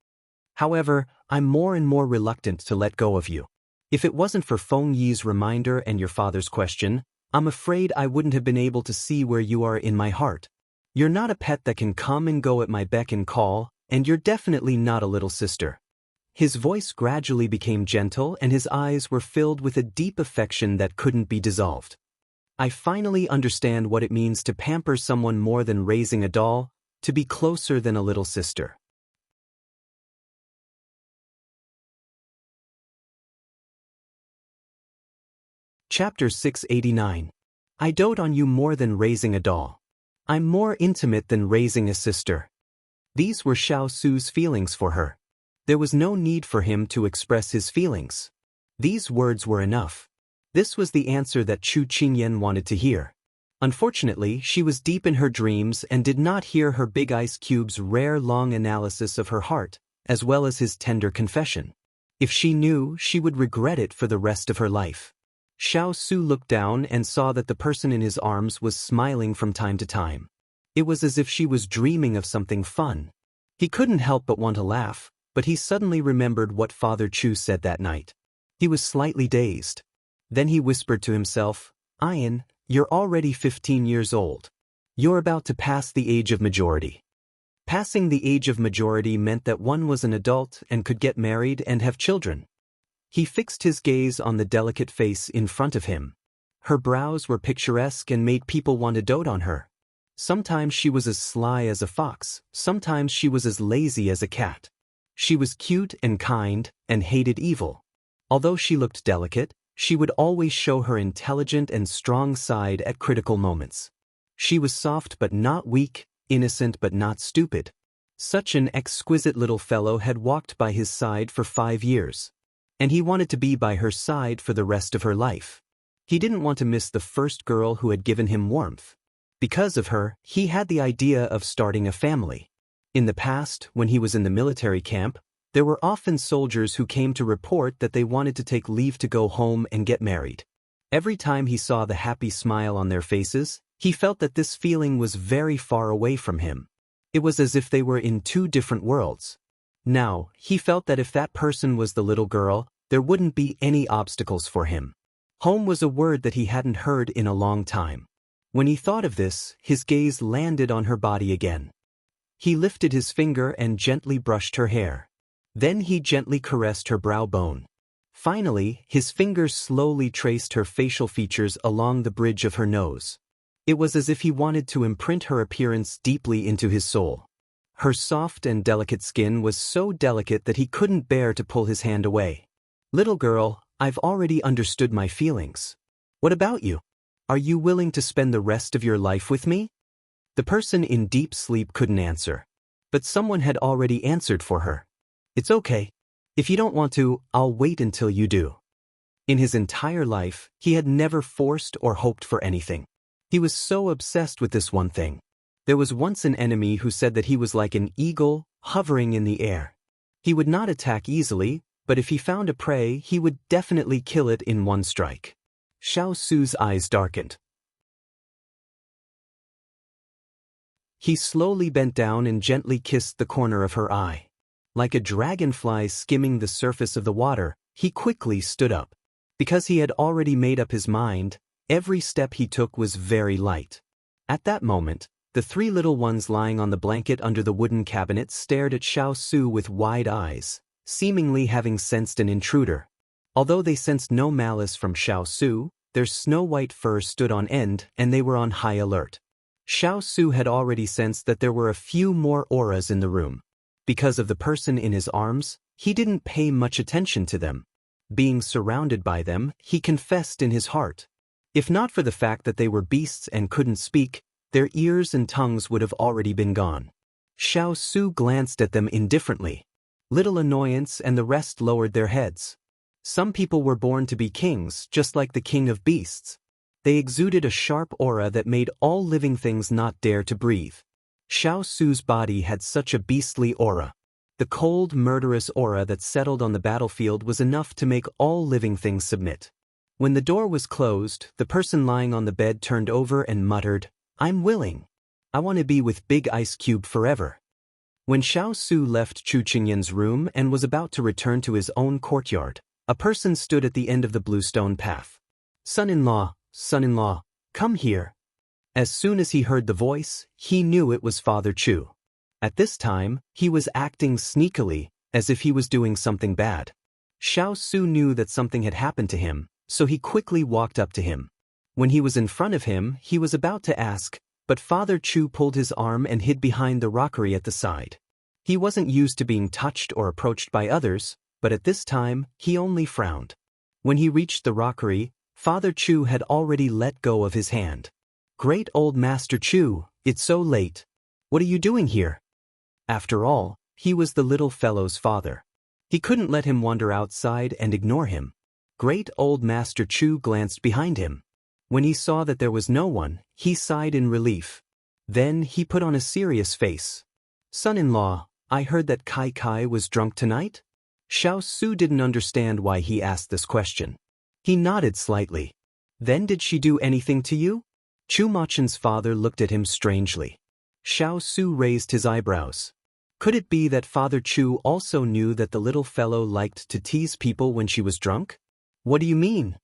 However, I'm more and more reluctant to let go of you. If it wasn't for Feng Yi's reminder and your father's question, I'm afraid I wouldn't have been able to see where you are in my heart. You're not a pet that can come and go at my beck and call, and you're definitely not a little sister. His voice gradually became gentle and his eyes were filled with a deep affection that couldn't be dissolved. I finally understand what it means to pamper someone more than raising a doll, to be closer than a little sister. Chapter 689. I dote on you more than raising a doll. I'm more intimate than raising a sister. These were Xiao Su's feelings for her. There was no need for him to express his feelings. These words were enough. This was the answer that Chu Qingyan wanted to hear. Unfortunately, she was deep in her dreams and did not hear her Big Ice Cube's rare long analysis of her heart, as well as his tender confession. If she knew, she would regret it for the rest of her life. Xiao Su looked down and saw that the person in his arms was smiling from time to time. It was as if she was dreaming of something fun. He couldn't help but want to laugh, but he suddenly remembered what Father Chu said that night. He was slightly dazed. Then he whispered to himself, Ian, you're already 15 years old. You're about to pass the age of majority. Passing the age of majority meant that one was an adult and could get married and have children. He fixed his gaze on the delicate face in front of him. Her brows were picturesque and made people want to dote on her. Sometimes she was as sly as a fox, sometimes she was as lazy as a cat. She was cute and kind, and hated evil. Although she looked delicate, she would always show her intelligent and strong side at critical moments. She was soft but not weak, innocent but not stupid. Such an exquisite little fellow had walked by his side for 5 years. And he wanted to be by her side for the rest of her life. He didn't want to miss the first girl who had given him warmth. Because of her, he had the idea of starting a family. In the past, when he was in the military camp, there were often soldiers who came to report that they wanted to take leave to go home and get married. Every time he saw the happy smile on their faces, he felt that this feeling was very far away from him. It was as if they were in 2 different worlds. Now, he felt that if that person was the little girl, there wouldn't be any obstacles for him. Home was a word that he hadn't heard in a long time. When he thought of this, his gaze landed on her body again. He lifted his finger and gently brushed her hair. Then he gently caressed her brow bone. Finally, his fingers slowly traced her facial features along the bridge of her nose. It was as if he wanted to imprint her appearance deeply into his soul. Her soft and delicate skin was so delicate that he couldn't bear to pull his hand away. Little girl, I've already understood my feelings. What about you? Are you willing to spend the rest of your life with me? The person in deep sleep couldn't answer. But someone had already answered for her. It's okay. If you don't want to, I'll wait until you do. In his entire life, he had never forced or hoped for anything. He was so obsessed with this one thing. There was once an enemy who said that he was like an eagle, hovering in the air. He would not attack easily, but if he found a prey, he would definitely kill it in one strike. Xiao Su's eyes darkened. He slowly bent down and gently kissed the corner of her eye. Like a dragonfly skimming the surface of the water, he quickly stood up. Because he had already made up his mind, every step he took was very light. At that moment, the 3 little ones lying on the blanket under the wooden cabinet stared at Xiao Su with wide eyes, seemingly having sensed an intruder. Although they sensed no malice from Xiao Su, their snow-white fur stood on end and they were on high alert. Xiao Su had already sensed that there were a few more auras in the room. Because of the person in his arms, he didn't pay much attention to them. Being surrounded by them, he confessed in his heart. If not for the fact that they were beasts and couldn't speak, their ears and tongues would have already been gone. Xiao Su glanced at them indifferently. Little annoyance, and the rest lowered their heads. Some people were born to be kings, just like the king of beasts. They exuded a sharp aura that made all living things not dare to breathe. Xiao Su's body had such a beastly aura. The cold, murderous aura that settled on the battlefield was enough to make all living things submit. When the door was closed, the person lying on the bed turned over and muttered, "I'm willing. I want to be with Big Ice Cube forever." When Xiao Su left Chu Qingyan's room and was about to return to his own courtyard, a person stood at the end of the bluestone path. Son-in-law, son-in-law, come here." As soon as he heard the voice, he knew it was Father Chu. At this time, he was acting sneakily, as if he was doing something bad. Xiao Su knew that something had happened to him, so he quickly walked up to him. When he was in front of him, he was about to ask, but Father Chu pulled his arm and hid behind the rockery at the side. He wasn't used to being touched or approached by others, but at this time, he only frowned. When he reached the rockery, Father Chu had already let go of his hand. "Great old Master Chu, it's so late. What are you doing here?" After all, he was the little fellow's father. He couldn't let him wander outside and ignore him. Great old Master Chu glanced behind him. When he saw that there was no one, he sighed in relief. Then he put on a serious face. "Son-in-law, I heard that Kai Kai was drunk tonight?" Xiao Su didn't understand why he asked this question. He nodded slightly. "Then did she do anything to you?" Chu Machen's father looked at him strangely. Xiao Su raised his eyebrows. Could it be that Father Chu also knew that the little fellow liked to tease people when she was drunk? "What do you mean?"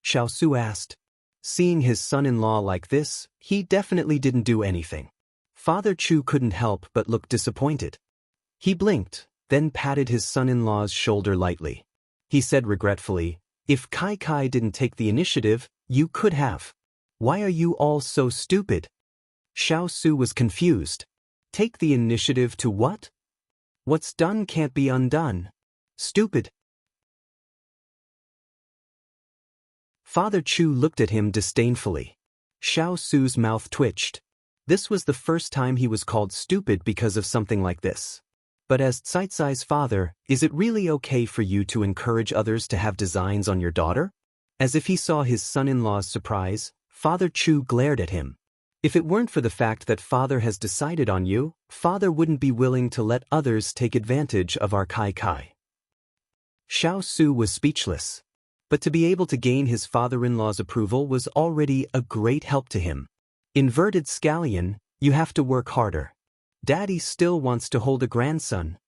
Xiao Su asked. Seeing his son-in-law like this, he definitely didn't do anything. Father Chu couldn't help but look disappointed. He blinked, then patted his son-in-law's shoulder lightly. He said regretfully, "If Kai Kai didn't take the initiative, you could have. Why are you all so stupid?" Xiao Su was confused. Take the initiative to what? What's done can't be undone. Stupid. Father Chu looked at him disdainfully. Xiao Su's mouth twitched. This was the first time he was called stupid because of something like this. But as Caicai's father, is it really okay for you to encourage others to have designs on your daughter? As if he saw his son-in-law's surprise, Father Chu glared at him. If it weren't for the fact that Father has decided on you, Father wouldn't be willing to let others take advantage of our Kai Kai. Xiao Su was speechless. But to be able to gain his father-in-law's approval was already a great help to him. Inverted scallion, you have to work harder. Daddy still wants to hold a grandson.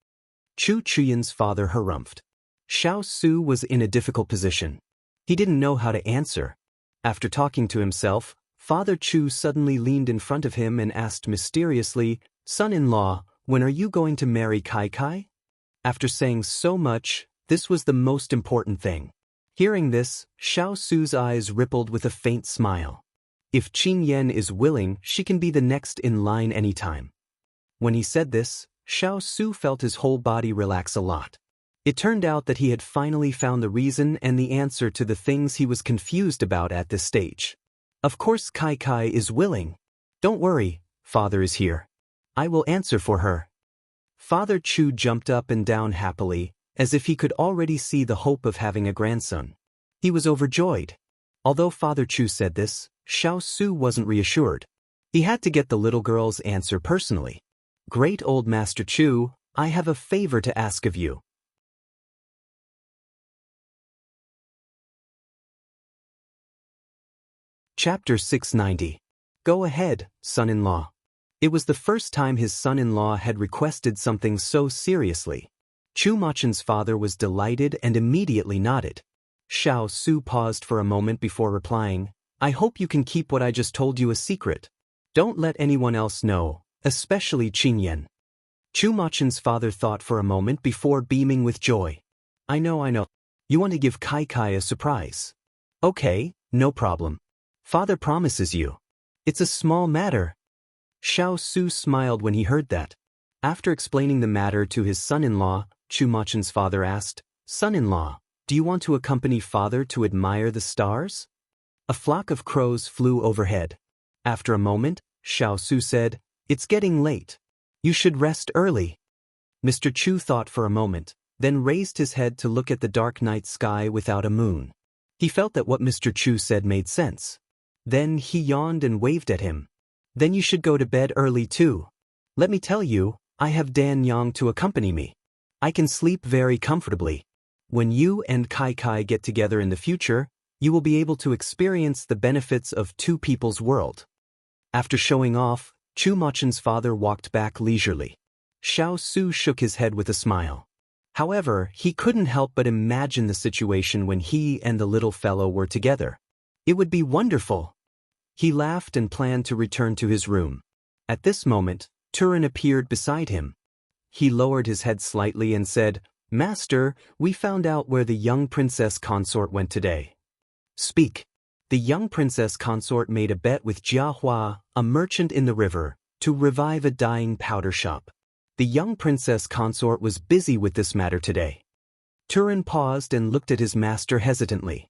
Chu Chuyan's father harumphed. Xiao Su was in a difficult position. He didn't know how to answer. After talking to himself, Father Chu suddenly leaned in front of him and asked mysteriously, "Son-in-law, when are you going to marry Kai Kai?" After saying so much, this was the most important thing. Hearing this, Xiao Su's eyes rippled with a faint smile. If Qingyan is willing, she can be the next in line anytime. When he said this, Xiao Su felt his whole body relax a lot. It turned out that he had finally found the reason and the answer to the things he was confused about at this stage. Of course Kai Kai is willing. Don't worry, Father is here. I will answer for her. Father Chu jumped up and down happily, as if he could already see the hope of having a grandson. He was overjoyed. Although Father Chu said this, Xiao Su wasn't reassured. He had to get the little girl's answer personally. "Great old Master Chu, I have a favor to ask of you." Chapter 690. Go ahead, son-in-law. It was the first time his son-in-law had requested something so seriously. Chu Machen's father was delighted and immediately nodded. Xiao Su paused for a moment before replying, "I hope you can keep what I just told you a secret. Don't let anyone else know, especially Qingyan." Chu Machen's father thought for a moment before beaming with joy. I know. You want to give Kai Kai a surprise. Okay, no problem. Father promises you. It's a small matter." Xiao Su smiled when he heard that. After explaining the matter to his son-in-law, Chu Machen's father asked, "Son-in-law, do you want to accompany Father to admire the stars?" A flock of crows flew overhead. After a moment, Xiao Su said, "It's getting late. You should rest early." Mr. Chu thought for a moment, then raised his head to look at the dark night sky without a moon. He felt that what Mr. Chu said made sense. Then he yawned and waved at him. "Then you should go to bed early too. Let me tell you, I have Dan Yang to accompany me. I can sleep very comfortably. When you and Kai Kai get together in the future, you will be able to experience the benefits of two people's world." After showing off, Chu Machen's father walked back leisurely. Xiao Su shook his head with a smile. However, he couldn't help but imagine the situation when he and the little fellow were together. It would be wonderful. He laughed and planned to return to his room. At this moment, Turin appeared beside him. He lowered his head slightly and said, "Master, we found out where the young princess consort went today." "Speak." The young princess consort made a bet with Jia Hua, a merchant in the river, to revive a dying powder shop. The young princess consort was busy with this matter today. Turin paused and looked at his master hesitantly.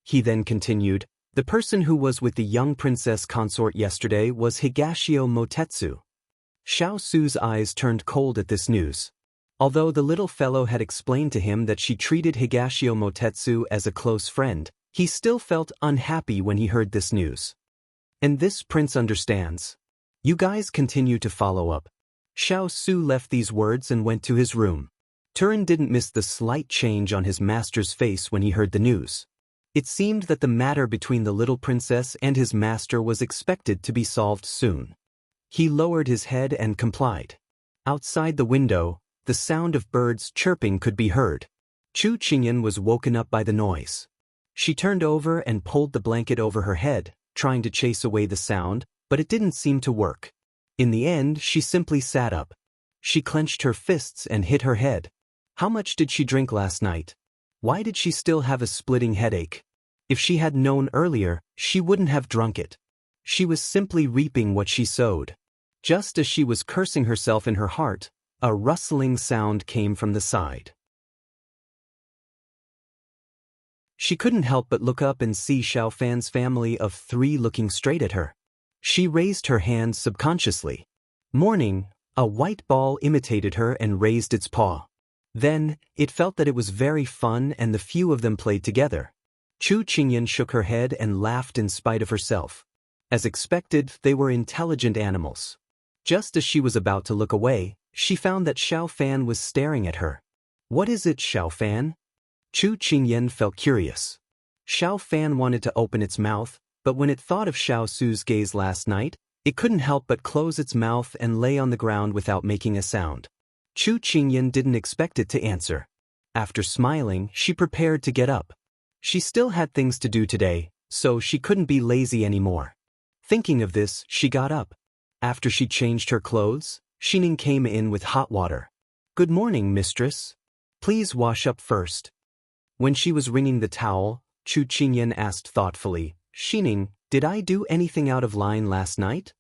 He then continued, "The person who was with the young princess consort yesterday was Higashio Motetsu." Xiao Su's eyes turned cold at this news. Although the little fellow had explained to him that she treated Higashio Motetsu as a close friend, he still felt unhappy when he heard this news. "And this prince understands. You guys continue to follow up." Xiao Su left these words and went to his room. Turin didn't miss the slight change on his master's face when he heard the news. It seemed that the matter between the little princess and his master was expected to be solved soon. He lowered his head and complied. Outside the window, the sound of birds chirping could be heard. Chu Qingyan was woken up by the noise. She turned over and pulled the blanket over her head, trying to chase away the sound, but it didn't seem to work. In the end, she simply sat up. She clenched her fists and hit her head. How much did she drink last night? Why did she still have a splitting headache? If she had known earlier, she wouldn't have drunk it. She was simply reaping what she sowed. Just as she was cursing herself in her heart, a rustling sound came from the side. She couldn't help but look up and see Xiao Fan's family of 3 looking straight at her. She raised her hand subconsciously. Morning, a white ball imitated her and raised its paw. Then, it felt that it was very fun and the few of them played together. Chu Qingyan shook her head and laughed in spite of herself. As expected, they were intelligent animals. Just as she was about to look away, she found that Xiao Fan was staring at her. "What is it, Xiao Fan?" Chu Qingyan felt curious. Xiao Fan wanted to open its mouth, but when it thought of Xiao Su's gaze last night, it couldn't help but close its mouth and lay on the ground without making a sound. Chu Qingyan didn't expect it to answer. After smiling, she prepared to get up. She still had things to do today, so she couldn't be lazy anymore. Thinking of this, she got up. After she changed her clothes, Xining came in with hot water. "Good morning, mistress. Please wash up first." When she was wringing the towel, Chu Qingyan asked thoughtfully, "Xining, did I do anything out of line last night?"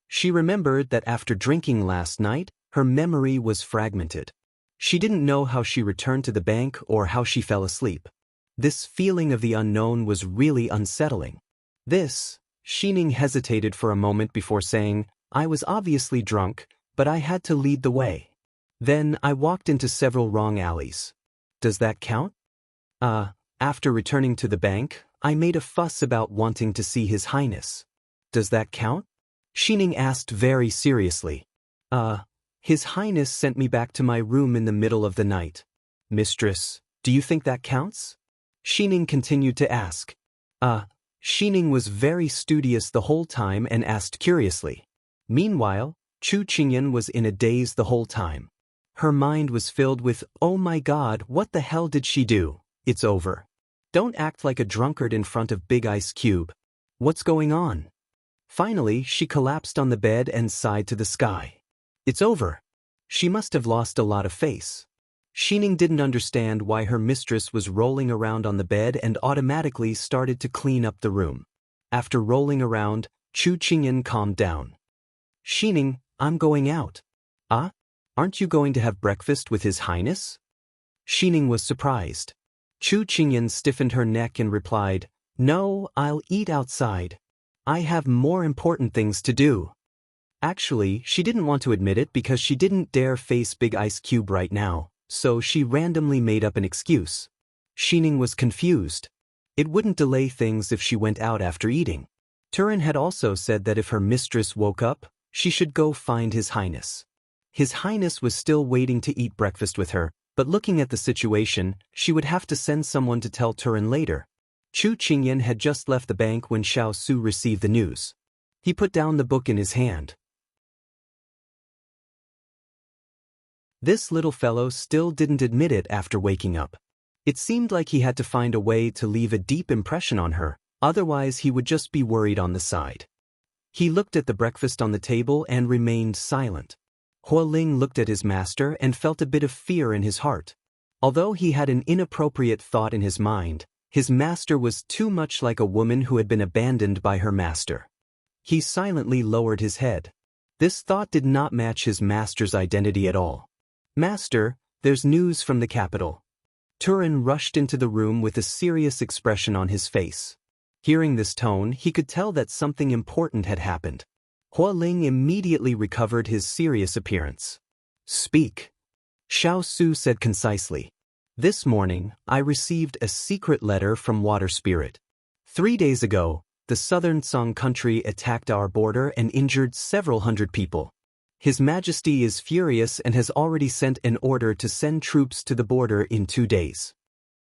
She remembered that after drinking last night, her memory was fragmented. She didn't know how she returned to the bank or how she fell asleep. This feeling of the unknown was really unsettling. Xining hesitated for a moment before saying, "I was obviously drunk, but I had to lead the way. Then I walked into several wrong alleys. Does that count? After returning to the bank, I made a fuss about wanting to see His Highness. Does that count?" Xining asked very seriously. His Highness sent me back to my room in the middle of the night. Mistress, do you think that counts?" Xining continued to ask. Xining was very studious the whole time and asked curiously. Meanwhile, Chu Qingyan was in a daze the whole time. Her mind was filled with, "Oh my God, what the hell did she do? It's over. Don't act like a drunkard in front of Big Ice Cube. What's going on?" Finally, she collapsed on the bed and sighed to the sky. It's over. She must have lost a lot of face. Xining didn't understand why her mistress was rolling around on the bed and automatically started to clean up the room. After rolling around, Chu Qingyan calmed down. "Xining, I'm going out." Aren't you going to have breakfast with His Highness?" Xining was surprised. Chu Qingyan stiffened her neck and replied, No, I'll eat outside. I have more important things to do. Actually, she didn't want to admit it because she didn't dare face Big Ice Cube right now, so she randomly made up an excuse. Xining was confused. It wouldn't delay things if she went out after eating. Turin had also said that if her mistress woke up, she should go find His Highness. His Highness was still waiting to eat breakfast with her, but looking at the situation, she would have to send someone to tell Turin later. Chu Qingyan had just left the bank when Xiao Su received the news. He put down the book in his hand. This little fellow still didn't admit it after waking up. It seemed like he had to find a way to leave a deep impression on her, otherwise he would just be worried on the side. He looked at the breakfast on the table and remained silent. Hua Ling looked at his master and felt a bit of fear in his heart. Although he had an inappropriate thought in his mind, his master was too much like a woman who had been abandoned by her master. He silently lowered his head. This thought did not match his master's identity at all. Master, there's news from the capital. Turin rushed into the room with a serious expression on his face. Hearing this tone, he could tell that something important had happened. Hua Ling immediately recovered his serious appearance. Speak. Xiao Su said concisely. This morning, I received a secret letter from Water Spirit. 3 days ago, the southern Song country attacked our border and injured several hundred people. His Majesty is furious and has already sent an order to send troops to the border in 2 days.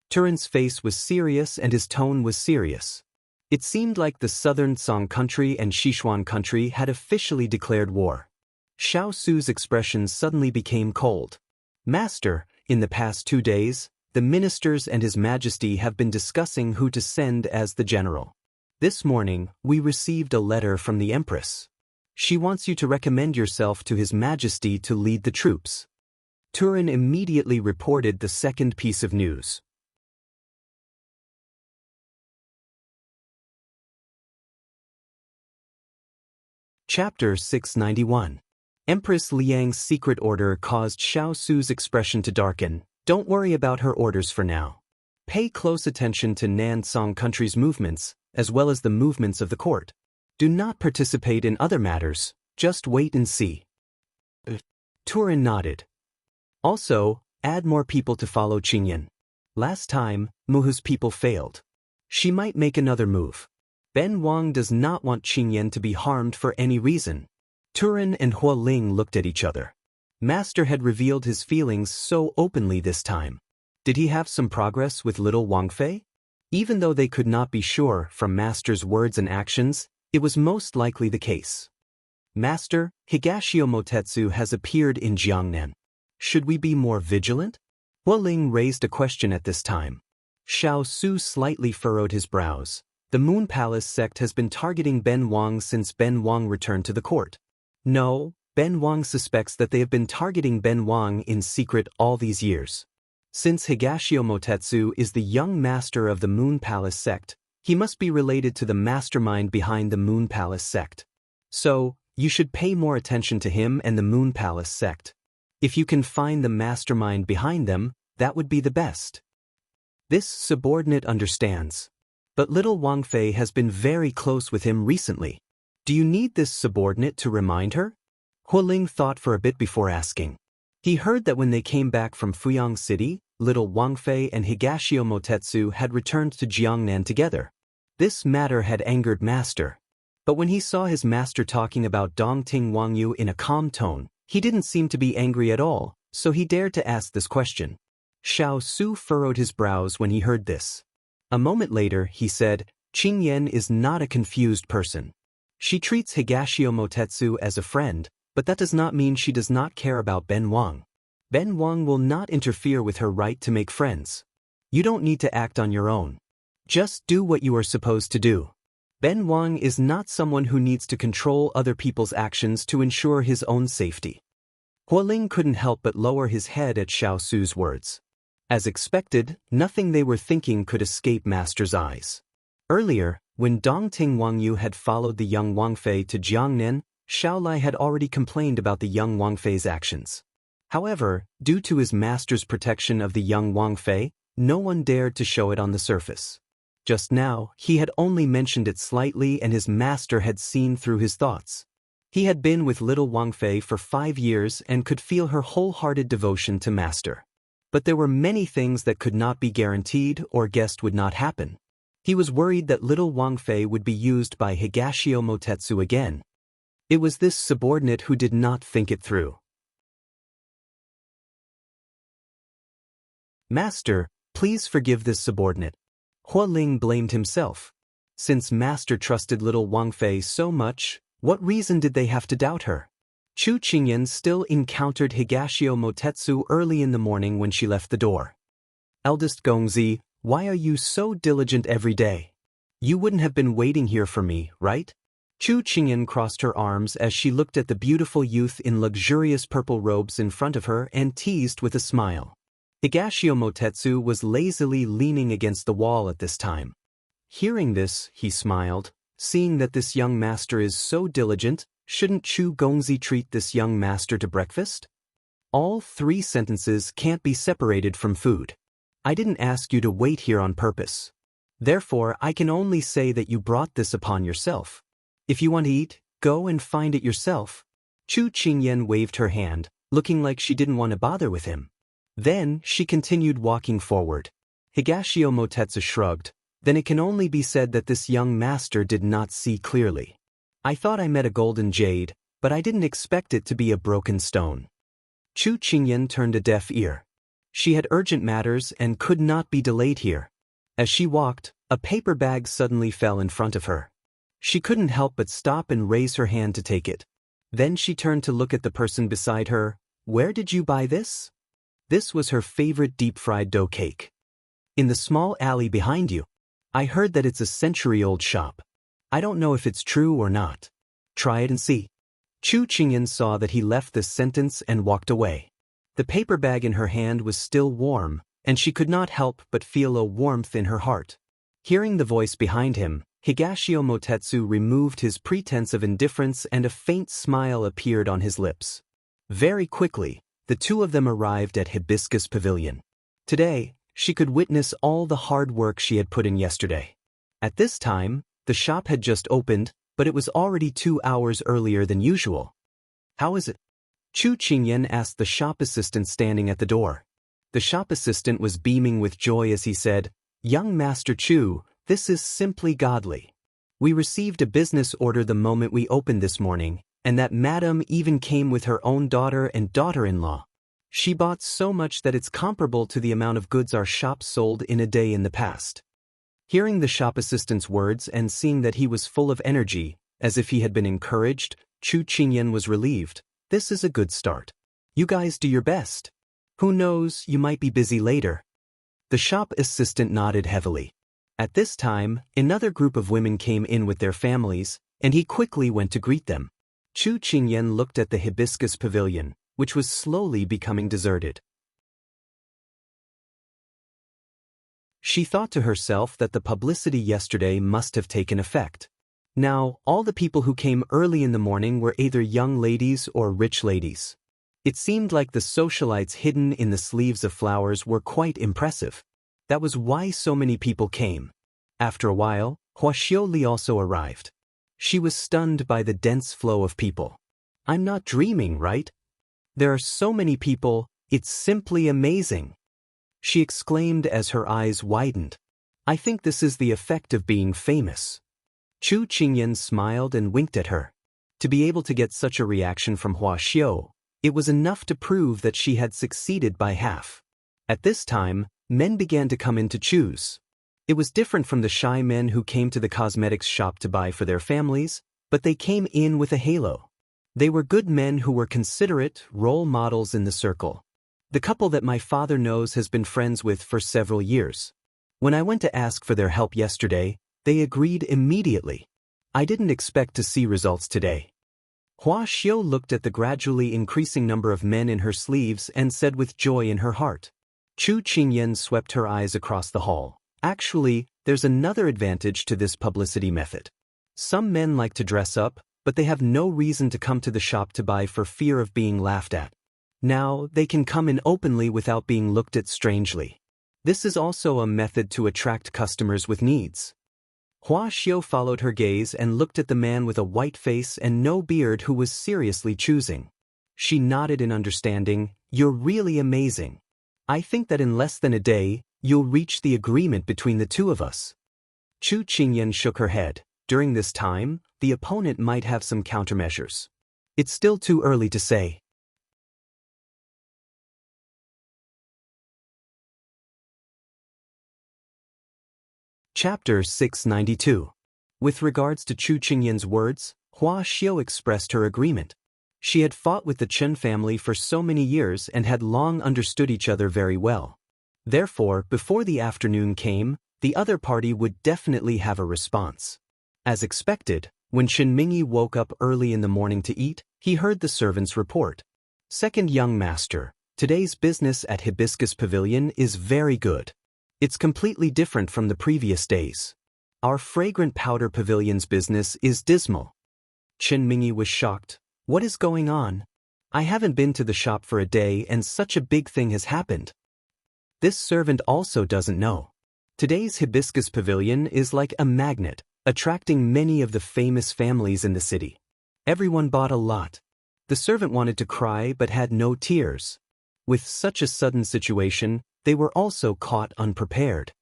Turin's face was serious and his tone was serious. It seemed like the southern Song country and Sichuan country had officially declared war. Xiao Su's expression suddenly became cold. Master, in the past 2 days, the ministers and His Majesty have been discussing who to send as the general. This morning, we received a letter from the Empress. She wants you to recommend yourself to His Majesty to lead the troops. Turin immediately reported the second piece of news. Chapter 691. Empress Liang's secret order caused Xiao Su's expression to darken. Don't worry about her orders for now. Pay close attention to Nan Song country's movements, as well as the movements of the court. Do not participate in other matters, just wait and see. Turin nodded. Also, add more people to follow Qingyan. Last time, Muhu's people failed. She might make another move. Ben Wang does not want Qingyan to be harmed for any reason. Turin and Hua Ling looked at each other. Master had revealed his feelings so openly this time. Did he have some progress with little Wang Fei? Even though they could not be sure from Master's words and actions, it was most likely the case. Master, Higashio Motetsu has appeared in Jiangnan. Should we be more vigilant? Hua Ling raised a question at this time. Xiao Su slightly furrowed his brows. The Moon Palace sect has been targeting Ben Wang since Ben Wang returned to the court. No, Ben Wang suspects that they have been targeting Ben Wang in secret all these years. Since Higashio Motetsu is the young master of the Moon Palace sect, he must be related to the mastermind behind the Moon Palace sect. So, you should pay more attention to him and the Moon Palace sect. If you can find the mastermind behind them, that would be the best. This subordinate understands. But little Wang Fei has been very close with him recently. Do you need this subordinate to remind her? Hua Ling thought for a bit before asking. He heard that when they came back from Fuyang City, little Wang Fei and Higashio Motetsu had returned to Jiangnan together. This matter had angered Master. But when he saw his master talking about Dongting Wangyu in a calm tone, he didn't seem to be angry at all, so he dared to ask this question. Xiao Su furrowed his brows when he heard this. A moment later, he said, Qingyan is not a confused person. She treats Higashio Motetsu as a friend, but that does not mean she does not care about Ben Wang. Ben Wang will not interfere with her right to make friends. You don't need to act on your own. Just do what you are supposed to do. Ben Wang is not someone who needs to control other people's actions to ensure his own safety. Hua Ling couldn't help but lower his head at Xiao Su's words. As expected, nothing they were thinking could escape Master's eyes. Earlier, when Dongting Wangyu had followed the young Wang Fei to Jiangnan, Xiaolai had already complained about the young Wang Fei's actions. However, due to his master's protection of the young Wang Fei, no one dared to show it on the surface. Just now, he had only mentioned it slightly and his master had seen through his thoughts. He had been with little Wang Fei for 5 years and could feel her wholehearted devotion to master. But there were many things that could not be guaranteed or guessed would not happen. He was worried that little Wang Fei would be used by Higashio Motetsu again. It was this subordinate who did not think it through. Master, please forgive this subordinate. Hua Ling blamed himself. Since master trusted little Wang Fei so much, what reason did they have to doubt her? Chu Qingyan still encountered Higashio Motetsu early in the morning when she left the door. Eldest Gongzi, why are you so diligent every day? You wouldn't have been waiting here for me, right? Chu Qingyan crossed her arms as she looked at the beautiful youth in luxurious purple robes in front of her and teased with a smile. Higashio Motetsu was lazily leaning against the wall at this time. Hearing this, he smiled. Seeing that this young master is so diligent, shouldn't Chu Gongzi treat this young master to breakfast? All 3 sentences can't be separated from food. I didn't ask you to wait here on purpose. Therefore, I can only say that you brought this upon yourself. If you want to eat, go and find it yourself. Chu Qingyan waved her hand, looking like she didn't want to bother with him. Then, she continued walking forward. Higashio Motetsu shrugged. Then it can only be said that this young master did not see clearly. I thought I met a golden jade, but I didn't expect it to be a broken stone. Chu Qingyan turned a deaf ear. She had urgent matters and could not be delayed here. As she walked, a paper bag suddenly fell in front of her. She couldn't help but stop and raise her hand to take it. Then she turned to look at the person beside her. Where did you buy this? This was her favorite deep-fried dough cake. In the small alley behind you. I heard that it's a century-old shop. I don't know if it's true or not. Try it and see. Chu Qingyan saw that he left this sentence and walked away. The paper bag in her hand was still warm, and she could not help but feel a warmth in her heart. Hearing the voice behind him, Higashio Motetsu removed his pretense of indifference and a faint smile appeared on his lips. Very quickly, the 2 of them arrived at Hibiscus Pavilion. Today, she could witness all the hard work she had put in yesterday. At this time, the shop had just opened, but it was already 2 hours earlier than usual. How is it? Chu Qingyan asked the shop assistant standing at the door. The shop assistant was beaming with joy as he said, Young Master Chu, this is simply godly. We received a business order the moment we opened this morning, and that madam even came with her own daughter and daughter-in-law. She bought so much that it's comparable to the amount of goods our shop sold in a day in the past. Hearing the shop assistant's words and seeing that he was full of energy, as if he had been encouraged, Chu Qingyan was relieved. This is a good start. You guys do your best. Who knows, you might be busy later. The shop assistant nodded heavily. At this time, another group of women came in with their families, and he quickly went to greet them. Chu Qingyan looked at the Hibiscus Pavilion, which was slowly becoming deserted. She thought to herself that the publicity yesterday must have taken effect. Now, all the people who came early in the morning were either young ladies or rich ladies. It seemed like the socialites hidden in the sleeves of flowers were quite impressive. That was why so many people came. After a while, Hua Xiaoli also arrived. She was stunned by the dense flow of people. I'm not dreaming, right? There are so many people, it's simply amazing. She exclaimed as her eyes widened. I think this is the effect of being famous. Chu Qingyan smiled and winked at her. To be able to get such a reaction from Hua Xiao, it was enough to prove that she had succeeded by half. At this time, men began to come in to choose. It was different from the shy men who came to the cosmetics shop to buy for their families, but they came in with a halo. They were good men who were considerate role models in the circle. The couple that my father knows has been friends with for several years. When I went to ask for their help yesterday, they agreed immediately. I didn't expect to see results today. Hua Xiao looked at the gradually increasing number of men in her sleeves and said with joy in her heart. Chu Qingyan swept her eyes across the hall. Actually, there's another advantage to this publicity method. Some men like to dress up, but they have no reason to come to the shop to buy for fear of being laughed at. Now, they can come in openly without being looked at strangely. This is also a method to attract customers with needs. Xiao followed her gaze and looked at the man with a white face and no beard who was seriously choosing. She nodded in understanding. You're really amazing. I think that in less than a day, you'll reach the agreement between the two of us. Chu Qingyan shook her head. During this time, the opponent might have some countermeasures. It's still too early to say. Chapter 692. With regards to Chu Qingyan's words, Xiao expressed her agreement. She had fought with the Chen family for so many years and had long understood each other very well. Therefore, before the afternoon came, the other party would definitely have a response. As expected, when Chen Mingyi woke up early in the morning to eat, he heard the servants report. Second young master, today's business at Hibiscus Pavilion is very good. It's completely different from the previous days. Our fragrant powder pavilion's business is dismal. Chen Mingyi was shocked. What is going on? I haven't been to the shop for a day and such a big thing has happened. This servant also doesn't know. Today's Hibiscus Pavilion is like a magnet, attracting many of the famous families in the city. Everyone bought a lot. The servant wanted to cry but had no tears. With such a sudden situation, they were also caught unprepared.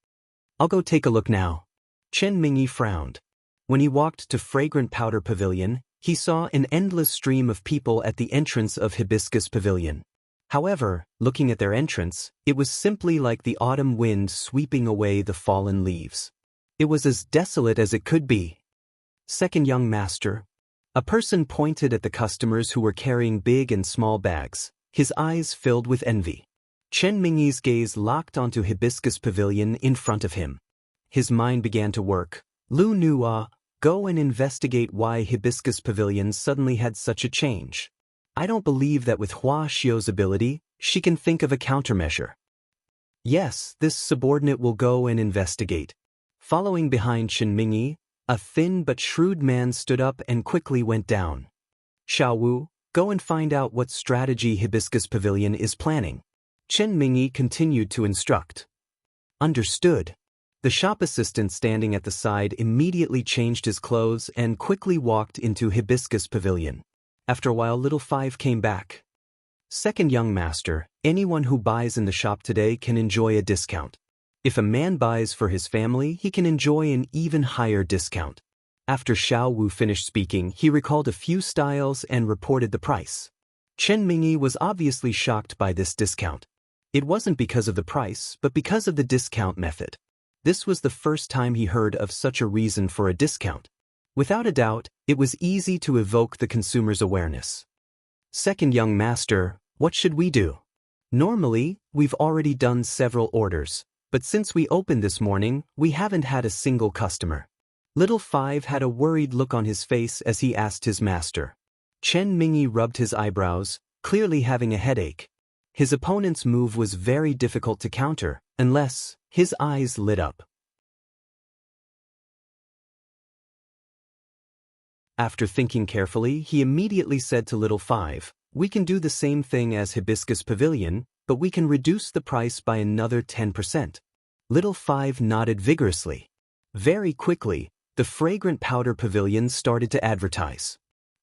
I'll go take a look now. Chen Mingyi frowned. When he walked to Fragrant Powder Pavilion, he saw an endless stream of people at the entrance of Hibiscus Pavilion. However, looking at their entrance, it was simply like the autumn wind sweeping away the fallen leaves. It was as desolate as it could be. Second young master. A person pointed at the customers who were carrying big and small bags, his eyes filled with envy. Chen Mingyi's gaze locked onto Hibiscus Pavilion in front of him. His mind began to work. Lu Nua, go and investigate why Hibiscus Pavilion suddenly had such a change. I don't believe that with Xiao's ability, she can think of a countermeasure. Yes, this subordinate will go and investigate. Following behind Chen Mingyi, a thin but shrewd man stood up and quickly went down. Xiao, go and find out what strategy Hibiscus Pavilion is planning. Chen Mingyi continued to instruct. Understood. The shop assistant standing at the side immediately changed his clothes and quickly walked into Hibiscus Pavilion. After a while, little Five came back. Second young master, anyone who buys in the shop today can enjoy a discount. If a man buys for his family, he can enjoy an even higher discount. After Xiao Wu finished speaking, he recalled a few styles and reported the price. Chen Mingyi was obviously shocked by this discount. It wasn't because of the price, but because of the discount method. This was the first time he heard of such a reason for a discount. Without a doubt, it was easy to evoke the consumer's awareness. Second young master, what should we do? Normally, we've already done several orders, but since we opened this morning, we haven't had a single customer. Little Five had a worried look on his face as he asked his master. Chen Mingyi rubbed his eyebrows, clearly having a headache. His opponent's move was very difficult to counter, unless his eyes lit up. After thinking carefully, he immediately said to Little Five, we can do the same thing as Hibiscus Pavilion, but we can reduce the price by another 10%. Little Five nodded vigorously. Very quickly, the Fragrant Powder Pavilion started to advertise.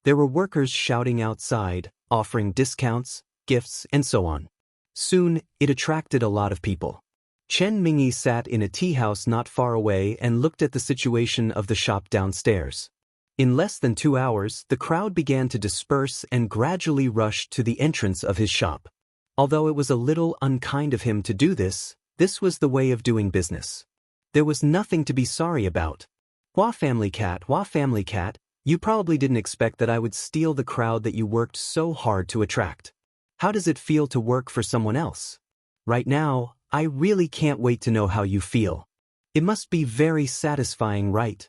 There were workers shouting outside, offering discounts, gifts, and so on. Soon, it attracted a lot of people. Chen Mingyi sat in a tea house not far away and looked at the situation of the shop downstairs. In less than 2 hours, the crowd began to disperse and gradually rushed to the entrance of his shop. Although it was a little unkind of him to do this, this was the way of doing business. There was nothing to be sorry about. Hua family cat, you probably didn't expect that I would steal the crowd that you worked so hard to attract. How does it feel to work for someone else? Right now, I really can't wait to know how you feel. It must be very satisfying, right?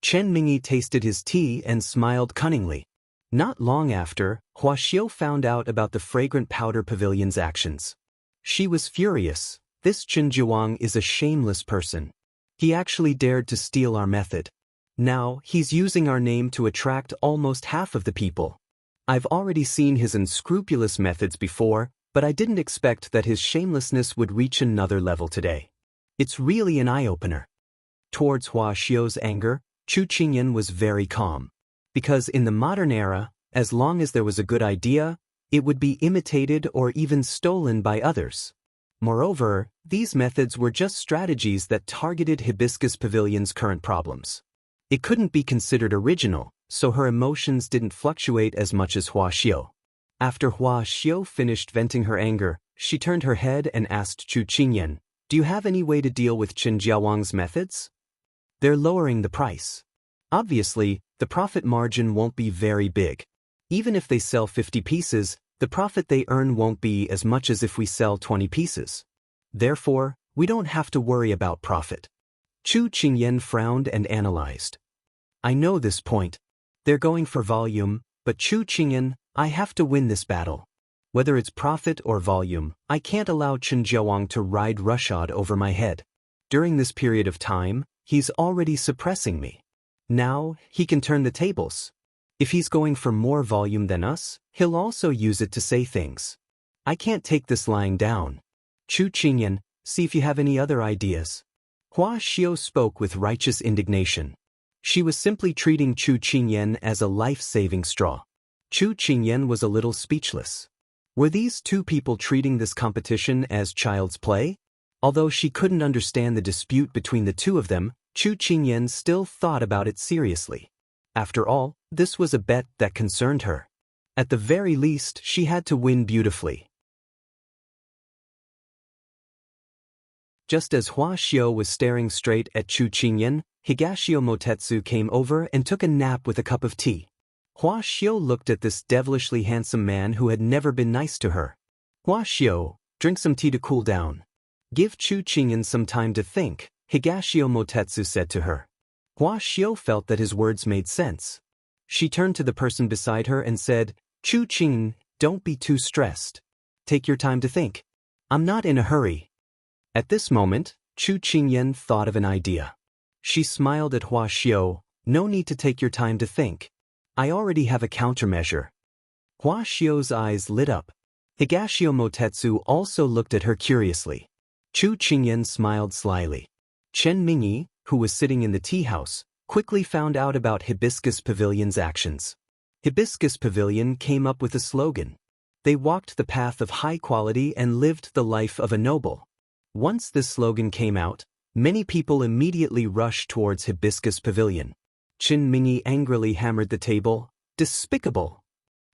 Chen Mingyi tasted his tea and smiled cunningly. Not long after, Xiao found out about the Fragrant Powder Pavilion's actions. She was furious. This Chen Zhuang is a shameless person. He actually dared to steal our method. Now, he's using our name to attract almost half of the people. I've already seen his unscrupulous methods before, but I didn't expect that his shamelessness would reach another level today. It's really an eye-opener. Towards Hua Xiao's anger, Chu Qingyan was very calm. Because in the modern era, as long as there was a good idea, it would be imitated or even stolen by others. Moreover, these methods were just strategies that targeted Hibiscus Pavilion's current problems. It couldn't be considered original, so her emotions didn't fluctuate as much as Hua Xiao. After Hua Xiao finished venting her anger, she turned her head and asked Chu Qingyan, "Do you have any way to deal with Qin Jiawang's methods? They're lowering the price. Obviously, the profit margin won't be very big. Even if they sell 50 pieces, the profit they earn won't be as much as if we sell 20 pieces. Therefore, we don't have to worry about profit." Chu Qingyan frowned and analyzed. "I know this point. They're going for volume, but Chu Qingyan, I have to win this battle. Whether it's profit or volume, I can't allow Qin Jiawang to ride roughshod over my head. During this period of time, he's already suppressing me. Now, he can turn the tables. If he's going for more volume than us, he'll also use it to say things. I can't take this lying down. Chu Qingyan, see if you have any other ideas." Hua Xiao spoke with righteous indignation. She was simply treating Chu Qingyan as a life-saving straw. Chu Qingyan was a little speechless. Were these two people treating this competition as child's play? Although she couldn't understand the dispute between the two of them, Chu Qingyan still thought about it seriously. After all, this was a bet that concerned her. At the very least, she had to win beautifully. Just as Hua Xiao was staring straight at Chu Qingyan, Higashio Motetsu came over and took a nap with a cup of tea. Hua Xiao looked at this devilishly handsome man who had never been nice to her. "Hua Xiao, drink some tea to cool down. Give Chu Qingyan some time to think," Higashio Motetsu said to her. Hua Xiao felt that his words made sense. She turned to the person beside her and said, "Chu Qingyan, don't be too stressed. Take your time to think. I'm not in a hurry." At this moment, Chu Qingyan thought of an idea. She smiled at Hua Xiao, "No need to take your time to think. I already have a countermeasure." Hua Xiao's eyes lit up. Higashio Motetsu also looked at her curiously. Chu Qingyan smiled slyly. Chen Mingyi, who was sitting in the tea house, quickly found out about Hibiscus Pavilion's actions. Hibiscus Pavilion came up with a slogan. They walked the path of high quality and lived the life of a noble. Once this slogan came out, many people immediately rushed towards Hibiscus Pavilion. Chen Mingyi angrily hammered the table. "Despicable!"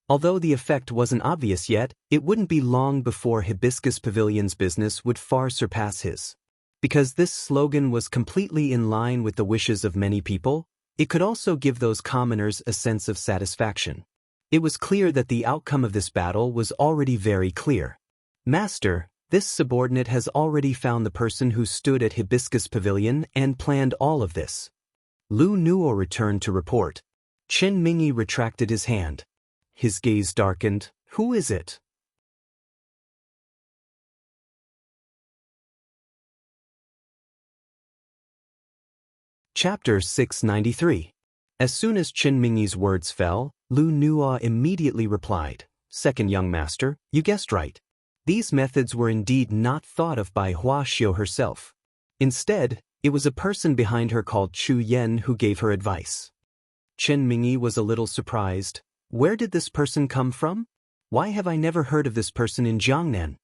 Although the effect wasn't obvious yet, it wouldn't be long before Hibiscus Pavilion's business would far surpass his. Because this slogan was completely in line with the wishes of many people, it could also give those commoners a sense of satisfaction. It was clear that the outcome of this battle was already very clear. "Master, this subordinate has already found the person who stood at Hibiscus Pavilion and planned all of this." Lu Nuo returned to report. Chen Mingyi retracted his hand. His gaze darkened. "Who is it?" Chapter 693. As soon as Chen Mingyi's words fell, Lu Nuo immediately replied, "Second young master, you guessed right. These methods were indeed not thought of by Hua Xiao herself. Instead, it was a person behind her called Chu Yan who gave her advice." Chen Mingyi was a little surprised. Where did this person come from? Why have I never heard of this person in Jiangnan?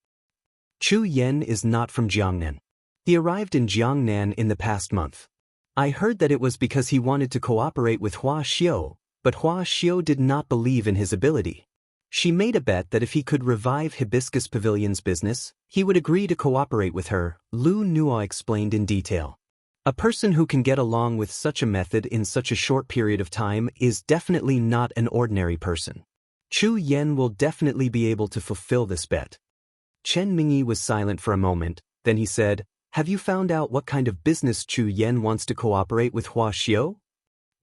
Chu Yan is not from Jiangnan. He arrived in Jiangnan in the past month. I heard that it was because he wanted to cooperate with Hua Xiao, but Hua Xiao did not believe in his ability. She made a bet that if he could revive Hibiscus Pavilion's business, he would agree to cooperate with her, Lu Nuo explained in detail. A person who can get along with such a method in such a short period of time is definitely not an ordinary person. Chu Yan will definitely be able to fulfill this bet. Chen Mingyi was silent for a moment, then he said, "Have you found out what kind of business Chu Yan wants to cooperate with Hua Xiao?"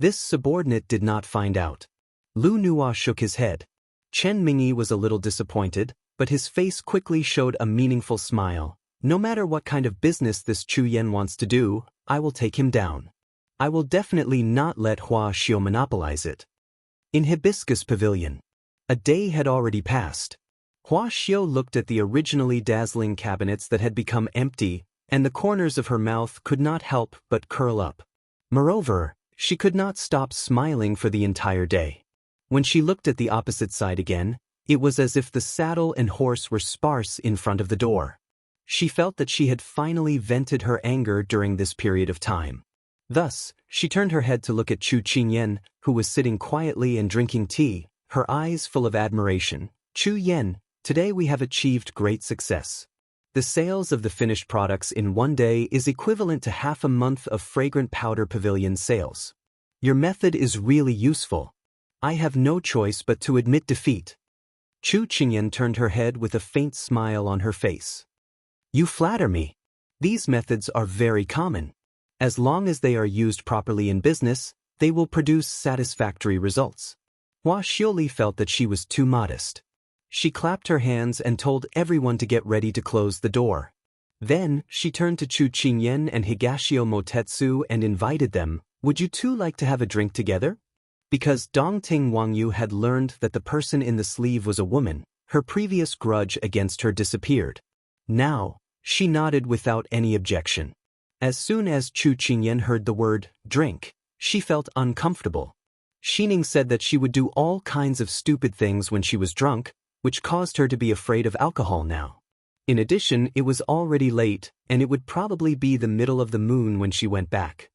This subordinate did not find out. Lu Nuo shook his head. Chen Mingyi was a little disappointed, but his face quickly showed a meaningful smile. "No matter what kind of business this Chu Yan wants to do, I will take him down. I will definitely not let Hua Xiao monopolize it." In Hibiscus Pavilion, a day had already passed. Hua Xiao looked at the originally dazzling cabinets that had become empty, and the corners of her mouth could not help but curl up. Moreover, she could not stop smiling for the entire day. When she looked at the opposite side again, it was as if the saddle and horse were sparse in front of the door. She felt that she had finally vented her anger during this period of time. Thus, she turned her head to look at Chu Qingyan, who was sitting quietly and drinking tea, her eyes full of admiration. Chu Yan, today we have achieved great success. The sales of the finished products in one day is equivalent to half a month of fragrant powder pavilion sales. Your method is really useful. I have no choice but to admit defeat. Chu Qingyan turned her head with a faint smile on her face. You flatter me. These methods are very common. As long as they are used properly in business, they will produce satisfactory results. Hua Xiaoli felt that she was too modest. She clapped her hands and told everyone to get ready to close the door. Then, she turned to Chu Qingyan and Higashio Motetsu and invited them, would you two like to have a drink together? Because Dongting Wangyu had learned that the person in the sleeve was a woman, her previous grudge against her disappeared. Now, she nodded without any objection. As soon as Chu Qingyan heard the word, drink, she felt uncomfortable. Xining said that she would do all kinds of stupid things when she was drunk, which caused her to be afraid of alcohol now. In addition, it was already late, and it would probably be the middle of the moon when she went back.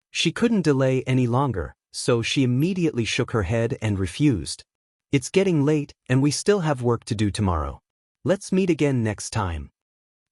She couldn't delay any longer, so she immediately shook her head and refused. It's getting late, and we still have work to do tomorrow. Let's meet again next time.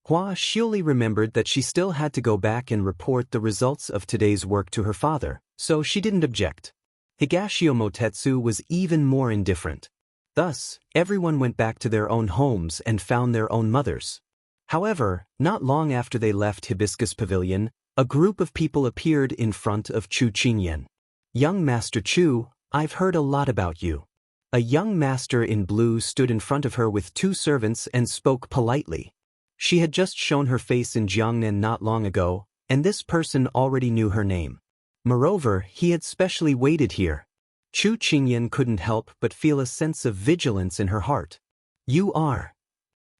Hua Xiaoli remembered that she still had to go back and report the results of today's work to her father, so she didn't object. Higashio Motetsu was even more indifferent. Thus, everyone went back to their own homes and found their own mothers. However, not long after they left Hibiscus Pavilion, a group of people appeared in front of Chu Qingyan. Young Master Chu, I've heard a lot about you. A young master in blue stood in front of her with two servants and spoke politely. She had just shown her face in Jiangnan not long ago, and this person already knew her name. Moreover, he had specially waited here. Chu Qingyan couldn't help but feel a sense of vigilance in her heart. You are.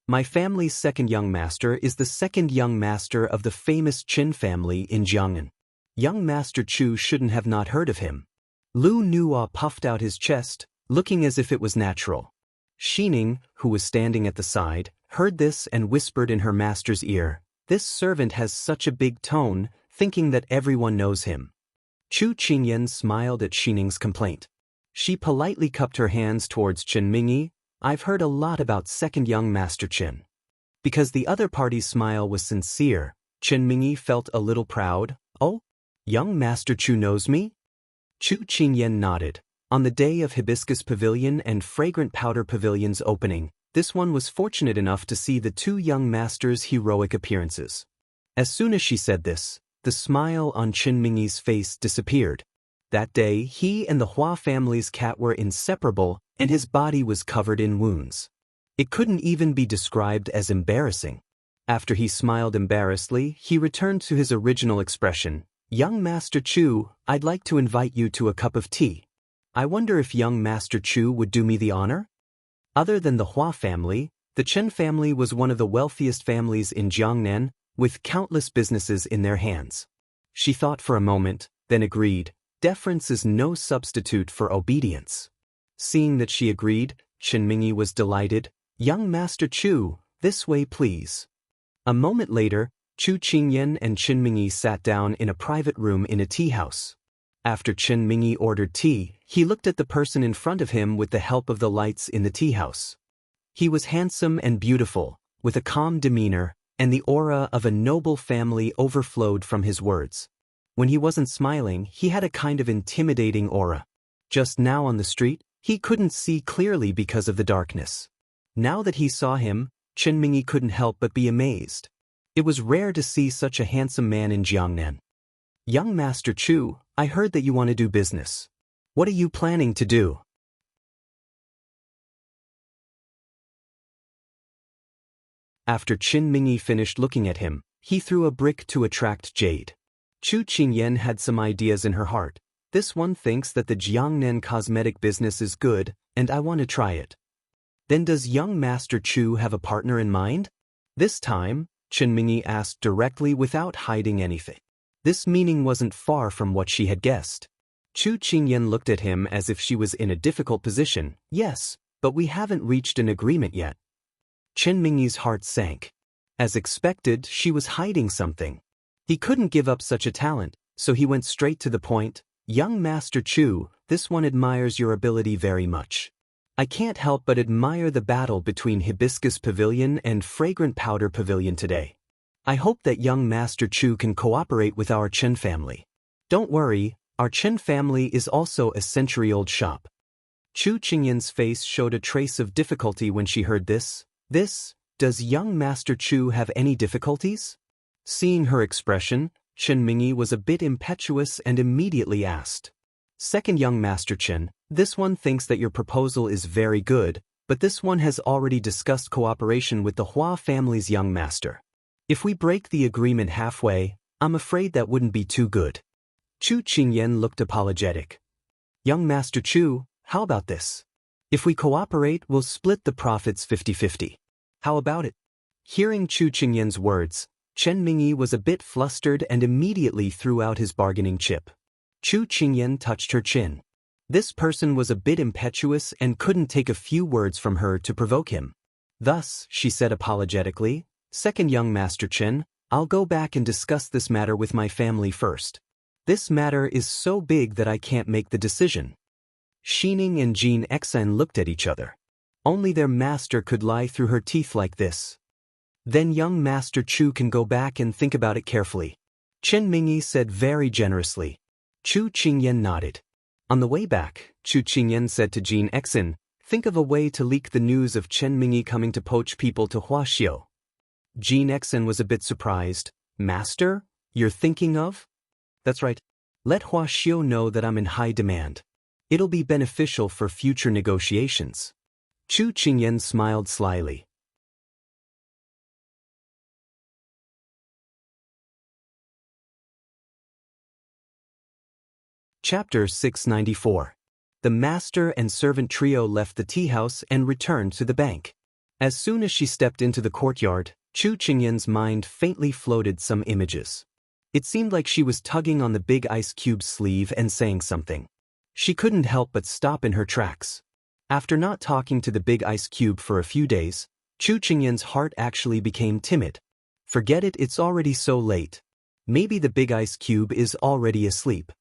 My family's second young master is the second young master of the famous Qin family in Jiangnan. Young Master Chu shouldn't have not heard of him. Lu Nuo puffed out his chest, looking as if it was natural. Xining, who was standing at the side, heard this and whispered in her master's ear, this servant has such a big tone, thinking that everyone knows him. Chu Qingyan smiled at Xining's complaint. She politely cupped her hands towards Chen Mingyi. I've heard a lot about second young Master Chen. Because the other party's smile was sincere, Chen Mingyi felt a little proud. Oh, young Master Chu knows me? Chu Qingyan nodded. On the day of Hibiscus Pavilion and Fragrant Powder Pavilion's opening, this one was fortunate enough to see the two young masters' heroic appearances. As soon as she said this, the smile on Chen Mingyi's face disappeared. That day, he and the Hua family's cat were inseparable, and his body was covered in wounds. It couldn't even be described as embarrassing. After he smiled embarrassedly, he returned to his original expression. Young Master Chu, I'd like to invite you to a cup of tea. I wonder if young Master Chu would do me the honor? Other than the Hua family, the Chen family was one of the wealthiest families in Jiangnan, with countless businesses in their hands. She thought for a moment, then agreed, deference is no substitute for obedience. Seeing that she agreed, Chen Mingyi was delighted. Young Master Chu, this way please. A moment later, Chu Qingyan and Chen Mingyi sat down in a private room in a tea house. After Chen Mingyi ordered tea, he looked at the person in front of him with the help of the lights in the tea house. He was handsome and beautiful, with a calm demeanor, and the aura of a noble family overflowed from his words. When he wasn't smiling, he had a kind of intimidating aura. Just now on the street, he couldn't see clearly because of the darkness. Now that he saw him, Chen Mingyi couldn't help but be amazed. It was rare to see such a handsome man in Jiangnan. Young Master Chu, I heard that you want to do business. What are you planning to do? After Chen Mingyi finished looking at him, he threw a brick to attract Jade. Chu Qingyan had some ideas in her heart. This one thinks that the Jiangnan cosmetic business is good, and I want to try it. Then does young Master Chu have a partner in mind? This time, Chen Mingyi asked directly without hiding anything. This meaning wasn't far from what she had guessed. Chu Qingyan looked at him as if she was in a difficult position. Yes, but we haven't reached an agreement yet. Chen Mingyi's heart sank. As expected, she was hiding something. He couldn't give up such a talent, so he went straight to the point. Young Master Chu, this one admires your ability very much. I can't help but admire the battle between Hibiscus Pavilion and Fragrant Powder Pavilion today. I hope that young Master Chu can cooperate with our Chen family. Don't worry, our Chen family is also a century-old shop. Chu Qingyan's face showed a trace of difficulty when she heard this. Does young Master Chu have any difficulties? Seeing her expression, Chen Mingyi was a bit impetuous and immediately asked. Second young Master Chen, this one thinks that your proposal is very good, but this one has already discussed cooperation with the Hua family's young master. If we break the agreement halfway, I'm afraid that wouldn't be too good. Chu Qingyan looked apologetic. Young Master Chu, how about this? If we cooperate, we'll split the profits 50-50. How about it? Hearing Chu Qingyan's words, Chen Mingyi was a bit flustered and immediately threw out his bargaining chip. Chu Qingyan touched her chin. This person was a bit impetuous and couldn't take a few words from her to provoke him. Thus, she said apologetically, Second young Master Chen, I'll go back and discuss this matter with my family first. This matter is so big that I can't make the decision. Xining and Jean Exan looked at each other. Only their master could lie through her teeth like this. Then young Master Chu can go back and think about it carefully. Chen Mingyi said very generously. Chu Qingyan nodded. On the way back, Chu Qingyan said to Jean Exan, think of a way to leak the news of Chen Mingyi coming to poach people to Xiao. Jean Exan was a bit surprised. Master, you're thinking of? That's right. Let Xiao know that I'm in high demand. It'll be beneficial for future negotiations. Chu Qingyan smiled slyly. Chapter 694. The master and servant trio left the tea house and returned to the bank. As soon as she stepped into the courtyard, Chu Qingyan's mind faintly floated some images. It seemed like she was tugging on the big ice cube's sleeve and saying something. She couldn't help but stop in her tracks. After not talking to the big ice cube for a few days, Chu Qingyan's heart actually became timid. Forget it, it's already so late. Maybe the big ice cube is already asleep.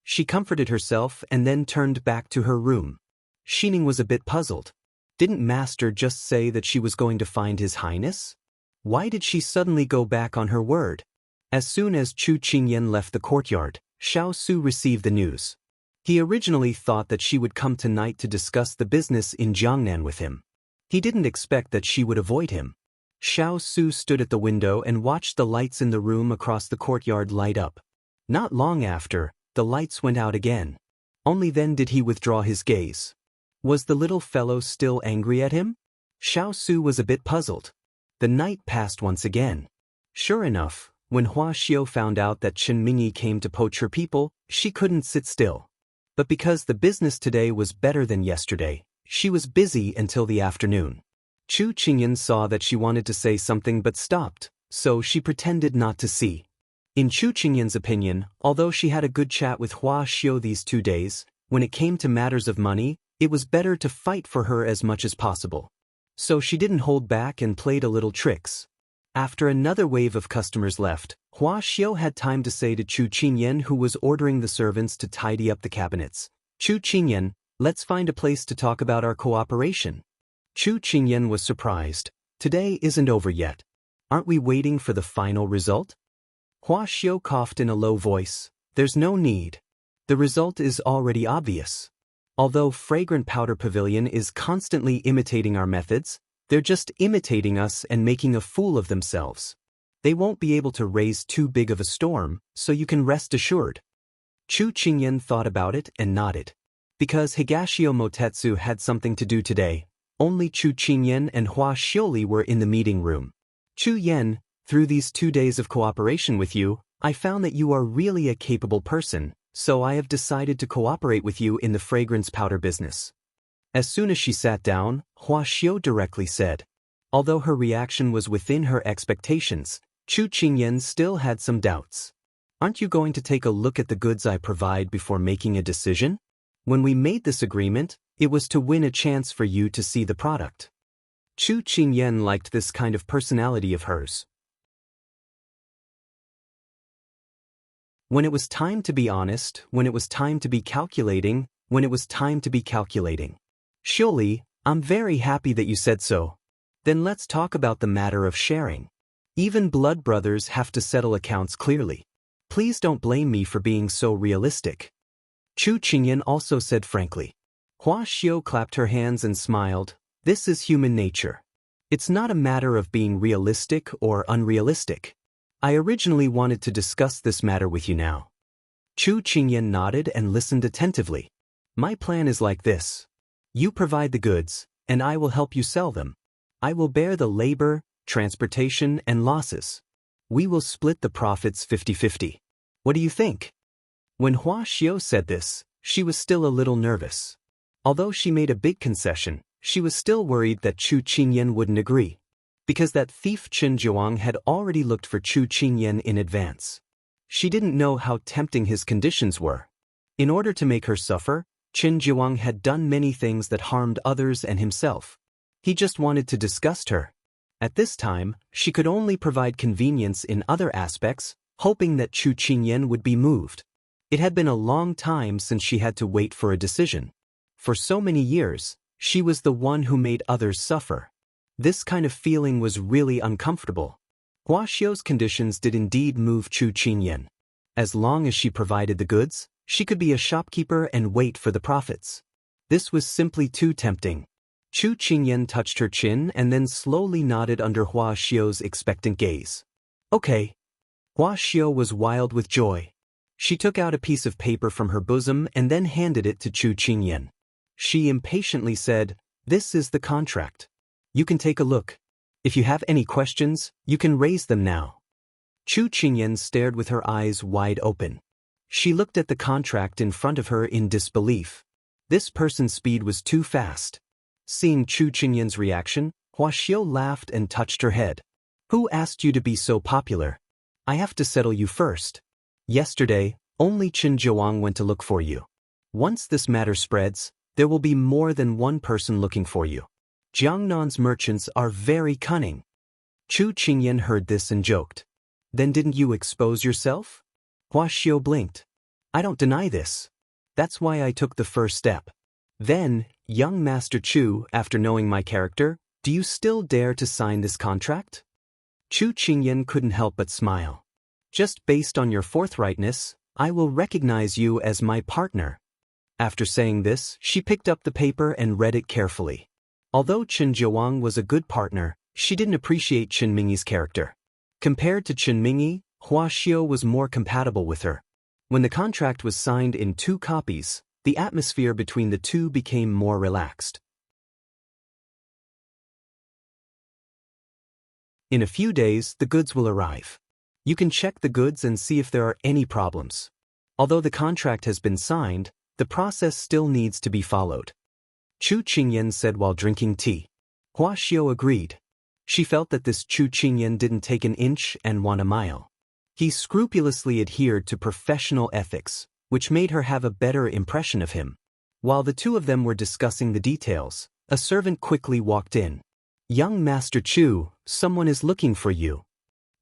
She comforted herself and then turned back to her room. Xining was a bit puzzled. Didn't Master just say that she was going to find His Highness? Why did she suddenly go back on her word? As soon as Chu Qingyan left the courtyard, Xiao Su received the news. He originally thought that she would come tonight to discuss the business in Jiangnan with him. He didn't expect that she would avoid him. Xiao Su stood at the window and watched the lights in the room across the courtyard light up. Not long after, the lights went out again. Only then did he withdraw his gaze. Was the little fellow still angry at him? Xiao Su was a bit puzzled. The night passed once again. Sure enough, when Xiao found out that Chen Mingyi came to poach her people, she couldn't sit still. But because the business today was better than yesterday, she was busy until the afternoon. Chu Qingyan saw that she wanted to say something but stopped, so she pretended not to see. In Chu Qingyan's opinion, although she had a good chat with Xiao these 2 days, when it came to matters of money, it was better to fight for her as much as possible. So she didn't hold back and played a little tricks. After another wave of customers left, Xiao had time to say to Chu Qingyan, who was ordering the servants to tidy up the cabinets, Chu Qingyan, let's find a place to talk about our cooperation. Chu Qingyan was surprised. Today isn't over yet. Aren't we waiting for the final result? Xiao coughed in a low voice. There's no need. The result is already obvious. Although Fragrant Powder Pavilion is constantly imitating our methods, they're just imitating us and making a fool of themselves. They won't be able to raise too big of a storm, so you can rest assured. Chu Qingyan thought about it and nodded. Because Higashio Motetsu had something to do today, only Chu Qingyan and Xiaoli were in the meeting room. Chu Yen, through these 2 days of cooperation with you, I found that you are really a capable person, so I have decided to cooperate with you in the fragrance powder business. As soon as she sat down, Xiao directly said. Although her reaction was within her expectations, Chu Qingyan still had some doubts. Aren't you going to take a look at the goods I provide before making a decision? When we made this agreement, it was to win a chance for you to see the product. Chu Qingyan liked this kind of personality of hers. When it was time to be honest, when it was time to be calculating, when it was time to be calculating. Surely, I'm very happy that you said so. Then let's talk about the matter of sharing. Even blood brothers have to settle accounts clearly. Please don't blame me for being so realistic. Chu Qingyan also said frankly. Xiao clapped her hands and smiled. This is human nature. It's not a matter of being realistic or unrealistic. I originally wanted to discuss this matter with you now. Chu Qingyan nodded and listened attentively. My plan is like this. You provide the goods, and I will help you sell them. I will bear the labor, transportation, and losses. We will split the profits 50-50. What do you think? When Xiao said this, she was still a little nervous. Although she made a big concession, she was still worried that Chu Qingyan wouldn't agree. Because that thief Qin Zhuang had already looked for Chu Qingyan in advance. She didn't know how tempting his conditions were. In order to make her suffer, Qin Zhuang had done many things that harmed others and himself. He just wanted to disgust her. At this time, she could only provide convenience in other aspects, hoping that Chu Qingyan would be moved. It had been a long time since she had to wait for a decision. For so many years, she was the one who made others suffer. This kind of feeling was really uncomfortable. Xiao's conditions did indeed move Chu Qingyan. As long as she provided the goods, she could be a shopkeeper and wait for the profits. This was simply too tempting. Chu Qingyan touched her chin and then slowly nodded under Xiao's expectant gaze. Okay. Xiao was wild with joy. She took out a piece of paper from her bosom and then handed it to Chu Qingyan. She impatiently said, "This is the contract. You can take a look. If you have any questions, you can raise them now." Chu Qingyan stared with her eyes wide open. She looked at the contract in front of her in disbelief. This person's speed was too fast. Seeing Chu Qingyan's reaction, Xiao laughed and touched her head. Who asked you to be so popular? I have to settle you first. Yesterday, only Qin Zhuang went to look for you. Once this matter spreads, there will be more than one person looking for you. Jiangnan's merchants are very cunning. Chu Qingyan heard this and joked. Then didn't you expose yourself? Xiao blinked. I don't deny this. That's why I took the first step. Then, young Master Chu, after knowing my character, do you still dare to sign this contract? Chu Qingyan couldn't help but smile. Just based on your forthrightness, I will recognize you as my partner. After saying this, she picked up the paper and read it carefully. Although Qin Zhuang was a good partner, she didn't appreciate Qin Mingyi's character. Compared to Qin Mingyi, Xiao was more compatible with her. When the contract was signed in 2 copies, the atmosphere between the two became more relaxed. In a few days, the goods will arrive. You can check the goods and see if there are any problems. Although the contract has been signed, the process still needs to be followed. Chu Qingyan said while drinking tea. Xiao agreed. She felt that this Chu Qingyan didn't take an inch and want a mile. He scrupulously adhered to professional ethics, which made her have a better impression of him. While the two of them were discussing the details, a servant quickly walked in. Young Master Chu, someone is looking for you.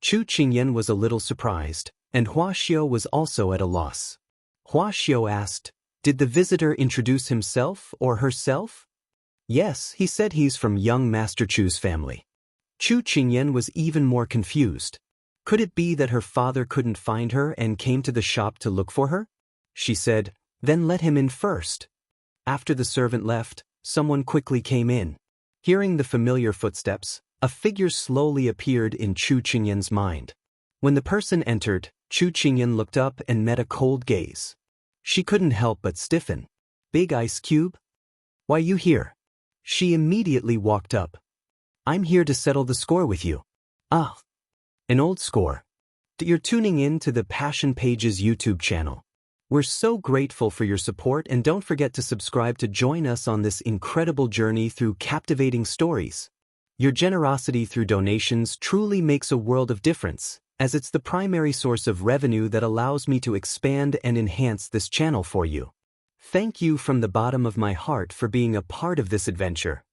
Chu Qingyan was a little surprised, and Xiao was also at a loss. Xiao asked, did the visitor introduce himself or herself? Yes, he said he's from young Master Chu's family. Chu Qingyan was even more confused. Could it be that her father couldn't find her and came to the shop to look for her? She said, then let him in first. After the servant left, someone quickly came in. Hearing the familiar footsteps, a figure slowly appeared in Chu Qingyan's mind. When the person entered, Chu Qingyan looked up and met a cold gaze. She couldn't help but stiffen. Big ice cube? Why you here? She immediately walked up. I'm here to settle the score with you. Ah, an old score. You're tuning in to the Passion Pages YouTube channel. We're so grateful for your support, and don't forget to subscribe to join us on this incredible journey through captivating stories. Your generosity through donations truly makes a world of difference, as it's the primary source of revenue that allows me to expand and enhance this channel for you. Thank you from the bottom of my heart for being a part of this adventure.